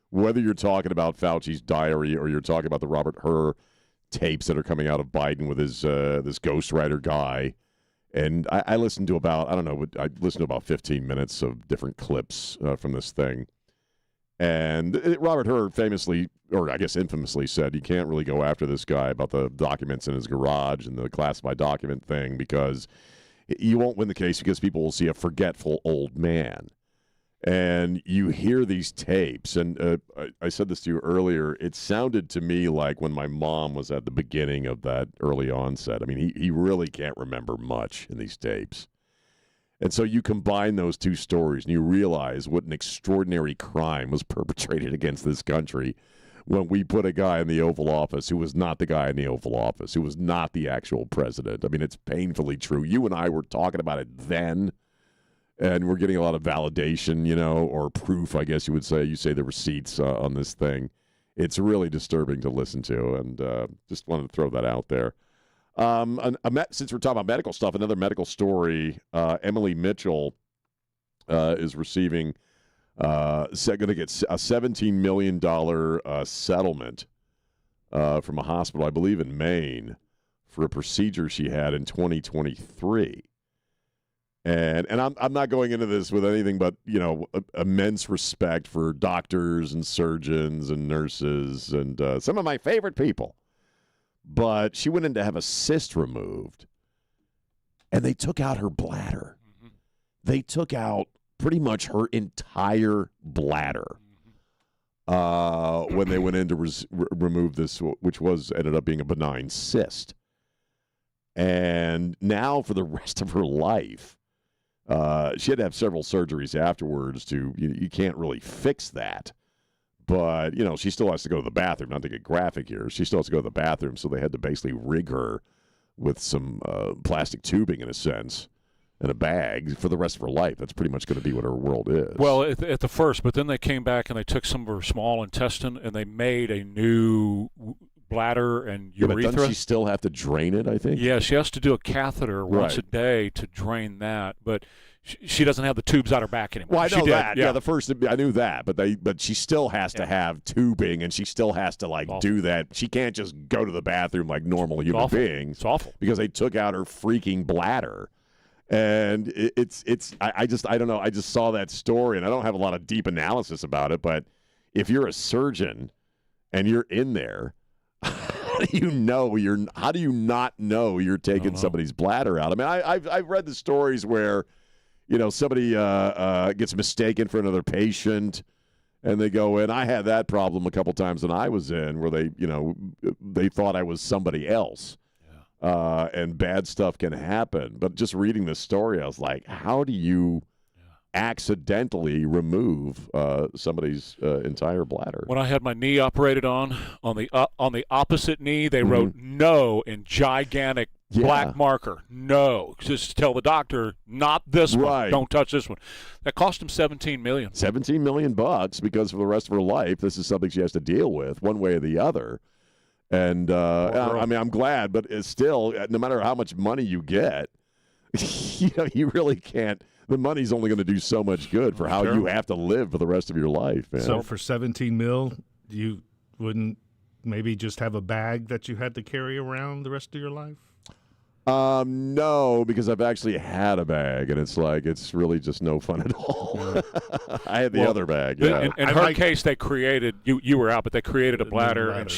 whether you're talking about Fauci's diary or you're talking about the Robert Hur tapes that are coming out of Biden with his this ghostwriter guy, and I listened to about, I listened to about 15 minutes of different clips from this thing. And Robert Hur famously, or I guess infamously, said you can't really go after this guy about the documents in his garage and the classified document thing because you won't win the case because people will see a forgetful old man. And you hear these tapes, and I said this to you earlier, it sounded to me like when my mom was at the beginning of that early onset. I mean, he really can't remember much in these tapes. And so you combine those two stories and you realize what an extraordinary crime was perpetrated against this country when we put a guy in the Oval Office who was not the guy in the Oval Office, who was not the actual president. I mean, it's painfully true. You and I were talking about it then, and we're getting a lot of validation, or proof, I guess you would say. You say the receipts on this thing. It's really disturbing to listen to, and just wanted to throw that out there. Since we're talking about medical stuff, another medical story, Emily Mitchell is receiving, going to get a $17 million settlement from a hospital, I believe in Maine, for a procedure she had in 2023. And I'm not going into this with anything but, immense respect for doctors and surgeons and nurses and some of my favorite people. But she went in to have a cyst removed, and they took out her bladder. Mm-hmm. They took out pretty much her entire bladder when they went in to remove this, which ended up being a benign cyst. And now for the rest of her life, she had to have several surgeries afterwards you can't really fix that. But, she still has to go to the bathroom. Not to get graphic here. She still has to go to the bathroom, so they had to basically rig her with some plastic tubing, in a sense, in a bag for the rest of her life. That's pretty much going to be what her world is. Well, at the first, but then they came back and they took some of her small intestine and they made a new bladder and urethra. But doesn't she still have to drain it, I think? Yeah, she has to do a catheter once a day to drain that, but she doesn't have the tubes out her back anymore. Well, I know that. Yeah, the first I knew that, but she still has to have tubing, and she still has to do that. She can't just go to the bathroom like normal human beings. It's awful because they took out her freaking bladder, and I don't know. I just saw that story, and I don't have a lot of deep analysis about it. But if you're a surgeon and you're in there, how do you not know you're taking somebody's bladder out? I mean, I've read the stories where, somebody gets mistaken for another patient, and they go in. I had that problem a couple times when I was in, where they thought I was somebody else, and bad stuff can happen. But just reading this story, I was like, how do you accidentally remove somebody's entire bladder? When I had my knee operated on the opposite knee, they wrote "no" in gigantic black marker. No, just tell the doctor, not this one. Don't touch this one. That cost him $17 million. $17 million because for the rest of her life, this is something she has to deal with one way or the other. And I mean, I'm glad, but it's still, no matter how much money you get, you really can't. The money's only going to do so much good for how you have to live for the rest of your life, man. So for $17 million, you wouldn't maybe just have a bag that you had to carry around the rest of your life? No, because I've actually had a bag, and it's really just no fun at all. I had the other bag. Yeah. In her case, they created, you were out, but they created a bladder, and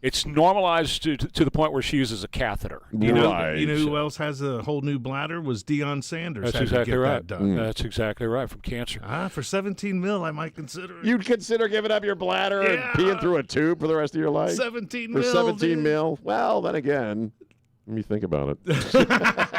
it's normalized to the point where she uses a catheter. You know who else has a whole new bladder? Was Deion Sanders. That's exactly right. That's exactly right, from cancer. For $17 million, I might consider it. You'd consider giving up your bladder and peeing through a tube for the rest of your life? $17 million. For $17 million? Well, then again, me think about it.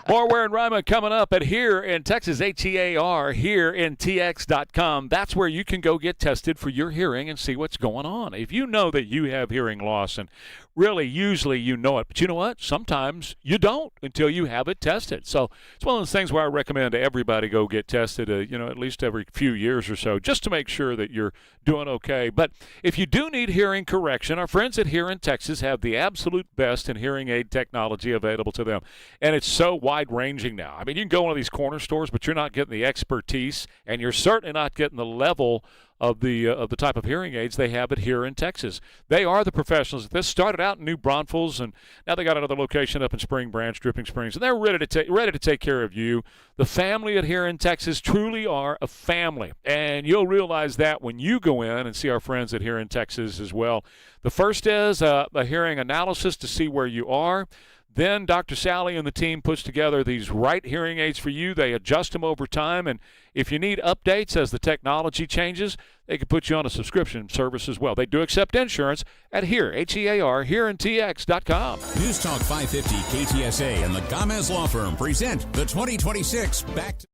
More Ware and Rima coming up at Here in Texas, HEAR, HereInTX.com. That's where you can go get tested for your hearing and see what's going on. If you know that you have hearing loss, and really usually you know it, but you know what? Sometimes you don't until you have it tested. So it's one of those things where I recommend to everybody go get tested, at least every few years or so, just to make sure that you're doing okay. But if you do need hearing correction, our friends at Here in Texas have the absolute best in hearing aid technology available to them. And it's so wide-ranging now. I mean, you can go to one of these corner stores, but you're not getting the expertise, and you're certainly not getting the level of the type of hearing aids they have at Here in Texas. They are the professionals at this. Started out in New Braunfels, and now they got another location up in Spring Branch, Dripping Springs, and they're ready to take care of you. The family at Here in Texas truly are a family, and you'll realize that when you go in and see our friends at Here in Texas as well. The first is a hearing analysis to see where you are. Then Dr. Sally and the team puts together these right hearing aids for you. They adjust them over time, and if you need updates as the technology changes, they can put you on a subscription service as well. They do accept insurance at Here, HEAR, HereInTX.com. News Talk 550 KTSA and the Gomez Law Firm present the 2026 Back to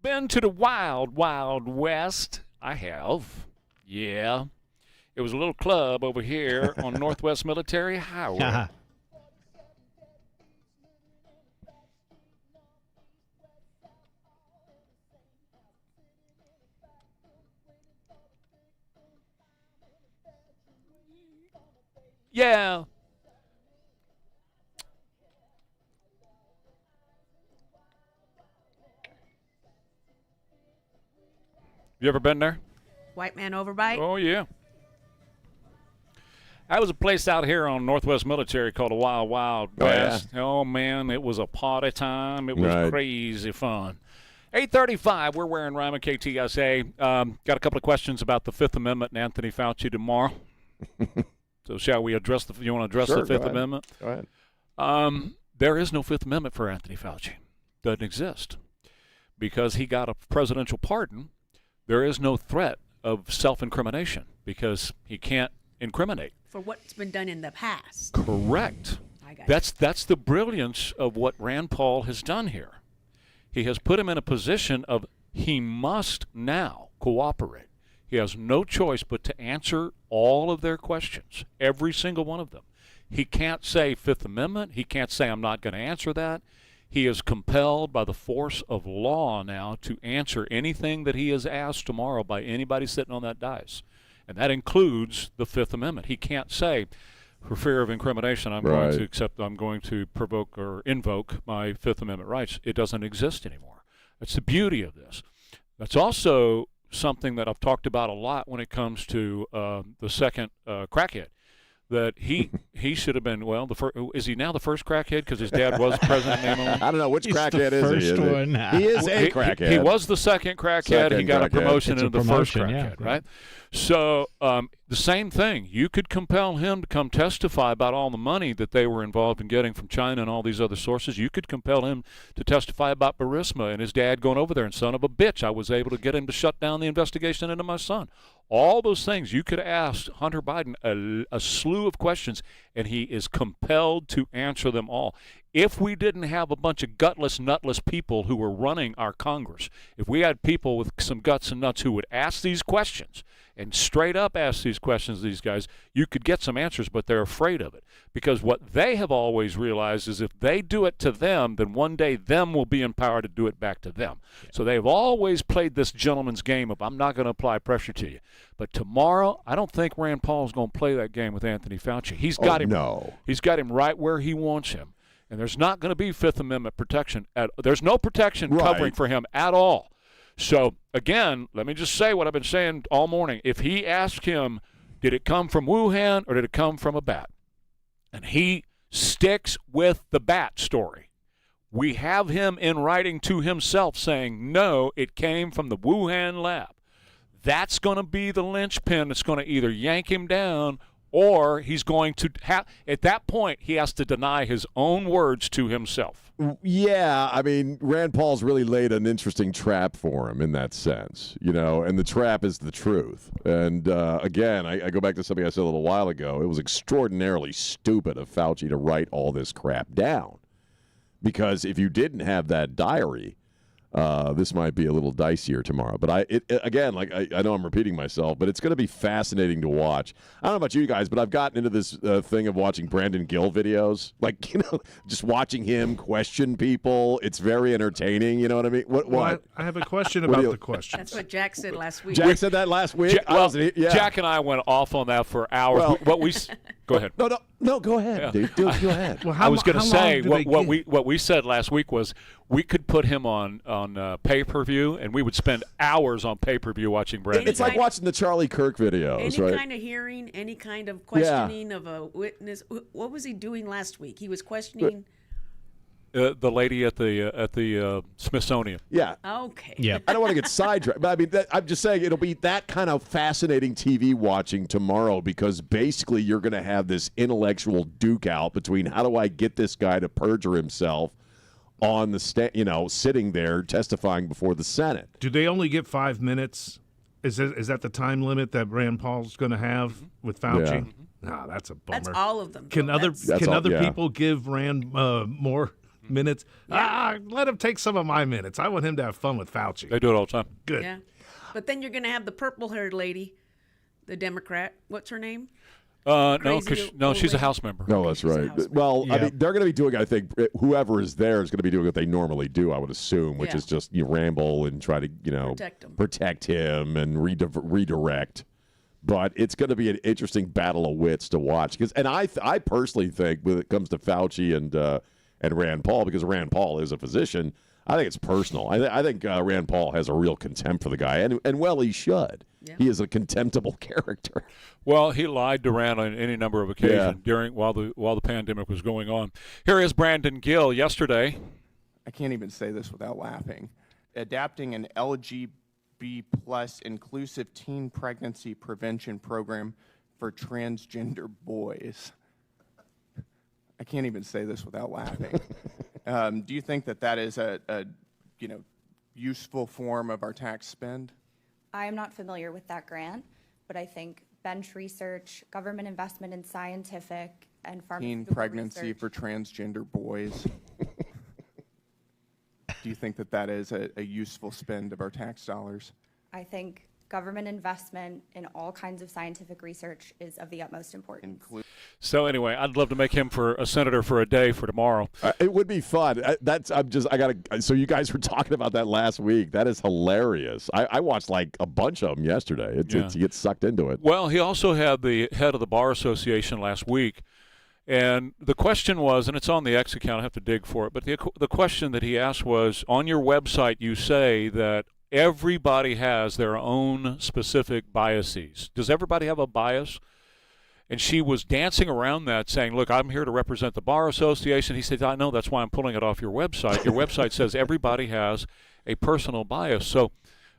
been to the wild, wild west? I have. Yeah. It was a little club over here on Northwest Military Highway. Yeah. You ever been there? White man overbite? Oh, yeah. That was a place out here on Northwest Military called the Wild Wild West. Oh, man, it was a party time. It was crazy fun. 8:35, we're wearing Rima, KTSA. Got a couple of questions about the Fifth Amendment and Anthony Fauci tomorrow. So shall we address you want to address the Fifth Amendment? Go ahead. There is no Fifth Amendment for Anthony Fauci. Doesn't exist. Because he got a presidential pardon, there is no threat of self-incrimination because he can't incriminate. For what's been done in the past. Correct. That's the brilliance of what Rand Paul has done here. He has put him in a position of he must now cooperate. He has no choice but to answer all of their questions, every single one of them. He can't say Fifth Amendment. He can't say I'm not going to answer that. He is compelled by the force of law now to answer anything that he is asked tomorrow by anybody sitting on that dais. And that includes the Fifth Amendment. He can't say, for fear of incrimination, I'm going to provoke or invoke my Fifth Amendment rights. It doesn't exist anymore. That's the beauty of this. That's also something that I've talked about a lot when it comes to the second crackhead. That he should have been, is he now the first crackhead because his dad was president? I don't know which crackhead is he. He is a crackhead. He was the second crackhead. He got a promotion into the first crackhead, right? So the same thing. You could compel him to come testify about all the money that they were involved in getting from China and all these other sources. You could compel him to testify about Burisma and his dad going over there and son of a bitch, I was able to get him to shut down the investigation into my son. All those things, you could ask Hunter Biden a slew of questions, and he is compelled to answer them all. If we didn't have a bunch of gutless, nutless people who were running our Congress, if we had people with some guts and nuts who would ask these questions and straight up ask these questions to these guys, you could get some answers, but they're afraid of it. Because what they have always realized is if they do it to them, then one day them will be empowered to do it back to them. Yeah. So they've always played this gentleman's game of, I'm not going to apply pressure to you. But tomorrow, I don't think Rand Paul is going to play that game with Anthony Fauci. He's got him. No. He's got him right where he wants him. And there's not going to be Fifth Amendment protection. There's no protection covering for him at all. So, again, let me just say what I've been saying all morning. If he asked him, did it come from Wuhan or did it come from a bat? And he sticks with the bat story. We have him in writing to himself saying, no, it came from the Wuhan lab. That's going to be the linchpin that's going to either yank him down or he's going to have, at that point, he has to deny his own words to himself. Yeah, I mean, Rand Paul's really laid an interesting trap for him in that sense, and the trap is the truth. And again, I go back to something I said a little while ago. It was extraordinarily stupid of Fauci to write all this crap down. Because if you didn't have that diary, this might be a little dicier tomorrow. But I know I'm repeating myself, but it's going to be fascinating to watch. I don't know about you guys, but I've gotten into this thing of watching Brandon Gill videos. Just watching him question people. It's very entertaining. You know what I mean? What? I have a question about the questions. That's what Jack said last week. Jack said that last week? Jack and I went off on that for hours. Go ahead. No, go ahead, dude. Go ahead. Well, I was going to say what we said last week was we could put him on pay-per-view, and we would spend hours on pay-per-view watching Brandon. It's like watching the Charlie Kirk videos, any kind of hearing, any kind of questioning of a witness. What was he doing last week? He was questioning the lady at the Smithsonian. Yeah. Okay. Yeah. I don't want to get sidetracked, but I mean, I'm just saying it'll be that kind of fascinating TV watching tomorrow because basically you're going to have this intellectual duke out between how do I get this guy to perjure himself on the sitting there testifying before the Senate. Do they only get 5 minutes? Is that the time limit that Rand Paul's going to have with Fauci? Yeah. No, that's a bummer. That's all of them. Can other people give Rand more minutes. Let him take some of my minutes. I want him to have fun with Fauci. They do it all the time. Good. Yeah. But then you're going to have the purple-haired lady, the Democrat. What's her name? No, she's a House member. No, that's right. Well, I mean, they're going to be doing, I think, whoever is there is going to be doing what they normally do, I would assume, which is just you ramble and try to, protect him and redirect. But it's going to be an interesting battle of wits to watch. And I personally think when it comes to Fauci and Rand Paul, because Rand Paul is a physician, I think it's personal. I think Rand Paul has a real contempt for the guy, and well, he should. Yeah. He is a contemptible character. Well, he lied to Rand on any number of occasions while the pandemic was going on. Here is Brandon Gill yesterday. I can't even say this without laughing. Adapting an LGBT+ inclusive teen pregnancy prevention program for transgender boys. I can't even say this without laughing. Do you think that is a useful form of our tax spend? I am not familiar with that grant, but I think bench research, government investment in scientific and pharmaceutical teen pregnancy research. for transgender boys. Do you think that is a useful spend of our tax dollars? I think government investment in all kinds of scientific research is of the utmost importance. So anyway, I'd love to make him for a senator for a day for tomorrow. It would be fun. So you guys were talking about that last week. That is hilarious. I watched like a bunch of them yesterday. You get sucked into it. Well, he also had the head of the Bar Association last week. And the question was, and it's on the X account, I have to dig for it, but the question that he asked was, on your website you say that everybody has their own specific biases. Does everybody have a bias? And she was dancing around that, saying, look, I'm here to represent the Bar Association. He said, I know, that's why I'm pulling it off your website. Your website says everybody has a personal bias. So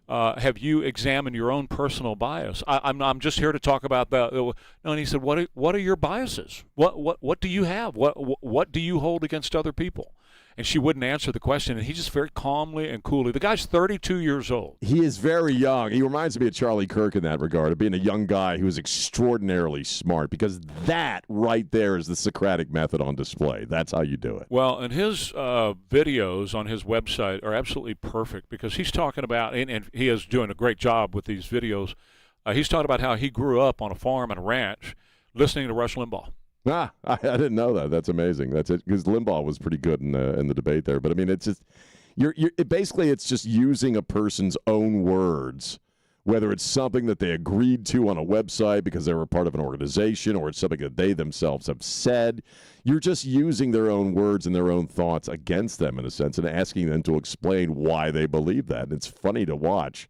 have you examined your own personal bias? I'm just here to talk about that. No, and he said, what are your biases? What do you have? What do you hold against other people? And she wouldn't answer the question, and he just very calmly and coolly. The guy's 32 years old. He is very young. He reminds me of Charlie Kirk in that regard, of being a young guy who is extraordinarily smart, because that right there is the Socratic method on display. That's how you do it. Well, and his videos on his website are absolutely perfect, because he's talking about, and he is doing a great job with these videos, he's talking about how he grew up on a farm and a ranch listening to Rush Limbaugh. I didn't know that. That's amazing. That's it, because Limbaugh was pretty good in the debate there. But I mean, it's just basically it's just using a person's own words, whether it's something that they agreed to on a website because they were part of an organization, or it's something that they themselves have said. You're just using their own words and their own thoughts against them in a sense, and asking them to explain why they believe that. And it's funny to watch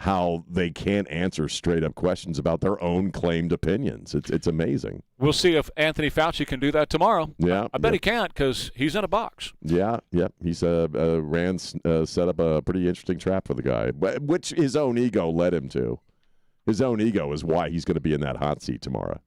how they can't answer straight-up questions about their own claimed opinions. It's amazing. We'll see if Anthony Fauci can do that tomorrow. Yeah, I bet he can't, because he's in a box. Yeah. He's Rand set up a pretty interesting trap for the guy, which his own ego led him to. His own ego is why he's going to be in that hot seat tomorrow.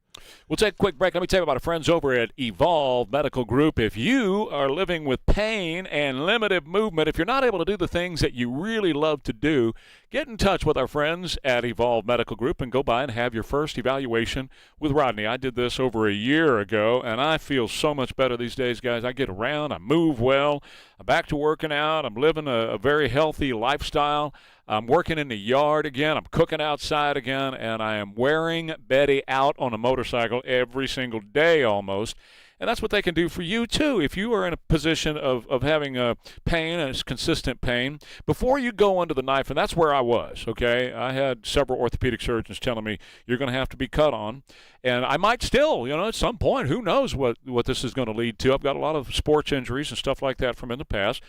We'll take a quick break. Let me tell you about our friends over at Evolve Medical Group. If you are living with pain and limited movement, if you're not able to do the things that you really love to do, get in touch with our friends at Evolve Medical Group and go by and have your first evaluation with Rodney. I did this over a year ago, and I feel so much better these days, guys. I get around. I move well. I'm back to working out. I'm living a very healthy lifestyle. I'm working in the yard again. I'm cooking outside again, and I am wearing Betty out on a motorcycle every single day almost. And that's what they can do for you, too. If you are in a position of having a pain, and it's consistent pain, before you go under the knife, and that's where I was, okay? I had several orthopedic surgeons telling me, you're going to have to be cut on. And I might still, at some point, who knows what this is going to lead to. I've got a lot of sports injuries and stuff like that from in the past.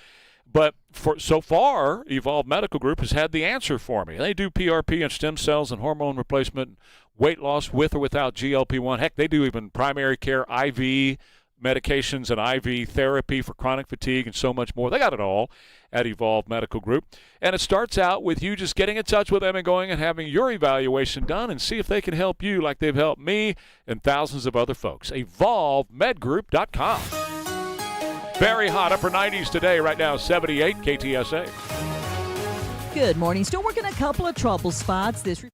But so far, Evolve Medical Group has had the answer for me. They do PRP and stem cells and hormone replacement, weight loss with or without GLP-1. Heck, they do even primary care, IV medications and IV therapy for chronic fatigue and so much more. They got it all at Evolve Medical Group. And it starts out with you just getting in touch with them and going and having your evaluation done and see if they can help you like they've helped me and thousands of other folks. EvolveMedGroup.com. Very hot, upper 90s today. Right now, 78 KTSA. Good morning. Still working a couple of trouble spots. This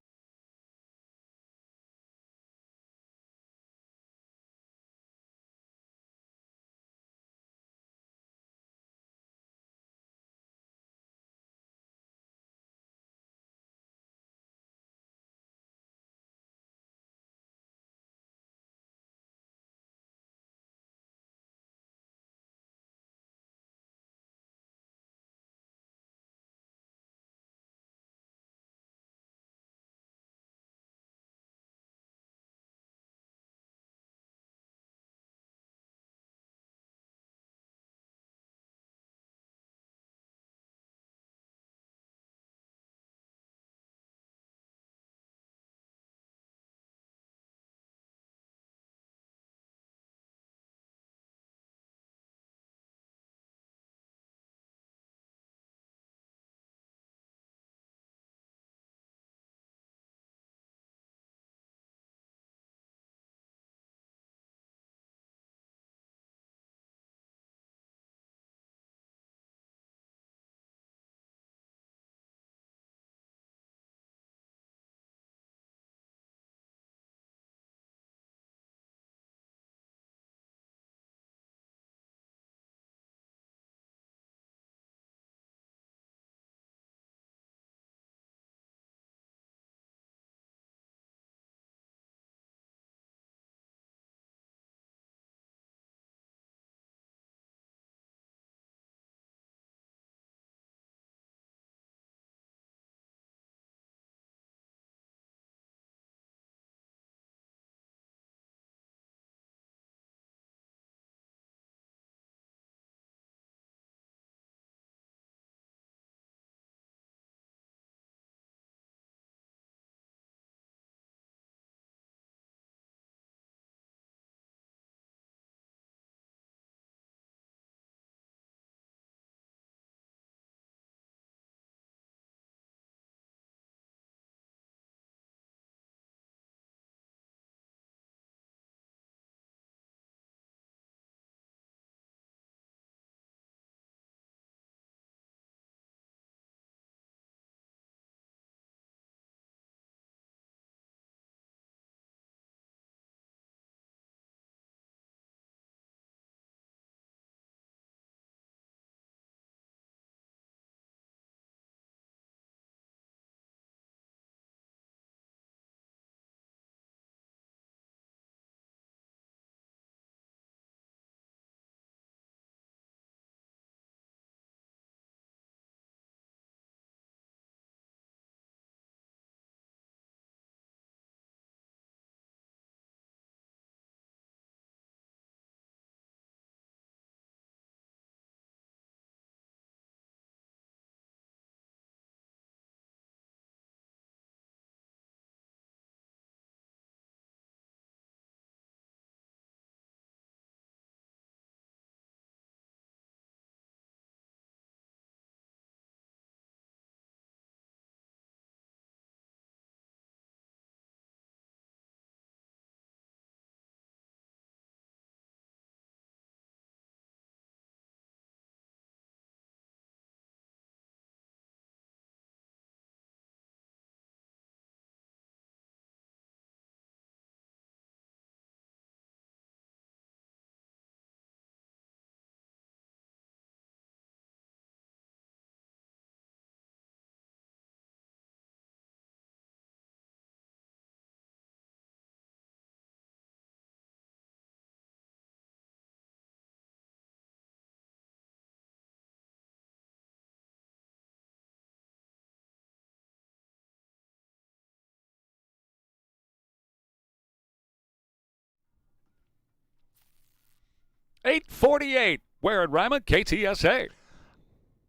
8:48. Ware and Rima, KTSA.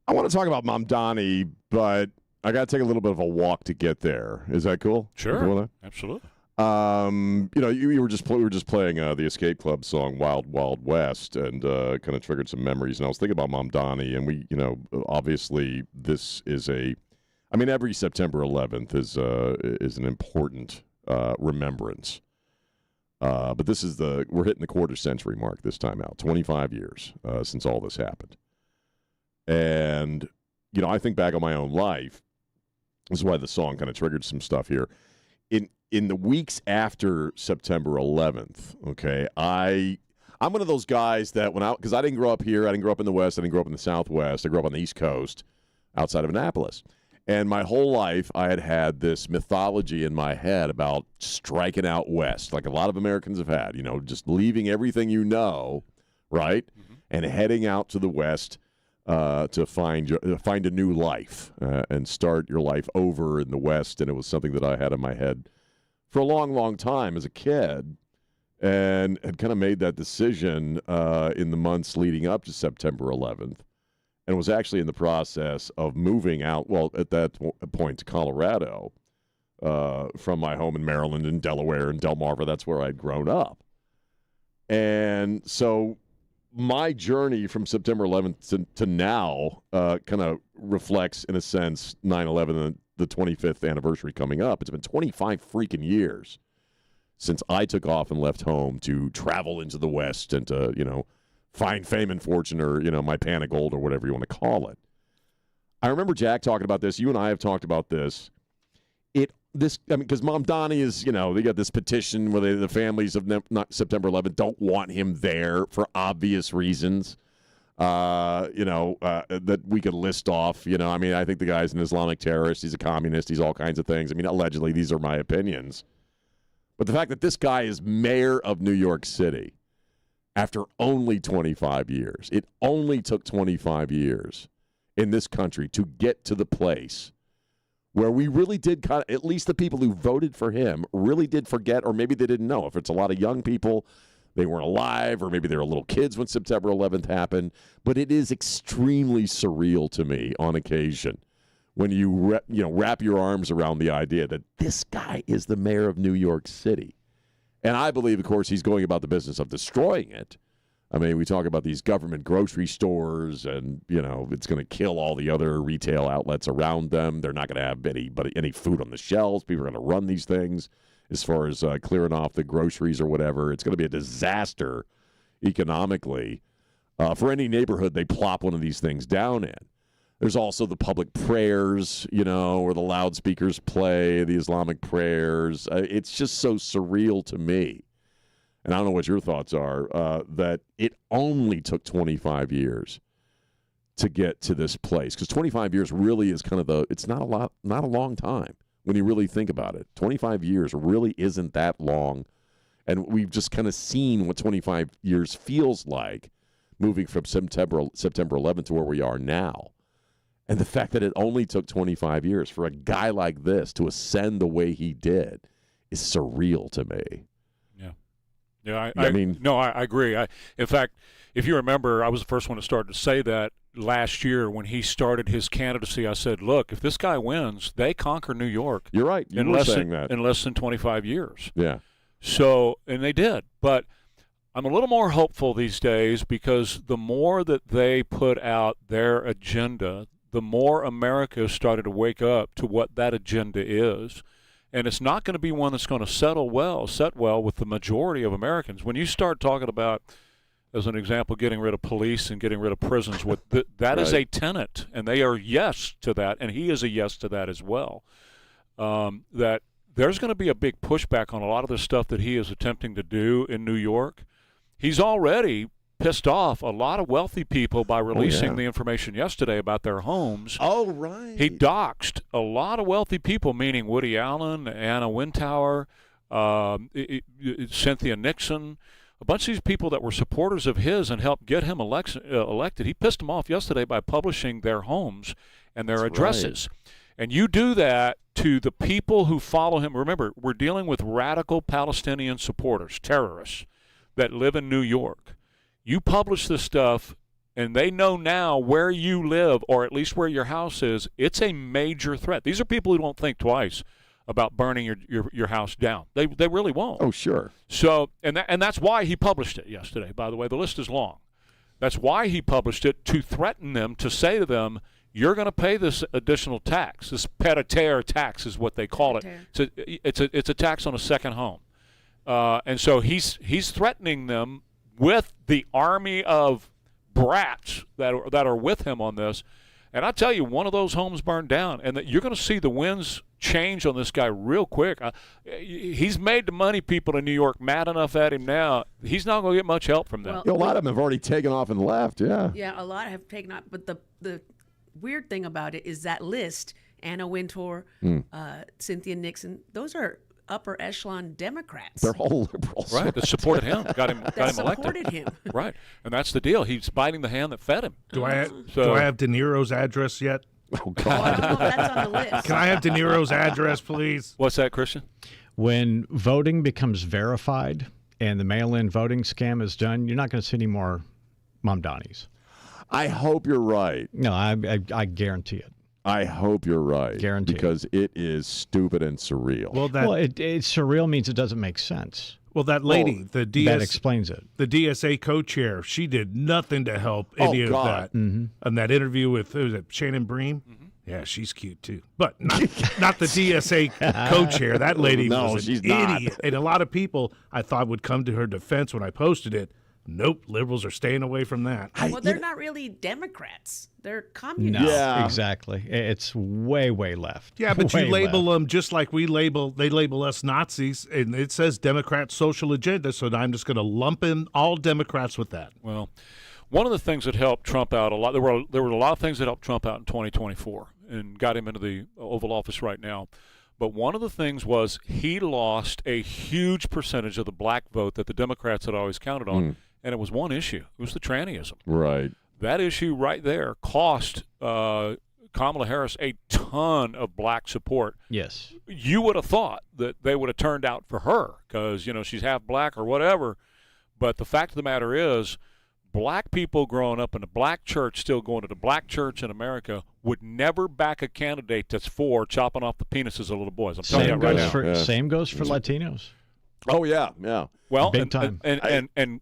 I want to talk about Mamdani, but I got to take a little bit of a walk to get there. Is that cool? Sure. Cool with that? Absolutely. We were just playing the Escape Club song "Wild Wild West," and kind of triggered some memories. And I was thinking about Mamdani, and we, obviously this is every September 11th is an important remembrance. But this is we're hitting the quarter century mark this time out. 25 years since all this happened, and I think back on my own life. This is why the song kind of triggered some stuff here. In the weeks after September 11th, okay, I'm one of those guys that because I didn't grow up here, I didn't grow up in the West, I didn't grow up in the Southwest, I grew up on the East Coast, outside of Annapolis. And my whole life, I had this mythology in my head about striking out west, like a lot of Americans have had, just leaving everything right, and heading out to the West to find a new life and start your life over in the West. And it was something that I had in my head for a long, long time as a kid, and had kind of made that decision in the months leading up to September 11th, and was actually in the process of moving out, at that point to Colorado, from my home in Maryland and Delaware and Delmarva. That's where I'd grown up. And so my journey from September 11th to now kind of reflects, in a sense, 9/11 and the 25th anniversary coming up. It's been 25 freaking years since I took off and left home to travel into the West and to, find fame and fortune, or, my pan of gold, or whatever you want to call it. I remember Jack talking about this. You and I have talked about this. Because Mamdani is, they got this petition where the families of September 11th don't want him there for obvious reasons. That we could list off. I think the guy's an Islamic terrorist. He's a communist. He's all kinds of things. Allegedly, these are my opinions. But the fact that this guy is mayor of New York City after only 25 years, it only took 25 years in this country to get to the place where we really did at least the people who voted for him really did forget, or maybe they didn't know. If it's a lot of young people, they weren't alive, or maybe they were little kids when September 11th happened. But it is extremely surreal to me on occasion when you wrap your arms around the idea that this guy is the mayor of New York City. And I believe, of course, he's going about the business of destroying it. We talk about these government grocery stores, and, it's going to kill all the other retail outlets around them. They're not going to have any food on the shelves. People are going to run these things as far as clearing off the groceries or whatever. It's going to be a disaster economically for any neighborhood they plop one of these things down in. There's also the public prayers, where the loudspeakers play the Islamic prayers. It's just so surreal to me. And I don't know what your thoughts are, that it only took 25 years to get to this place. Because 25 years really is kind of it's not a long time when you really think about it. 25 years really isn't that long. And we've just kind of seen what 25 years feels like, moving from September 11th to where we are now. And the fact that it only took 25 years for a guy like this to ascend the way he did is surreal to me. Yeah, I agree. In fact, if you remember, I was the first one to start to say that last year when he started his candidacy. I said, look, if this guy wins, they conquer New York. You're right. You were saying that. In less than 25 years. Yeah. So, and they did. But I'm a little more hopeful these days, because the more that they put out their agenda, the more America started to wake up to what that agenda is. And it's not going to be one that's going to set well with the majority of Americans. When you start talking about, as an example, getting rid of police and getting rid of prisons, that right. is a tenet, and they are yes to that, and he is a yes to that as well. That there's going to be a big pushback on a lot of the stuff that he is attempting to do in New York. He's already pissed off a lot of wealthy people by releasing the information yesterday about their homes. Oh, right. He doxed a lot of wealthy people, meaning Woody Allen, Anna Wintour, Cynthia Nixon, a bunch of these people that were supporters of his and helped get him elected. He pissed them off yesterday by publishing their homes and their addresses. Right. And you do that to the people who follow him. Remember, we're dealing with radical Palestinian supporters, terrorists, that live in New York. You publish this stuff, and they know now where you live, or at least where your house is. It's a major threat. These are people who don't think twice about burning your house down. They really won't. Oh, sure. So, and that's why he published it yesterday, by the way. The list is long. That's why he published it, to threaten them, to say to them, you're going to pay this additional tax. This pied-à-terre tax is what they call it. It's a tax on a second home. And so he's threatening them with the army of brats that are with him on this. And I tell you, one of those homes burned down, and that you're going to see the winds change on this guy real quick. He's made the money people in New York mad enough at him now. He's not going to get much help from them. A lot of them have already taken off and left. Yeah. Yeah, a lot have taken off. But the weird thing about it is that list: Anna Wintour, Cynthia Nixon. Those are upper echelon Democrats. They're all liberals. Right, that supported him, got him elected. Supported him. Right, and that's the deal. He's biting the hand that fed him. Do I have De Niro's address yet? Oh, God. Oh, that's on the list. Can I have De Niro's address, please? What's that, Christian? When voting becomes verified and the mail-in voting scam is done, you're not going to see any more Mamdanis. I hope you're right. No, I guarantee it. I hope you're right. Guaranteed. Because it is stupid and surreal. Well, it's surreal means it doesn't make sense. Well, that lady, that explains it. The DSA co-chair, she did nothing to help any of that. Mm-hmm. And that interview with, who was it, Shannon Bream? Mm-hmm. Yeah, she's cute too. But not the DSA co-chair. That lady was an idiot. And a lot of people, I thought, would come to her defense when I posted it. Nope, liberals are staying away from that. Well, they're not really Democrats. They're communists. No, exactly. It's way, way left. Yeah, but way you label left. them just like they label us Nazis, and it says Democrat social agenda, so I'm just going to lump in all Democrats with that. Well, one of the things that helped Trump out a lot, there were a lot of things that helped Trump out in 2024 and got him into the Oval Office right now. But one of the things was he lost a huge percentage of the black vote that the Democrats had always counted on. And it was one issue. It was the trannyism. Right. That issue right there cost Kamala Harris a ton of black support. Yes. You would have thought that they would have turned out for her because, she's half black or whatever. But the fact of the matter is, black people growing up in a black church, still going to the black church in America, would never back a candidate that's for chopping off the penises of little boys. I'm telling you right now. Same goes for Latinos. Oh, yeah, yeah. Well, Big time. And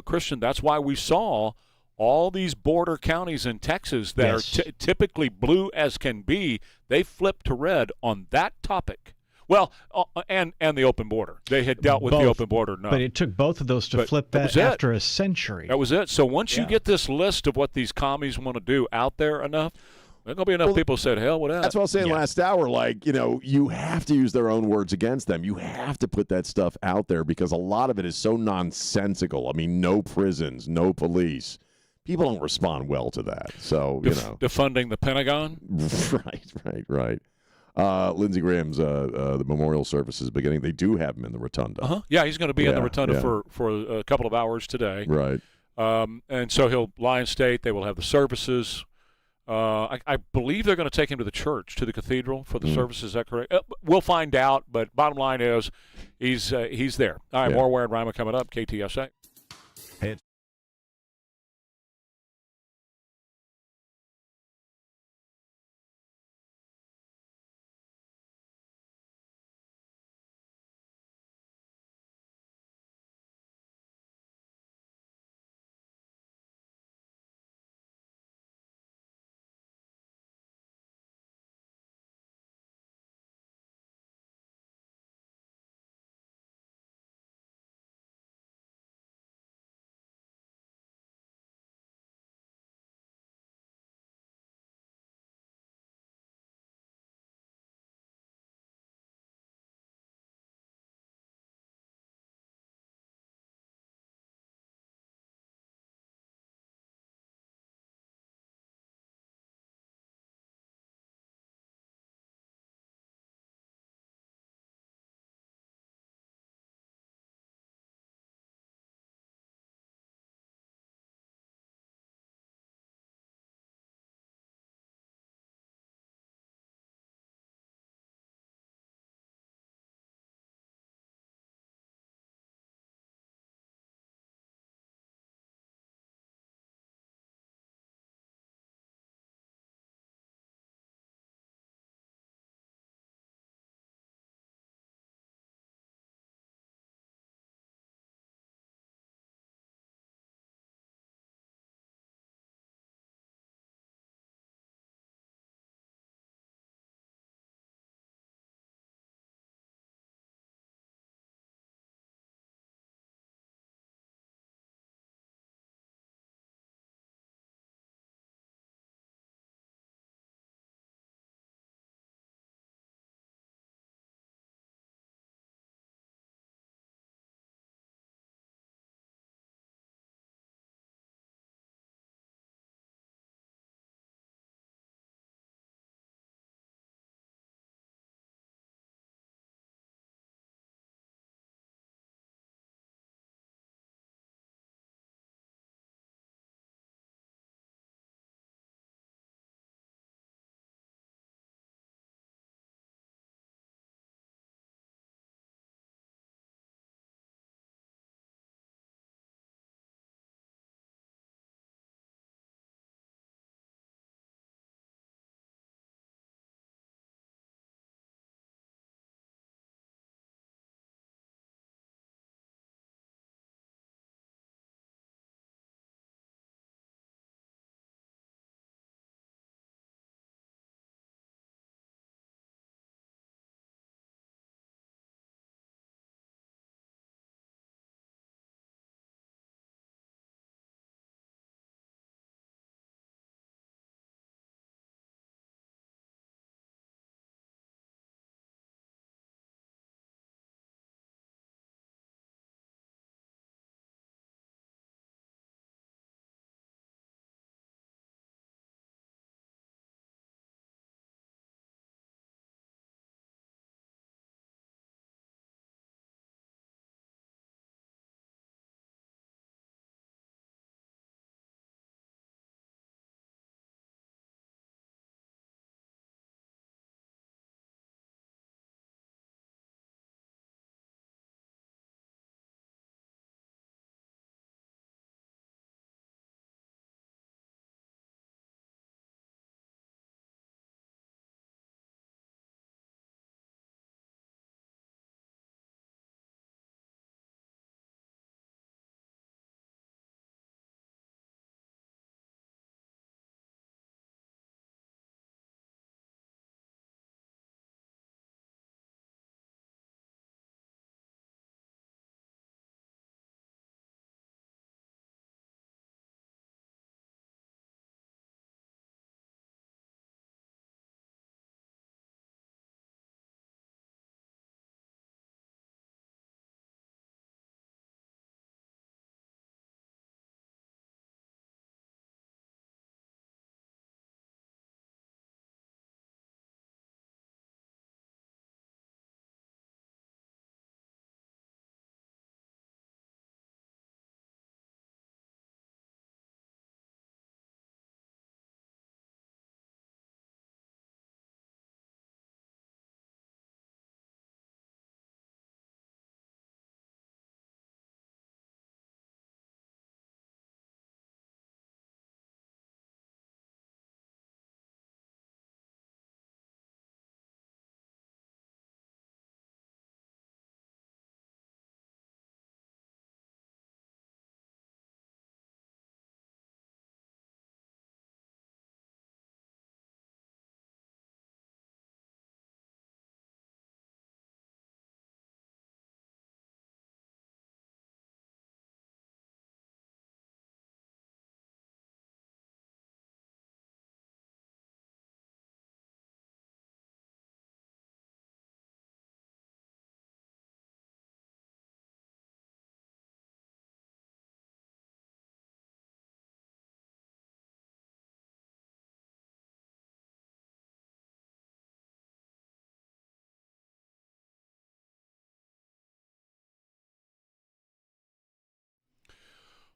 Christian, that's why we saw all these border counties in Texas that are typically blue as can be. They flipped to red on that topic. Well, and the open border. They had dealt with the open border. No. But it took both of those to flip that after a century. That was it. So once you get this list of what these commies want to do out there enough, there's going to be enough people who said, hell with that. That's what I was saying last hour. Like, you have to use their own words against them. You have to put that stuff out there because a lot of it is so nonsensical. I mean, no prisons, no police. People don't respond well to that. So, defunding the Pentagon? Right. Lindsey Graham's the memorial service is beginning. They do have him in the rotunda. Uh-huh. Yeah, he's going to be in the rotunda for a couple of hours today. Right. And so he'll lie in state. They will have the services. I believe they're going to take him to the church, to the cathedral for the services. Is that correct? We'll find out, but bottom line is he's there. All right, more Ware and Rima coming up, KTSA.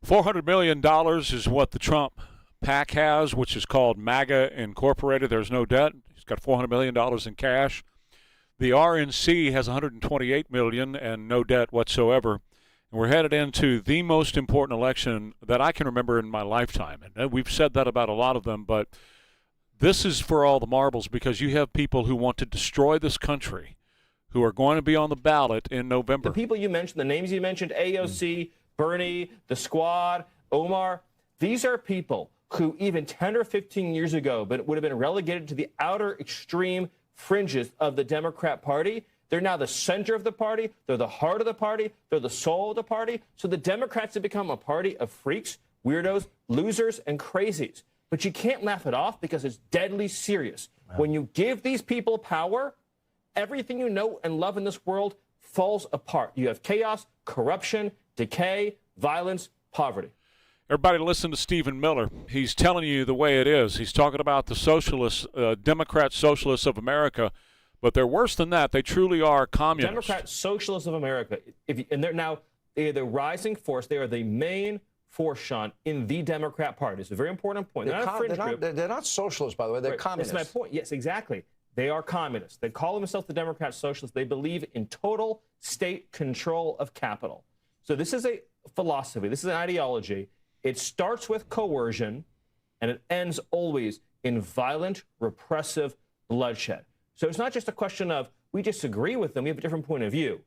$400 million is what the Trump PAC has, which is called MAGA Incorporated. There's no debt. He's got $400 million in cash. The RNC has $128 million and no debt whatsoever. And we're headed into the most important election that I can remember in my lifetime. And we've said that about a lot of them, but this is for all the marbles because you have people who want to destroy this country who are going to be on the ballot in November. The people you mentioned, the names you mentioned, AOC, Bernie, the Squad, Omar, these are people who even 10 or 15 years ago but would have been relegated to the outer extreme fringes of the Democrat Party. They're now the center of the party. They're the heart of the party. They're the soul of the party. So the Democrats have become a party of freaks, weirdos, losers, and crazies. But you can't laugh it off because it's deadly serious. Wow. When you give these people power, everything you know and love in this world falls apart. You have chaos, corruption, decay, violence, poverty. Everybody listen to Stephen Miller. He's telling you the way it is. He's talking about the socialists, Democrat socialists of America, but they're worse than that. They truly are communists. Democrat socialists of America, and they're the rising force. They are the main force, Sean, in the Democrat Party. It's a very important point. They're not a fringe group. They're not socialists, by the way. They're communists. That's my point. Yes, exactly. They are communists. They call themselves the Democrat socialists. They believe in total state control of capital. So this is a philosophy. This is an ideology. It starts with coercion, and it ends always in violent, repressive bloodshed. So it's not just a question of we disagree with them, we have a different point of view.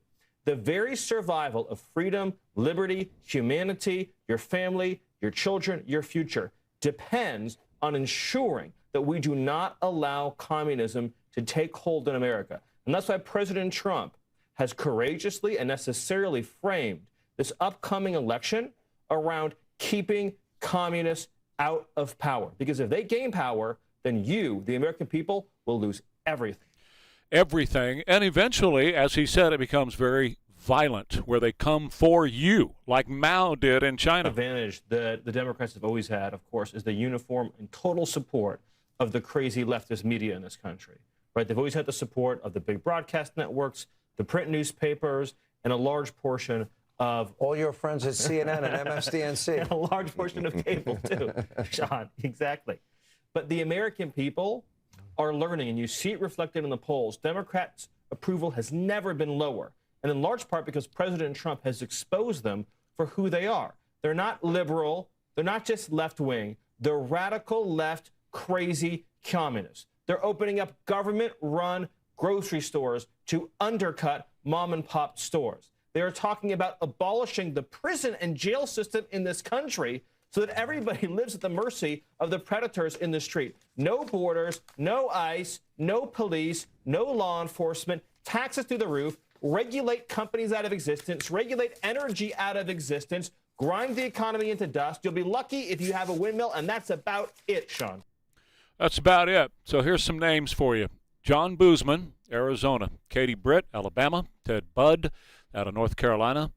The very survival of freedom, liberty, humanity, your family, your children, your future depends on ensuring that we do not allow communism to take hold in America. And that's why President Trump has courageously and necessarily framed this upcoming election around keeping communists out of power. Because if they gain power, then you, the American people, will lose everything. Everything. And eventually, as he said, it becomes very violent, where they come for you, like Mao did in China. The advantage that the Democrats have always had, of course, is the uniform and total support of the crazy leftist media in this country. Right? They've always had the support of the big broadcast networks, the print newspapers, and a large portion of all your friends at CNN and MSDNC. And a large portion of cable, too, Sean. Exactly. But the American people are learning, and you see it reflected in the polls. Democrats' approval has never been lower, and in large part because President Trump has exposed them for who they are. They're not liberal. They're not just left-wing. They're radical left, crazy communists. They're opening up government-run grocery stores to undercut mom-and-pop stores. They are talking about abolishing the prison and jail system in this country so that everybody lives at the mercy of the predators in the street. No borders, no ICE, no police, no law enforcement, taxes through the roof, regulate companies out of existence, regulate energy out of existence, grind the economy into dust. You'll be lucky if you have a windmill, and that's about it, Sean. That's about it. So here's some names for you. John Boozman, Arizona. Katie Britt, Alabama. Ted Budd out of North Carolina.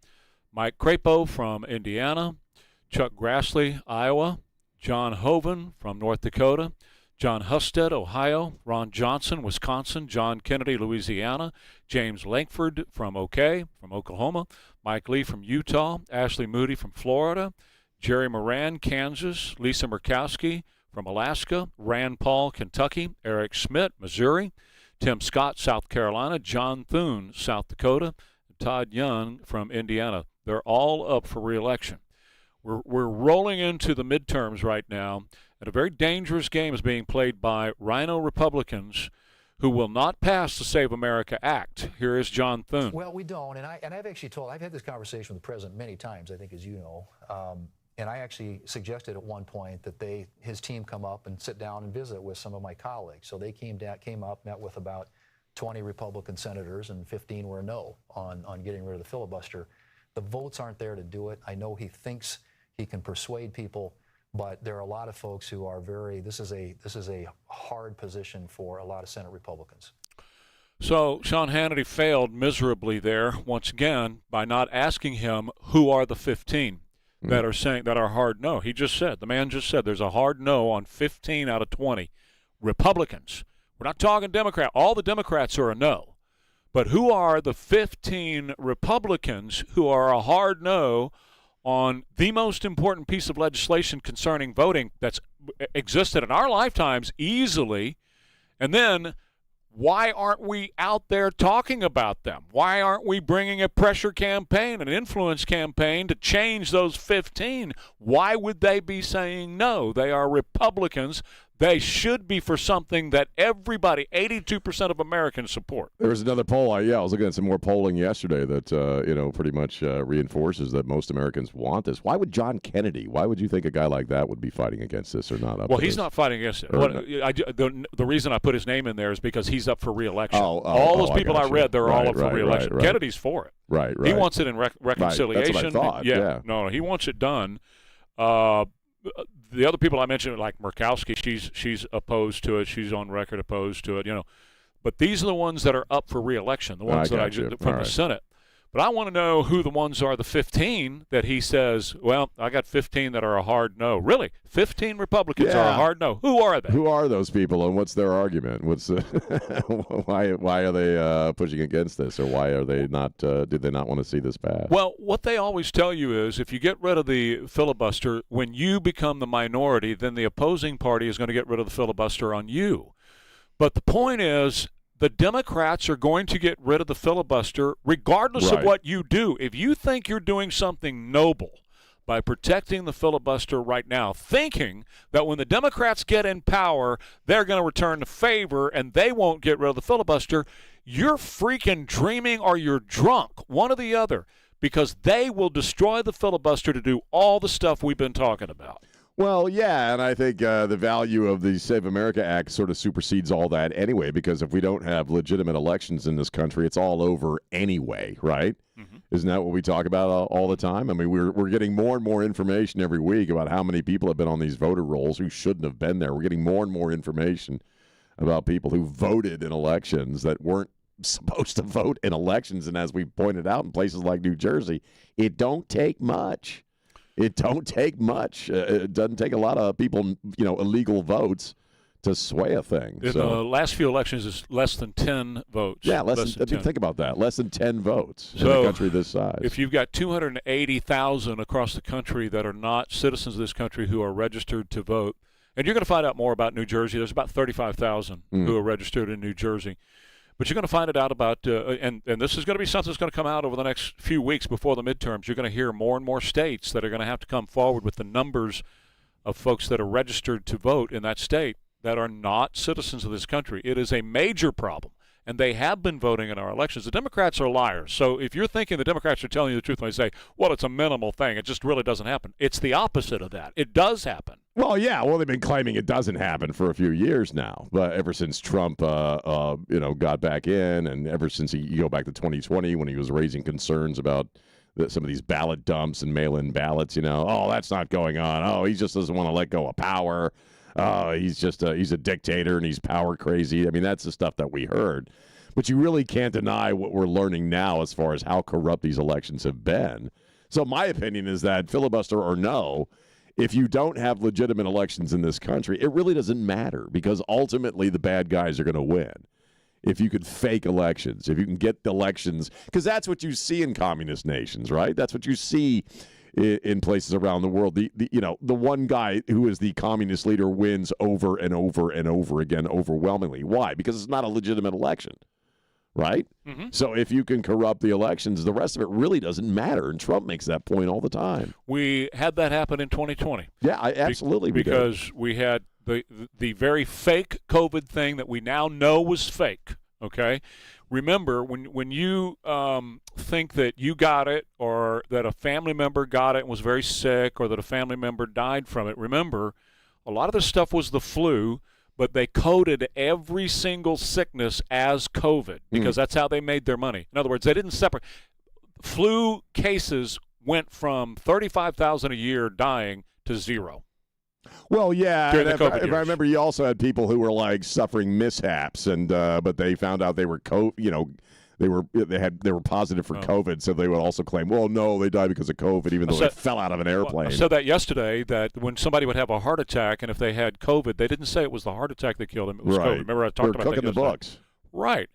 Mike Crapo from Indiana. Chuck Grassley, Iowa. John Hoeven from North Dakota. John Husted, Ohio. Ron Johnson, Wisconsin. John Kennedy, Louisiana. James Lankford from Oklahoma. Mike Lee from Utah. Ashley Moody from Florida. Jerry Moran, Kansas. Lisa Murkowski from Alaska. Rand Paul, Kentucky. Eric Schmidt, Missouri. Tim Scott, South Carolina. John Thune, South Dakota. Todd Young from Indiana. They're all up for re-election. We're rolling into the midterms right now, and a very dangerous game is being played by rhino Republicans who will not pass the Save America Act. Here is John Thune. Well, we don't, and I've actually I've had this conversation with the president many times, I think, as you know, and I actually suggested at one point that his team come up and sit down and visit with some of my colleagues. So they came up, met with about 20 Republican senators, and 15 were no on getting rid of the filibuster. The votes aren't there to do it. I know he thinks he can persuade people, but there are a lot of folks who are this is a hard position for a lot of Senate Republicans. So Sean Hannity failed miserably there once again by not asking him who are the 15 that are saying that are hard no. The man just said there's a hard no on 15 out of 20 Republicans. We're not talking Democrat. All the Democrats are a no. But who are the 15 Republicans who are a hard no on the most important piece of legislation concerning voting that's existed in our lifetimes easily, and then why aren't we out there talking about them? Why aren't we bringing a pressure campaign, an influence campaign to change those 15? Why would they be saying no? They are Republicans. They should be for something that everybody, 82% of Americans support. There was another poll. I was looking at some more polling yesterday that, pretty much reinforces that most Americans want this. Why would John Kennedy, why would you think a guy like that would be fighting against this or not? Well, he's not fighting against it. The reason I put his name in there is because he's up for re-election. All those people I read, they're all up for re-election. Right. Kennedy's for it. Right. He wants it in reconciliation. Right. That's what I thought. Yeah. No, he wants it done. The other people I mentioned, like Murkowski, she's opposed to it. She's on record opposed to it. But these are the ones that are up for re-election, the ones from the Senate. But I want to know who the ones are, the 15 that he says, well, I got 15 that are a hard no. Really? 15 Republicans are a hard no. Who are they? Who are those people, and what's their argument? What's why are they pushing against this, or why are they not? Do they not want to see this pass? Well, what they always tell you is if you get rid of the filibuster, when you become the minority, then the opposing party is going to get rid of the filibuster on you. But the point is, the Democrats are going to get rid of the filibuster regardless of what you do. If you think you're doing something noble by protecting the filibuster right now, thinking that when the Democrats get in power, they're going to return the favor and they won't get rid of the filibuster, you're freaking dreaming or you're drunk, one or the other, because they will destroy the filibuster to do all the stuff we've been talking about. Well, yeah, and I think the value of the Save America Act sort of supersedes all that anyway, because if we don't have legitimate elections in this country, it's all over anyway, right? Mm-hmm. Isn't that what we talk about all the time? I mean, we're getting more and more information every week about how many people have been on these voter rolls who shouldn't have been there. We're getting more and more information about people who voted in elections that weren't supposed to vote in elections, and as we pointed out in places like New Jersey, it don't take much. It don't take much. It doesn't take a lot of people, illegal votes to sway a thing. In the last few elections, it's less than 10 votes. Yeah, think about that. Less than 10 votes in a country this size. If you've got 280,000 across the country that are not citizens of this country who are registered to vote, and you're going to find out more about New Jersey. There's about 35,000 who are registered in New Jersey. But you're going to find it out about, and this is going to be something that's going to come out over the next few weeks before the midterms. You're going to hear more and more states that are going to have to come forward with the numbers of folks that are registered to vote in that state that are not citizens of this country. It is a major problem, and they have been voting in our elections. The Democrats are liars. So if you're thinking the Democrats are telling you the truth when they say, well, it's a minimal thing, it just really doesn't happen. It's the opposite of that. It does happen. Well, yeah. Well, they've been claiming it doesn't happen for a few years now, but ever since Trump, got back in, and ever since you go back to 2020 when he was raising concerns about some of these ballot dumps and mail-in ballots, that's not going on. Oh, he just doesn't want to let go of power. Oh, he's a dictator and he's power crazy. I mean, that's the stuff that we heard. But you really can't deny what we're learning now as far as how corrupt these elections have been. So my opinion is that filibuster or no, if you don't have legitimate elections in this country, it really doesn't matter because ultimately the bad guys are going to win. If you could fake elections, if you can get elections, because that's what you see in communist nations, right? That's what you see in places around the world. The one guy who is the communist leader wins over and over and over again overwhelmingly. Why? Because it's not a legitimate election. Right? Mm-hmm. So if you can corrupt the elections, the rest of it really doesn't matter. And Trump makes that point all the time. We had that happen in 2020. Yeah, absolutely. Because we had the very fake COVID thing that we now know was fake. Okay? Remember, when you think that you got it or that a family member got it and was very sick or that a family member died from it, remember, a lot of this stuff was the flu, but they coded every single sickness as COVID because that's how they made their money. In other words, they didn't separate. Flu cases went from 35,000 a year dying to 0. Well, yeah, and if I remember, you also had people who were like suffering mishaps, and but they found out they were they were positive for COVID, so they would also claim, well, no, they died because of COVID, even though they fell out of an airplane. I said that yesterday, that when somebody would have a heart attack, and if they had COVID, they didn't say it was the heart attack that killed them. It was COVID. Remember, I talked about that yesterday. Cooking the books. Right.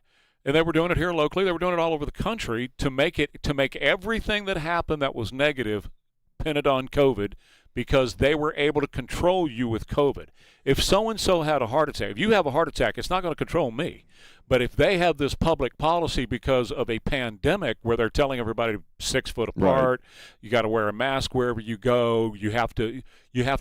And they were doing it here locally. They were doing it all over the country to make everything that happened that was negative dependent on COVID because they were able to control you with COVID. If so-and-so had a heart attack, if you have a heart attack, it's not going to control me. But if they have this public policy because of a pandemic where they're telling everybody 6 foot apart, you got to wear a mask wherever you go, you have to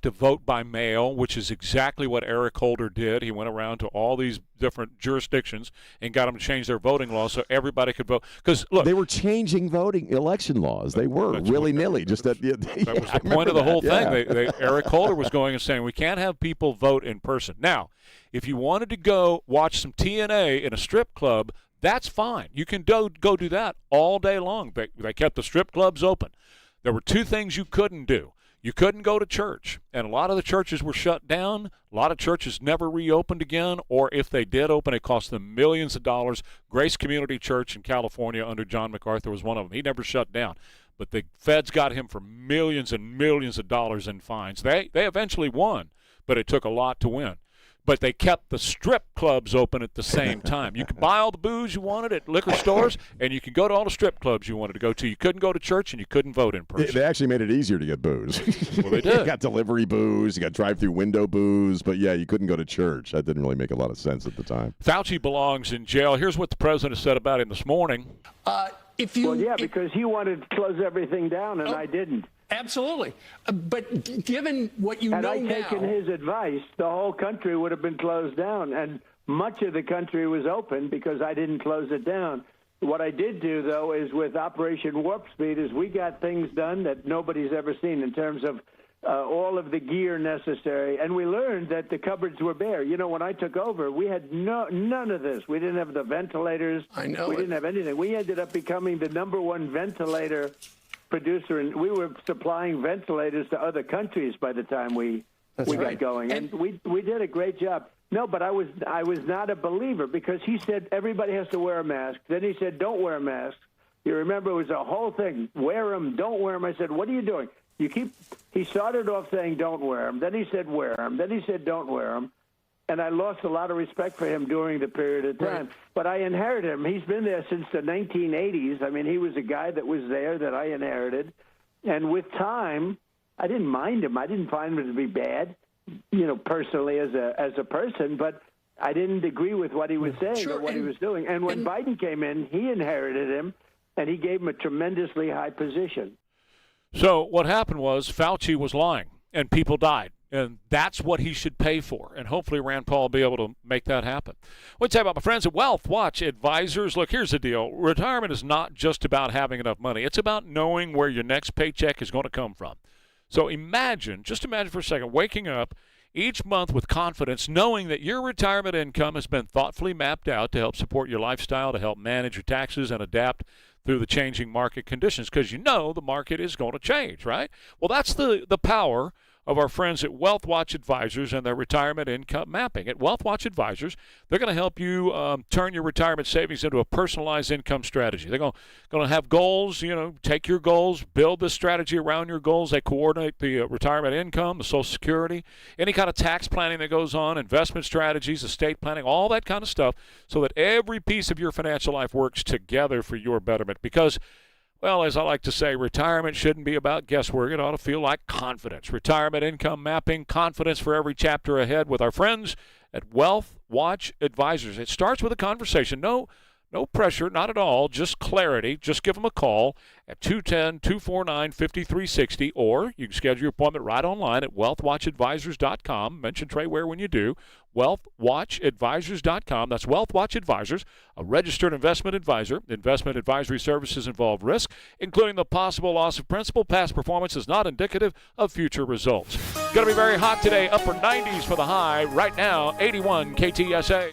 vote by mail, which is exactly what Eric Holder did. He went around to all these different jurisdictions and got them to change their voting laws so everybody could vote. Because look, they were changing election laws. They were willy-nilly. That was the point of the whole thing. Eric Holder was going and saying we can't have people vote in person. Now, if you wanted to go watch some TNA in a strip club, that's fine. You can go do that all day long. They kept the strip clubs open. There were 2 things you couldn't do. You couldn't go to church, and a lot of the churches were shut down. A lot of churches never reopened again, or if they did open, it cost them millions of dollars. Grace Community Church in California under John MacArthur was one of them. He never shut down, but the feds got him for millions and millions of dollars in fines. They eventually won, but it took a lot to win. But they kept the strip clubs open at the same time. You could buy all the booze you wanted at liquor stores, and you could go to all the strip clubs you wanted to go to. You couldn't go to church, and you couldn't vote in person. They actually made it easier to get booze. Well, they did. You got delivery booze, you got drive-through window booze, but yeah, you couldn't go to church. That didn't really make a lot of sense at the time. Fauci belongs in jail. Here's what the president said about him this morning. Because he wanted to close everything down, and I didn't. Absolutely. But given what you know now... Had I taken his advice, the whole country would have been closed down, and much of the country was open because I didn't close it down. What I did do, though, is with Operation Warp Speed, is we got things done that nobody's ever seen in terms of all of the gear necessary, and we learned that the cupboards were bare. You know, when I took over, we had none of this. We didn't have the ventilators. I know. We didn't have anything. We ended up becoming the #1 ventilator producer, and we were supplying ventilators to other countries by the time we got going, and we did a great job. No, but I was not a believer because he said everybody has to wear a mask. Then he said don't wear a mask. You remember it was a whole thing. Wear them, don't wear them. I said, what are you doing? He started off saying don't wear them. Then he said wear them. Then he said don't wear them. And I lost a lot of respect for him during the period of time. Right. But I inherited him. He's been there since the 1980s. I mean, he was a guy that was there that I inherited. And with time, I didn't mind him. I didn't find him to be bad, personally as a person. But I didn't agree with what he was saying or what he was doing. And when Biden came in, he inherited him, and he gave him a tremendously high position. So what happened was Fauci was lying, and people died. And that's what he should pay for. And hopefully Rand Paul will be able to make that happen. What do you say about my friends at Wealth Watch Advisors? Look, here's the deal. Retirement is not just about having enough money. It's about knowing where your next paycheck is going to come from. So just imagine for a second, waking up each month with confidence, knowing that your retirement income has been thoughtfully mapped out to help support your lifestyle, to help manage your taxes and adapt through the changing market conditions, because the market is going to change, right? Well, that's the power of our friends at Wealth Watch Advisors and their retirement income mapping. At Wealth Watch Advisors, they're going to help you turn your retirement savings into a personalized income strategy. They're going to have goals, take your goals, build this strategy around your goals. They coordinate the retirement income, the Social Security, any kind of tax planning that goes on, investment strategies, estate planning, all that kind of stuff, so that every piece of your financial life works together for your betterment. Because, well, as I like to say, retirement shouldn't be about guesswork. It ought to feel like confidence. Retirement income mapping, confidence for every chapter ahead with our friends at Wealth Watch Advisors. It starts with a conversation. No pressure, not at all, just clarity. Just give them a call at 210-249-5360, or you can schedule your appointment right online at wealthwatchadvisors.com. Mention Trey Ware when you do. wealthwatchadvisors.com. That's Wealth Watch Advisors, a registered investment advisor. Investment advisory services involve risk, including the possible loss of principal. Past performance is not indicative of future results. Going to be very hot today, upper 90s for the high. Right now, 81 KTSA.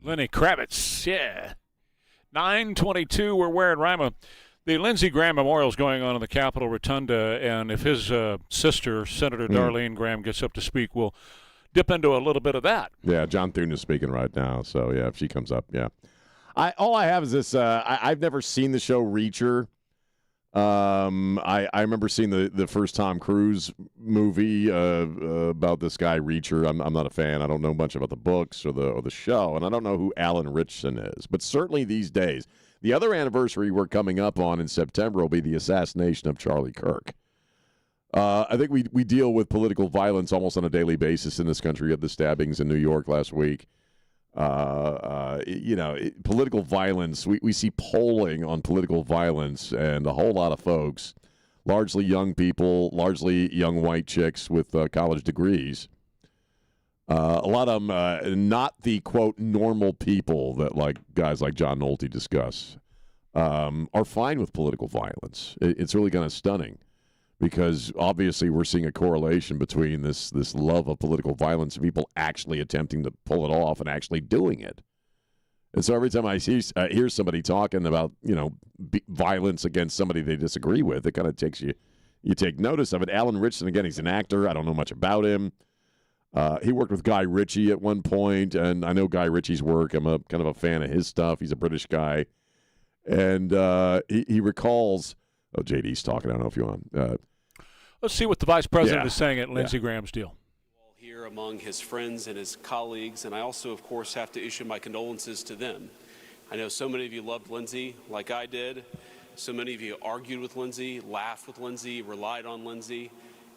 Lenny Kravitz, yeah. 9:22, we're wearing Rima. The Lindsey Graham Memorial is going on in the Capitol Rotunda, and if his sister, Senator Darlene Graham, gets up to speak, we'll dip into a little bit of that. Yeah, John Thune is speaking right now, so yeah, if she comes up, yeah. All I have is this. I've never seen the show Reacher. I remember seeing the first Tom Cruise movie about this guy Reacher. I'm not a fan. I don't know much about the books or the show, and I don't know who Alan Ritchson is. But certainly these days, the other anniversary we're coming up on in September will be the assassination of Charlie Kirk. I think we deal with political violence almost on a daily basis in this country. We had the stabbings in New York last week. Political violence, we see polling on political violence, and a whole lot of folks, largely young people, largely young white chicks with college degrees, a lot of them not the, quote, normal people that guys like John Nolte discuss, are fine with political violence. It's really kind of stunning. Because obviously we're seeing a correlation between this love of political violence and people actually attempting to pull it off and actually doing it. And so every time I hear somebody talking about, violence against somebody they disagree with, it kind of takes you take notice of it. Alan Ritchson, again, he's an actor. I don't know much about him. He worked with Guy Ritchie at one point, and I know Guy Ritchie's work. I'm a kind of a fan of his stuff. He's a British guy. And he recalls... Oh, JD's talking. I don't know if you want... Let's see what the vice president is saying at Lindsey Graham's deal. All here among his friends and his colleagues, and I also, of course, have to issue my condolences to them. I know so many of you loved Lindsey like I did. So many of you argued with Lindsey, laughed with Lindsey, relied on Lindsey.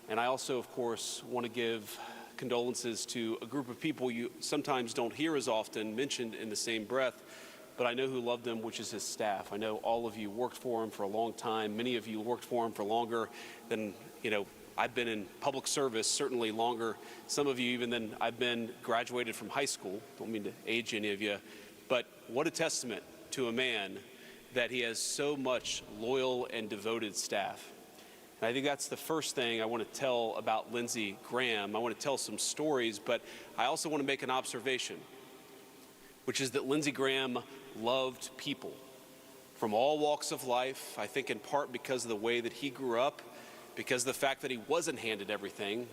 And I also, of course, want to give condolences to a group of people you sometimes don't hear as often mentioned in the same breath, but I know who loved him, which is his staff. I know all of you worked for him for a long time. Many of you worked for him for longer than, I've been in public service, certainly longer. Some of you even than I've been graduated from high school. Don't mean to age any of you. But what a testament to a man that he has so much loyal and devoted staff. And I think that's the first thing I want to tell about Lindsey Graham. I want to tell some stories, but I also want to make an observation, which is that Lindsey Graham loved people from all walks of life. I think in part because of the way that he grew up, because of the fact that he wasn't handed everything.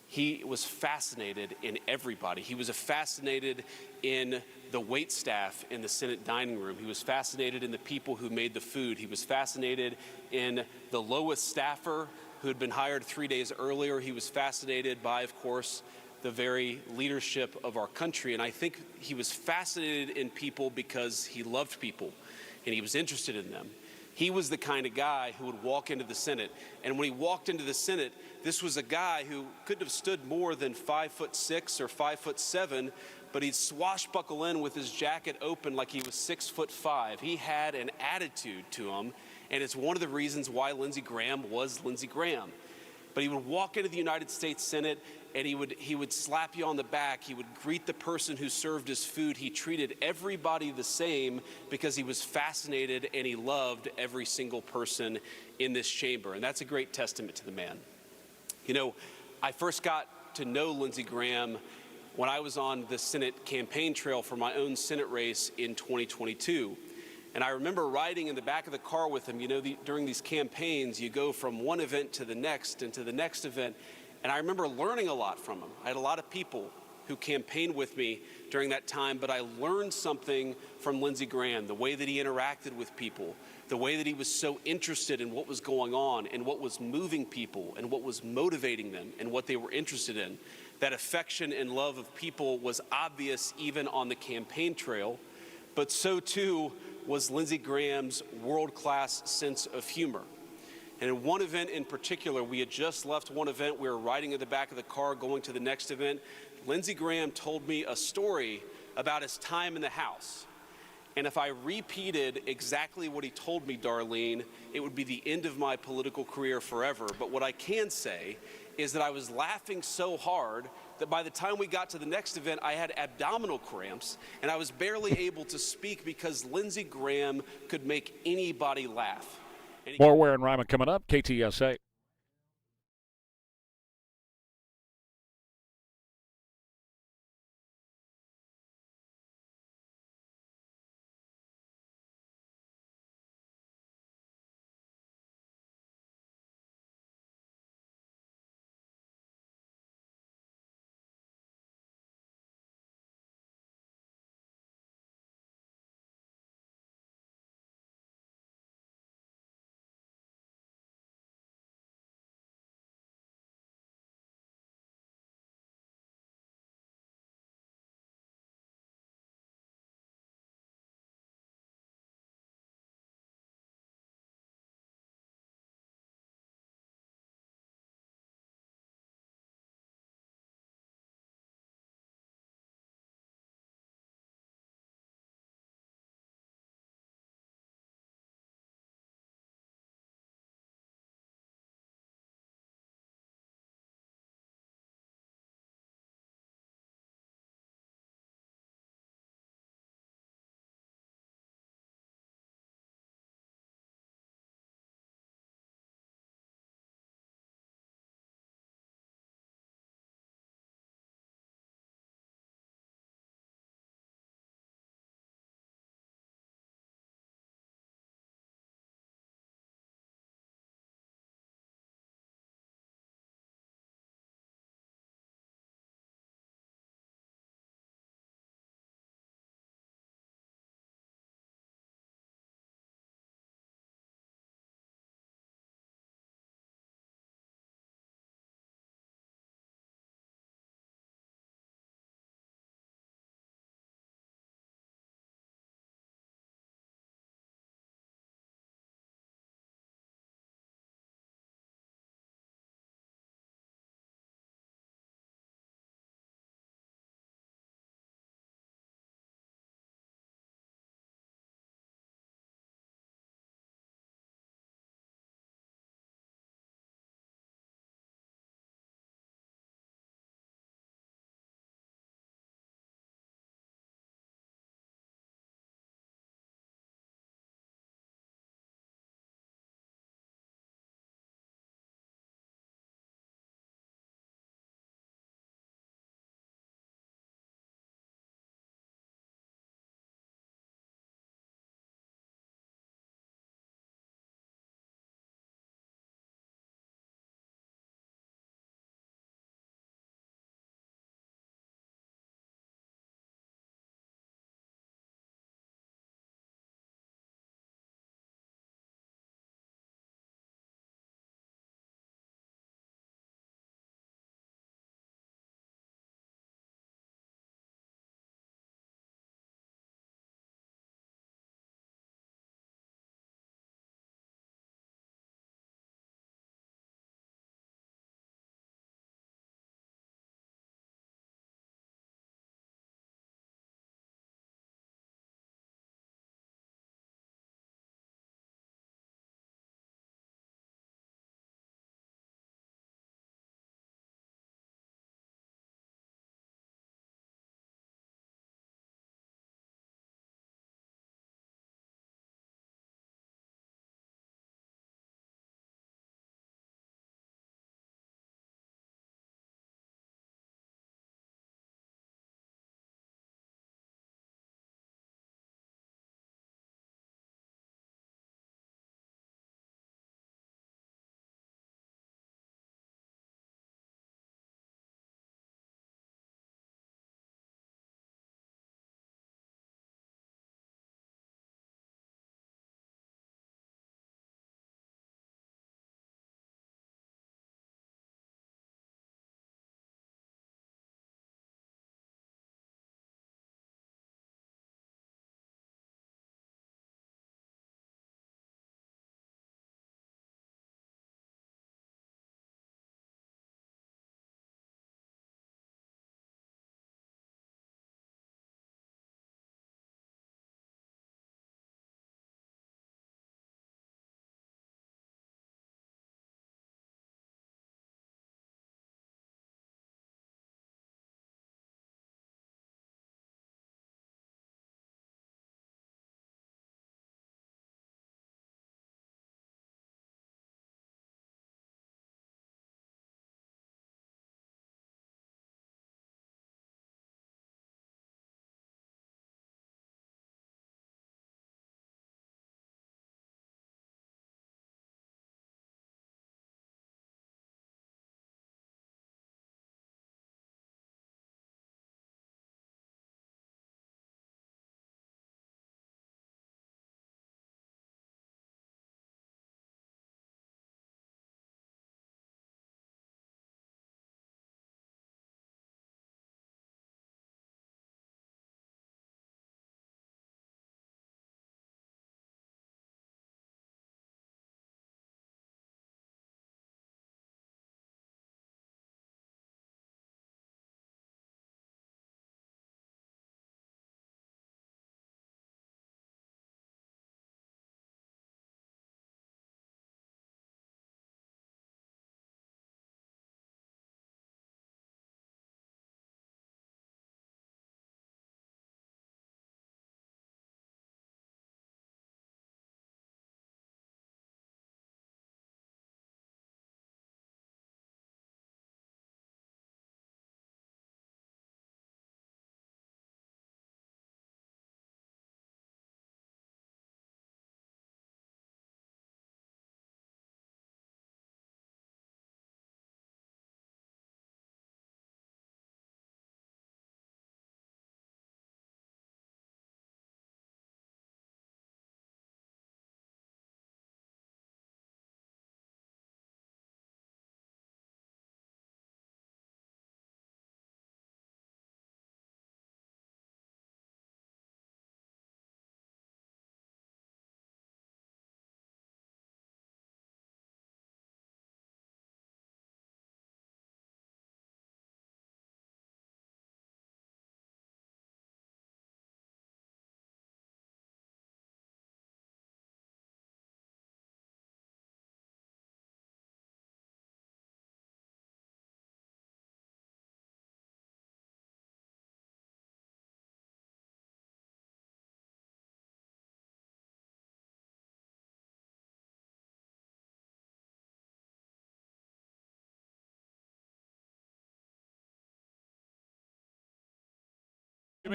He was fascinated in everybody. He was fascinated in the wait staff in the Senate dining room. He was fascinated in the people who made the food. He was fascinated in the lowest staffer who had been hired 3 days earlier. He was fascinated by, of course, the very leadership of our country. And I think he was fascinated in people because he loved people and he was interested in them. He was the kind of guy who would walk into the Senate. And when he walked into the Senate, this was a guy who couldn't have stood more than 5'6" or 5'7", but he'd swashbuckle in with his jacket open like he was 6'5". He had an attitude to him, and it's one of the reasons why Lindsey Graham was Lindsey Graham. But he would walk into the United States Senate, and he would slap you on the back. He would greet the person who served his food. He treated everybody the same because he was fascinated and he loved every single person in this chamber. And that's a great testament to the man. I first got to know Lindsey Graham when I was on the Senate campaign trail for my own Senate race in 2022. And I remember riding in the back of the car with him. During these campaigns, you go from one event to the next and to the next event. And I remember learning a lot from him. I had a lot of people who campaigned with me during that time, but I learned something from Lindsey Graham, the way that he interacted with people, the way that he was so interested in what was going on and what was moving people and what was motivating them and what they were interested in. That affection and love of people was obvious even on the campaign trail, but so too was Lindsey Graham's world-class sense of humor. And in one event in particular, we had just left one event, we were riding in the back of the car going to the next event. Lindsey Graham told me a story about his time in the House. And if I repeated exactly what he told me, Darlene, it would be the end of my political career forever. But what I can say is that I was laughing so hard that by the time we got to the next event, I had abdominal cramps, and I was barely able to speak because Lindsey Graham could make anybody laugh. More Ware and Rima coming up, KTSA.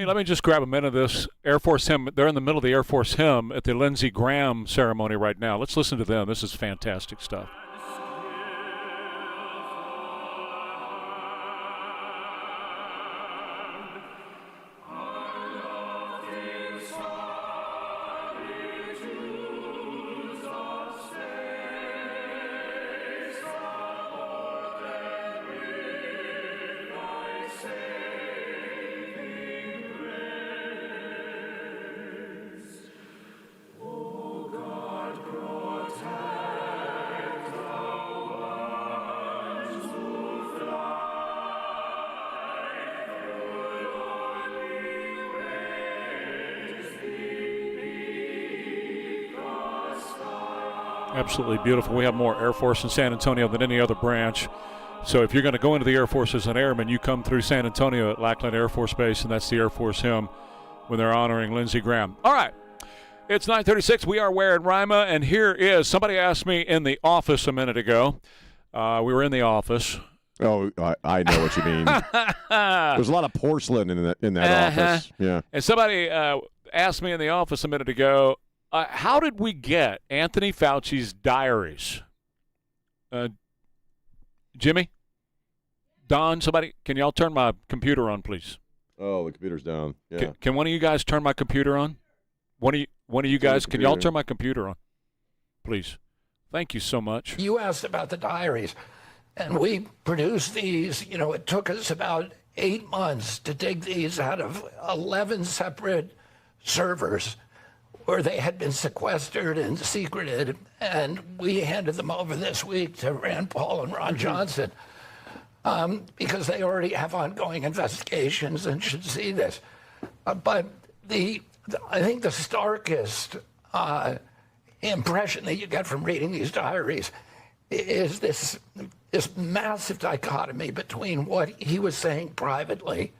Let me just grab a minute of this Air Force hymn. They're in the middle of the Air Force hymn at the Lindsey Graham ceremony right now. Let's listen to them. This is fantastic stuff. Absolutely beautiful. We have more Air Force in San Antonio than any other branch. So if you're going to go into the Air Force as an airman, you come through San Antonio at Lackland Air Force Base, and that's the Air Force hymn when they're honoring Lindsey Graham. All right. It's 9:36. We are Ware and Rima, and here is, somebody asked me in the office a minute ago. We were in the office. Oh, I know what you mean. There's a lot of porcelain in that office. Yeah. And somebody asked me in the office a minute ago, how did we get Anthony Fauci's diaries? Jimmy? Don, somebody, can y'all turn my computer on, please? Oh, the computer's down. Yeah. Can one of you guys turn my computer on? One of you guys, can y'all turn my computer on? Please. Thank you so much. You asked about the diaries, and we produced these. It took us about 8 months to dig these out of 11 separate servers where they had been sequestered and secreted, and we handed them over this week to Rand Paul and Ron Johnson because they already have ongoing investigations and should see this. But I think the starkest impression that you get from reading these diaries is this massive dichotomy between what he was saying privately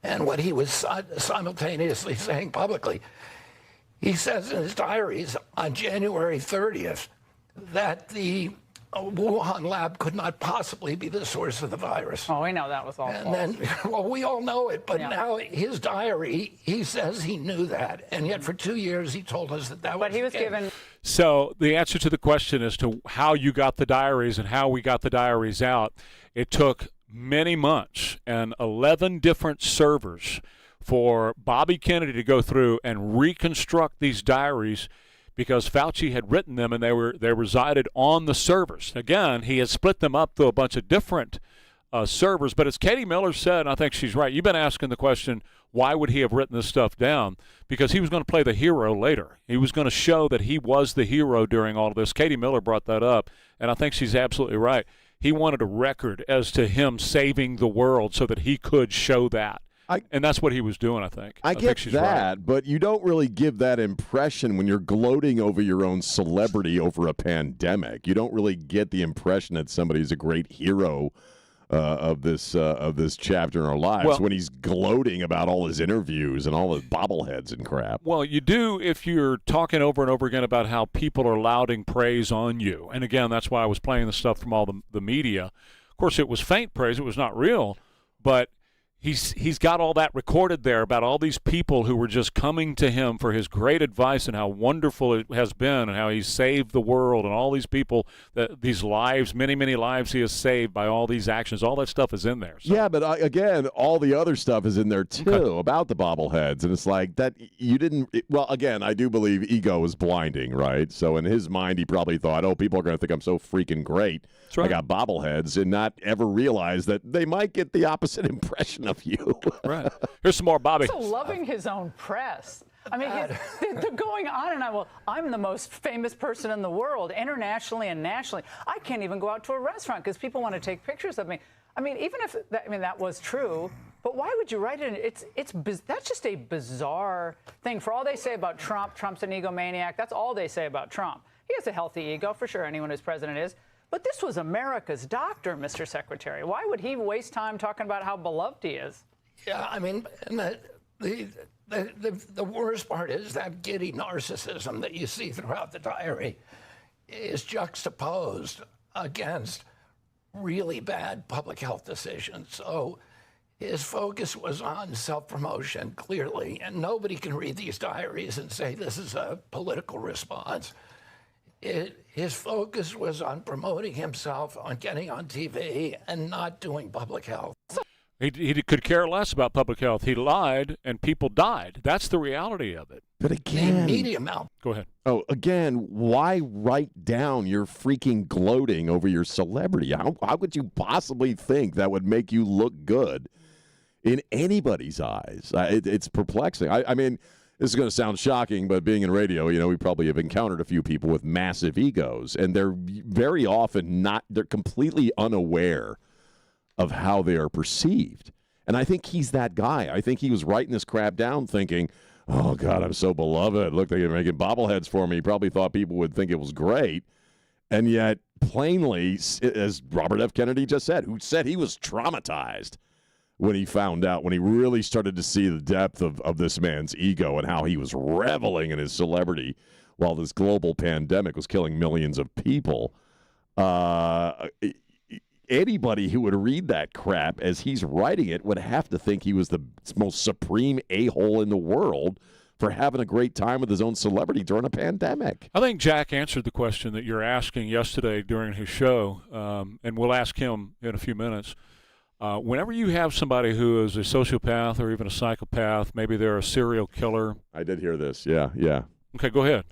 and what he was simultaneously saying publicly. He says in his diaries on January 30th that the Wuhan lab could not possibly be the source of the virus. Oh, we know that was all false. And then, well, we all know it, but now his diary, he says he knew that, and yet for 2 years he told us that was. But he was given. So the answer to the question as to how you got the diaries and how we got the diaries out, it took many months and 11 different servers for Bobby Kennedy to go through and reconstruct these diaries, because Fauci had written them and they resided on the servers. Again, he has split them up to a bunch of different servers. But as Katie Miller said, and I think she's right, you've been asking the question, why would he have written this stuff down? Because he was going to play the hero later. He was going to show that he was the hero during all of this. Katie Miller brought that up, and I think she's absolutely right. He wanted a record as to him saving the world so that he could show that. And that's what he was doing, I think. I get think that, right. But you don't really give that impression when you're gloating over your own celebrity over a pandemic. You don't really get the impression that somebody's a great hero of this chapter in our lives when he's gloating about all his interviews and all his bobbleheads and crap. Well, you do if you're talking over and over again about how people are lauding praise on you. And again, that's why I was playing the stuff from all the media. Of course, it was faint praise. It was not real, but He's got all that recorded there about all these people who were just coming to him for his great advice and how wonderful it has been and how he's saved the world and all these people, these lives, many, many lives he has saved by all these actions. All that stuff is in there. So. Yeah, but again, all the other stuff is in there too about the bobbleheads. And it's like that you didn't – well, again, I do believe ego is blinding, right? So in his mind, he probably thought, oh, people are going to think I'm so freaking great. That's right. I got bobbleheads, and not ever realize that they might get the opposite impression of you. Right. Here's some more, Bobby. So loving his own press. I mean, they're going on and on. Well, I'm the most famous person in the world, internationally and nationally. I can't even go out to a restaurant because people want to take pictures of me. I mean, even if that was true, but why would you write it? That's just a bizarre thing. For all they say about Trump, Trump's an egomaniac. That's all they say about Trump. He has a healthy ego, for sure. Anyone who's president is. But this was America's doctor, Mr. Secretary. Why would he waste time talking about how beloved he is? Yeah, I mean, and the worst part is that giddy narcissism that you see throughout the diary is juxtaposed against really bad public health decisions. So his focus was on self-promotion, clearly, and nobody can read these diaries and say this is a political response. His focus was on promoting himself, on getting on TV, and not doing public health. He could care less about public health. He lied, and people died. That's the reality of it. But again, media mouth. Go ahead. Oh, again, why write down your freaking gloating over your celebrity? How could you possibly think that would make you look good in anybody's eyes? It's perplexing. I mean, this is going to sound shocking, but being in radio, we probably have encountered a few people with massive egos, and they're very often they're completely unaware of how they are perceived. And I think he's that guy. I think he was writing this crap down thinking, oh, God, I'm so beloved. Look, they're making bobbleheads for me. He probably thought people would think it was great. And yet, plainly, as Robert F. Kennedy just said, who said he was traumatized when he found out, when he really started to see the depth of this man's ego and how he was reveling in his celebrity while this global pandemic was killing millions of people. Anybody who would read that crap as he's writing it would have to think he was the most supreme a-hole in the world for having a great time with his own celebrity during a pandemic. I think Jack answered the question that you're asking yesterday during his show, and we'll ask him in a few minutes. Whenever you have somebody who is a sociopath or even a psychopath, maybe they're a serial killer. I did hear this. Yeah. Okay, go ahead.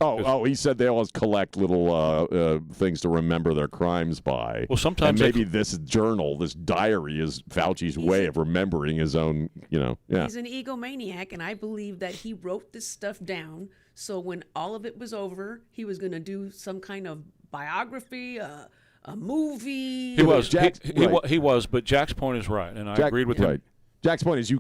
He said they always collect little things to remember their crimes by. Well, sometimes and maybe this journal, this diary, is Fauci's way of remembering his own. Yeah. He's an egomaniac, and I believe that he wrote this stuff down. So when all of it was over, he was going to do some kind of biography, a movie. He was, but Jack's point is right, and I agreed with him. Jack's point is you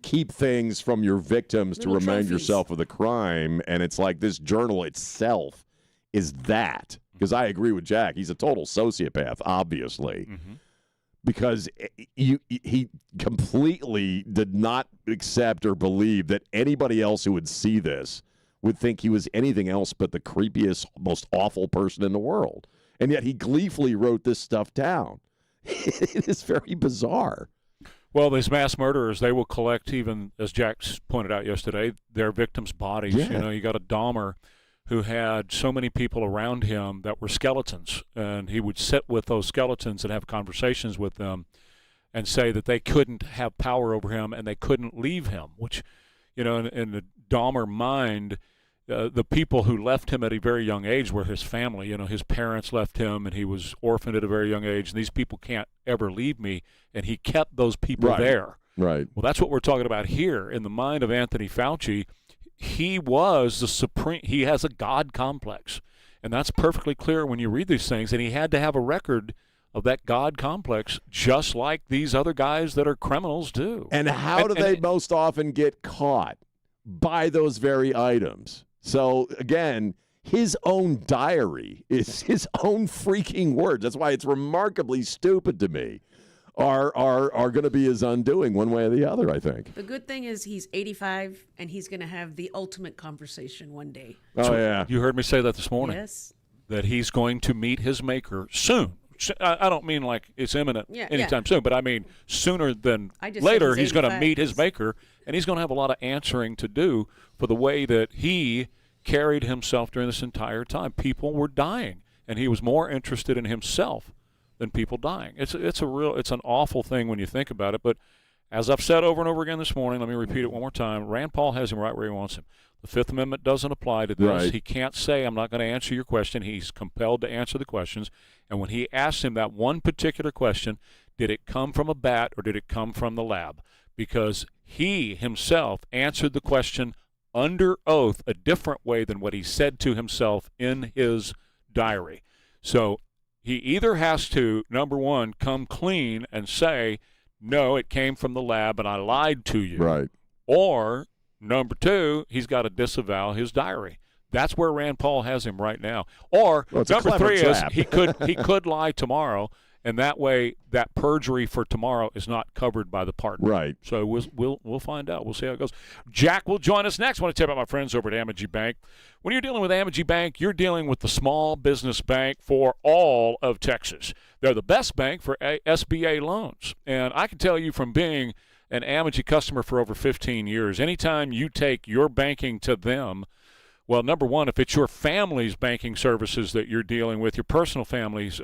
keep things from your victims to remind yourself of the crime, and it's like this journal itself is that. Because I agree with Jack. He's a total sociopath, obviously. Mm-hmm. Because he completely did not accept or believe that anybody else who would see this would think he was anything else but the creepiest, most awful person in the world. And yet he gleefully wrote this stuff down. It is very bizarre. Well, these mass murderers, they will collect, even as Jack pointed out yesterday, their victims' bodies. Yeah. You got a Dahmer who had so many people around him that were skeletons, and he would sit with those skeletons and have conversations with them and say that they couldn't have power over him and they couldn't leave him, which, in the Dahmer mind, the people who left him at a very young age were his family. His parents left him, and he was orphaned at a very young age. And these people can't ever leave me, and he kept those people there. Right. Well, that's what we're talking about here. In the mind of Anthony Fauci, he was the supreme. He has a God complex, and that's perfectly clear when you read these things. And he had to have a record of that God complex, just like these other guys that are criminals do. And how do they most often get caught? By those very items. So, again, his own diary is his own freaking words. That's why it's remarkably stupid to me. Are going to be his undoing one way or the other, I think. The good thing is he's 85, and he's going to have the ultimate conversation one day. Oh, yeah. You heard me say that this morning. Yes. That he's going to meet his maker soon. I don't mean like it's imminent anytime soon, but I mean sooner than later he's going to meet his maker, and he's going to have a lot of answering to do for the way that he carried himself during this entire time. People were dying, and he was more interested in himself than people dying. It's an awful thing when you think about it, but as I've said over and over again this morning, let me repeat it one more time, Rand Paul has him right where he wants him. The Fifth Amendment doesn't apply to this. Right. He can't say, I'm not going to answer your question. He's compelled to answer the questions. And when he asked him that one particular question, did it come from a bat or did it come from the lab? Because he himself answered the question under oath a different way than what he said to himself in his diary. So he either has to, number one, come clean and say, no, it came from the lab and I lied to you. Right. Or number two, he's got to disavow his diary. That's where Rand Paul has him right now. Or number three is he could lie tomorrow And that way, that perjury for tomorrow is not covered by the partner. Right. So we'll find out. We'll see how it goes. Jack will join us next. I want to tell you about my friends over at Amity Bank. When you're dealing with Amity Bank, you're dealing with the small business bank for all of Texas. They're the best bank for SBA loans. And I can tell you from being an Amity customer for over 15 years, anytime you take your banking to them, well, number one, if it's your family's banking services that you're dealing with, your personal family's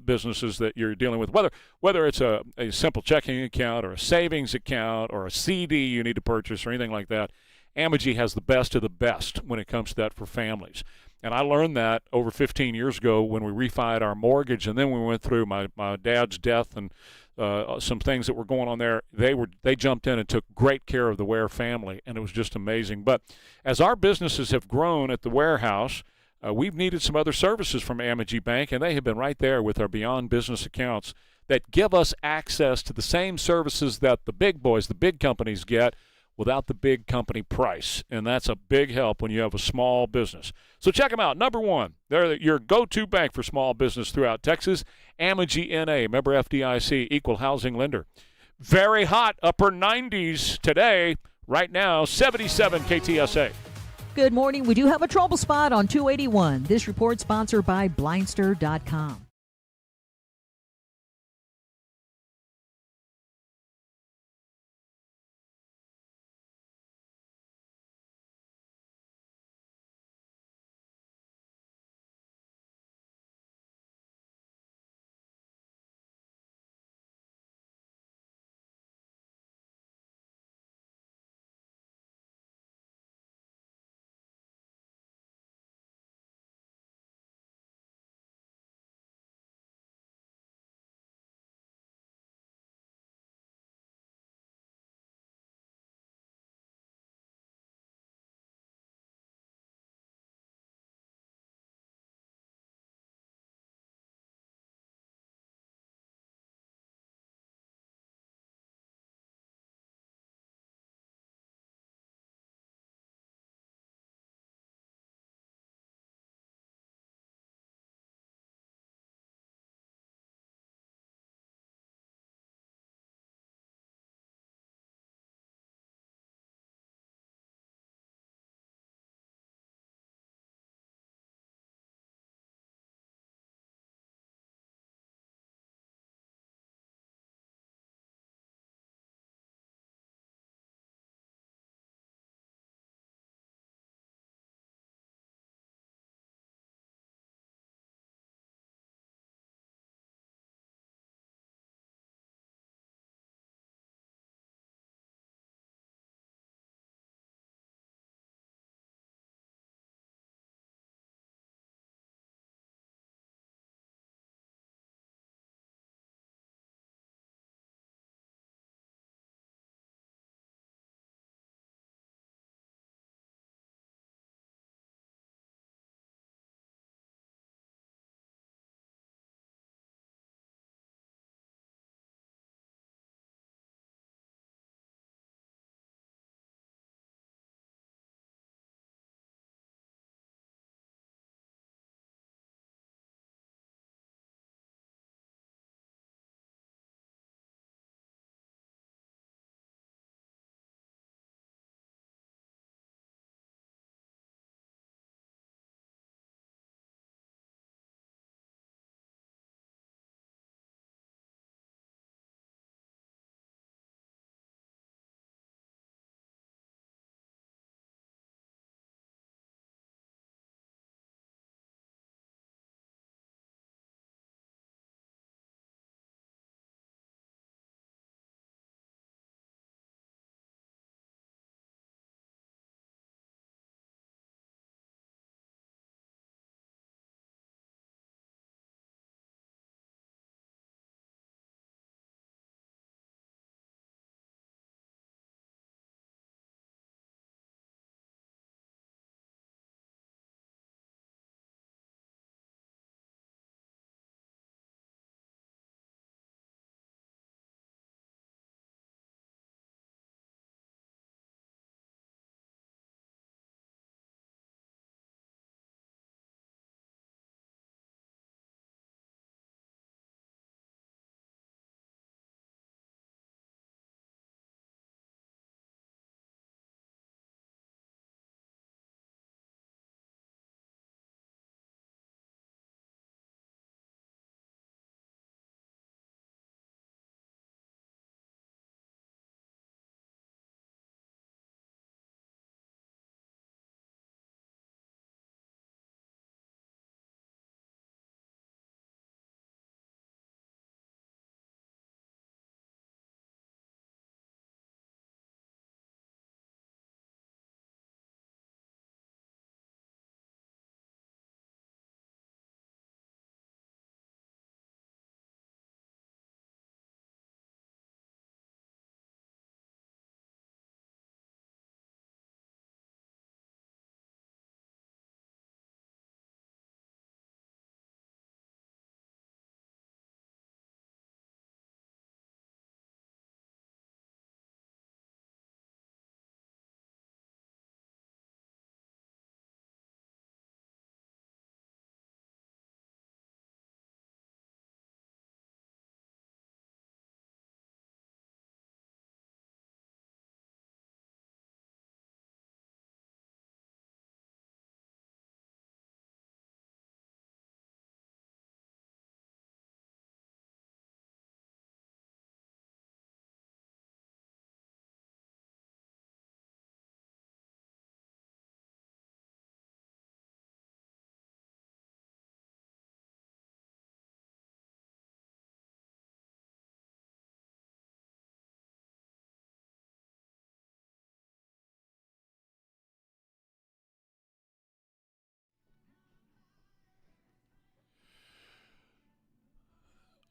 businesses that you're dealing with, whether it's a simple checking account or a savings account or a CD you need to purchase or anything like that, Amity has the best of the best when it comes to that for families. And I learned that over 15 years ago when we refied our mortgage, and then we went through my dad's death and some things that were going on there. They jumped in and took great care of the Ware family, and it was just amazing. But as our businesses have grown at the warehouse, we've needed some other services from Amity Bank, and they have been right there with our Beyond Business accounts that give us access to the same services that the big boys, the big companies get without the big company price. And that's a big help when you have a small business. So check them out. Number one, they're your go-to bank for small business throughout Texas. Amity NA, member FDIC, equal housing lender. Very hot, upper 90s today. Right now, 77 KTSA. Good morning. We do have a trouble spot on 281. This report sponsored by Blindster.com.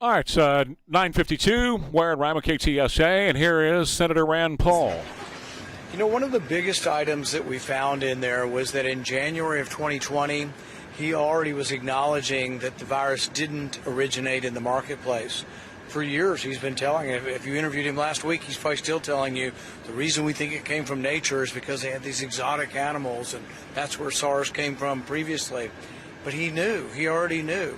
All right, 9:52, Ware and Rima, KTSA, and here is Senator Rand Paul. You know, one of the biggest items that we found in there was that in January of 2020, he already was acknowledging that the virus didn't originate in the marketplace. For years, he's been telling, if you interviewed him last week, he's probably still telling you the reason we think it came from nature is because they had these exotic animals, and that's where SARS came from previously. But he already knew.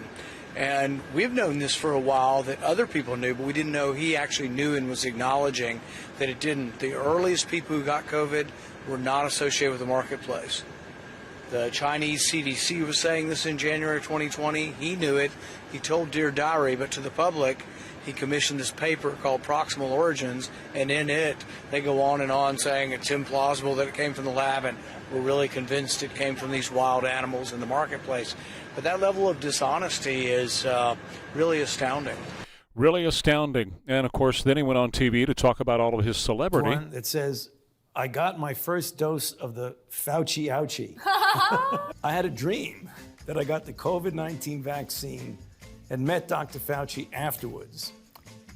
And we've known this for a while, that other people knew, but we didn't know he actually knew and was acknowledging that it didn't. The earliest people who got COVID were not associated with the marketplace. The Chinese CDC was saying this in January of 2020. He knew it. He told Dear Diary, but to the public, he commissioned this paper called Proximal Origins, and in it, they go on and on saying it's implausible that it came from the lab, and we're really convinced it came from these wild animals in the marketplace. But that level of dishonesty is really astounding. Really astounding. And, of course, then he went on TV to talk about all of his celebrity. One that says, I got my first dose of the Fauci ouchie. I had a dream that I got the COVID-19 vaccine and met Dr. Fauci afterwards.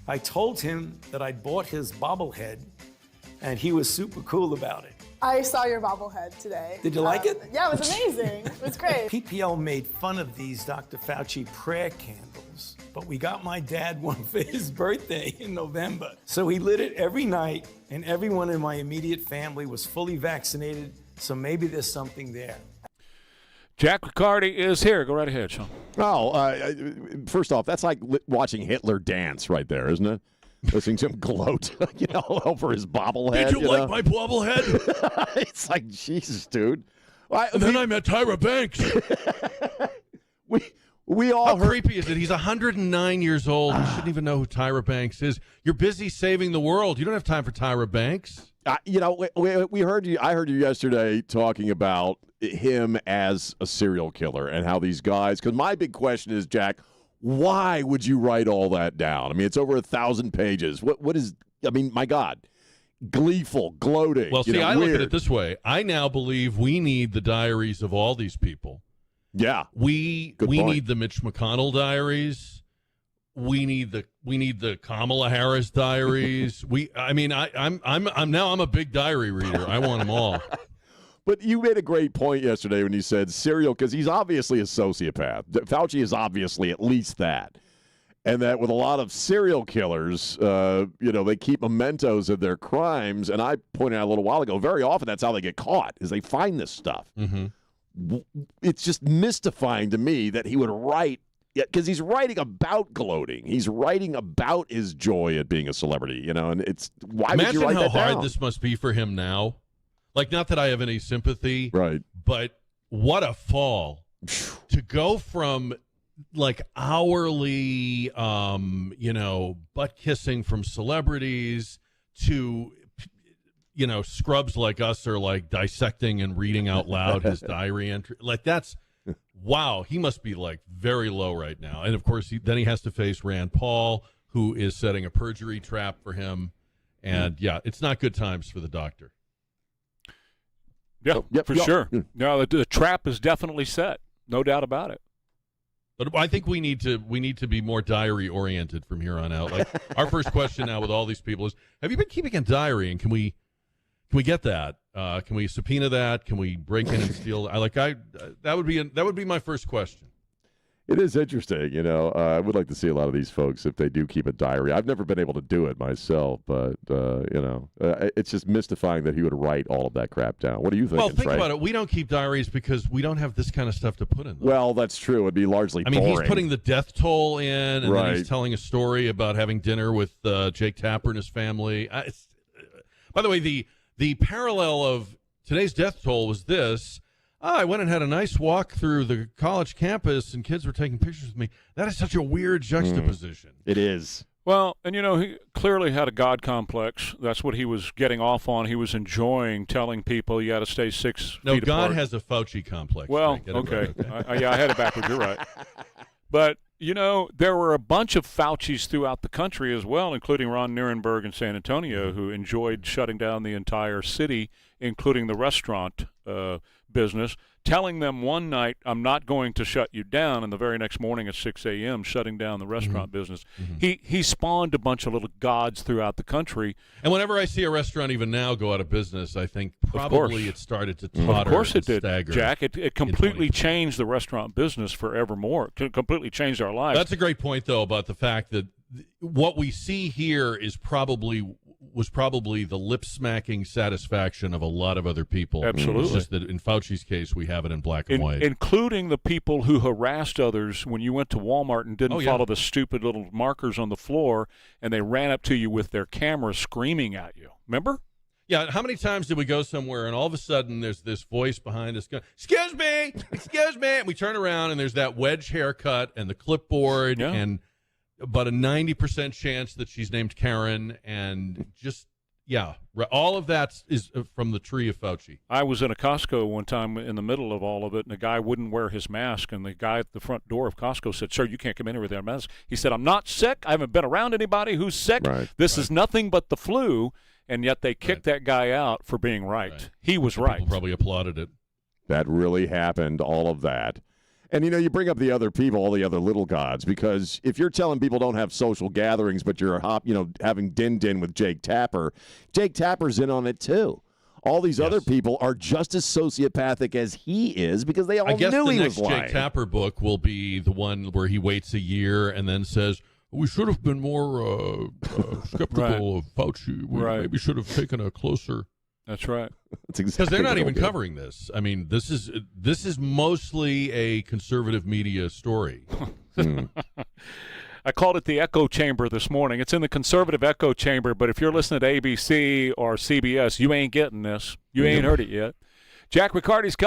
I told him that I'd bought his bobblehead, and he was super cool about it. I saw your bobblehead today. Did you like it? Yeah, it was amazing. It was great. PPL made fun of these Dr. Fauci prayer candles, but we got my dad one for his birthday in November. So he lit it every night, and everyone in my immediate family was fully vaccinated, so maybe there's something there. Jack Riccardi is here. Go right ahead, Sean. First off, that's like watching Hitler dance right there, isn't it? Listening to him gloat, over his bobblehead. Did you like my bobblehead? It's like, Jesus, dude. And then I met Tyra Banks. We all How heard. creepy is it? He's 109 years old. You shouldn't even know who Tyra Banks is. You're busy saving the world. You don't have time for Tyra Banks. We heard you. I heard you yesterday talking about him as a serial killer and how these guys. Because my big question is, Jack, why would you write all that down? I mean, it's over 1,000 pages. What is? I mean, my God, gleeful, gloating. Well, see, I weird. look at it this way. I now believe we need the diaries of all these people. Yeah, we need the Mitch McConnell diaries. We need the Kamala Harris diaries. I'm a big diary reader. I want them all. But you made a great point yesterday when you said serial, because he's obviously a sociopath. Fauci is obviously at least that. And that with a lot of serial killers, they keep mementos of their crimes. And I pointed out a little while ago, very often that's how they get caught, is they find this stuff. Mm-hmm. It's just mystifying to me that he would write, because he's writing about gloating. He's writing about his joy at being a celebrity, and it's, why Imagine would you write how that hard down? this must be for him now. Like, not that I have any sympathy, right? But what a fall to go from like hourly, butt kissing from celebrities to, scrubs like us are like dissecting and reading out loud his diary entry. Like, that's wow. He must be like very low right now. And of course, then he has to face Rand Paul, who is setting a perjury trap for him. And yeah, it's not good times for the doctor. Yeah, for sure. No, the trap is definitely set. No doubt about it. But I think we need to be more diary oriented from here on out. Like, our first question now with all these people is, have you been keeping a diary, and can we get that? Can we subpoena that? Can we break in and steal? That would be my first question. It is interesting, I would like to see a lot of these folks if they do keep a diary. I've never been able to do it myself, but, it's just mystifying that he would write all of that crap down. What do you think? Well, think about it. We don't keep diaries because we don't have this kind of stuff to put in them. Well, that's true. It'd be largely boring. boring. He's putting the death toll in, and right. then he's telling a story about having dinner with Jake Tapper and his family. By the way, the parallel of today's death toll was this. I went and had a nice walk through the college campus, and kids were taking pictures with me. That is such a weird juxtaposition. It is. Well, and he clearly had a God complex. That's what he was getting off on. He was enjoying telling people you got to stay 6 feet apart. No, God has a Fauci complex. Well, okay. I had it backwards. You're right. But, there were a bunch of Faucis throughout the country as well, including Ron Nirenberg in San Antonio, who enjoyed shutting down the entire city including the restaurant business, telling them one night, I'm not going to shut you down, and the very next morning at 6 a.m. shutting down the restaurant business. He spawned a bunch of little gods throughout the country. And whenever I see a restaurant even now go out of business, I think probably it started to totter. Of course it did, stagger Jack. It completely changed the restaurant business forevermore. It completely changed our lives. That's a great point, though, about the fact that what we see here was probably the lip-smacking satisfaction of a lot of other people. Absolutely. It's just that in Fauci's case, we have it in black and white. Including the people who harassed others when you went to Walmart and didn't follow the stupid little markers on the floor, and they ran up to you with their cameras screaming at you. Remember? Yeah, how many times did we go somewhere and all of a sudden there's this voice behind us going, excuse me, and we turn around and there's that wedge haircut and the clipboard and about a 90% chance that she's named Karen, and just, all of that is from the tree of Fauci. I was in a Costco one time in the middle of all of it, and the guy wouldn't wear his mask, and the guy at the front door of Costco said, sir, you can't come in here without a mask. He said, I'm not sick. I haven't been around anybody who's sick. This is nothing but the flu, and yet they kicked that guy out for being right. He was right. People probably applauded it. That really happened, all of that. And, you bring up the other people, all the other little gods, because if you're telling people don't have social gatherings, but you're, having din-din with Jake Tapper's in on it too. All these other people are just as sociopathic as he is because they all knew he was lying. I guess the next Jake Tapper book will be the one where he waits a year and then says, we should have been more skeptical of Fauci. We maybe should have taken a closer... That's right. Because they're not even covering this. I mean, this is mostly a conservative media story. I called it the echo chamber this morning. It's in the conservative echo chamber, but if you're listening to ABC or CBS, you ain't getting this. You ain't heard it yet. Jack Riccardi's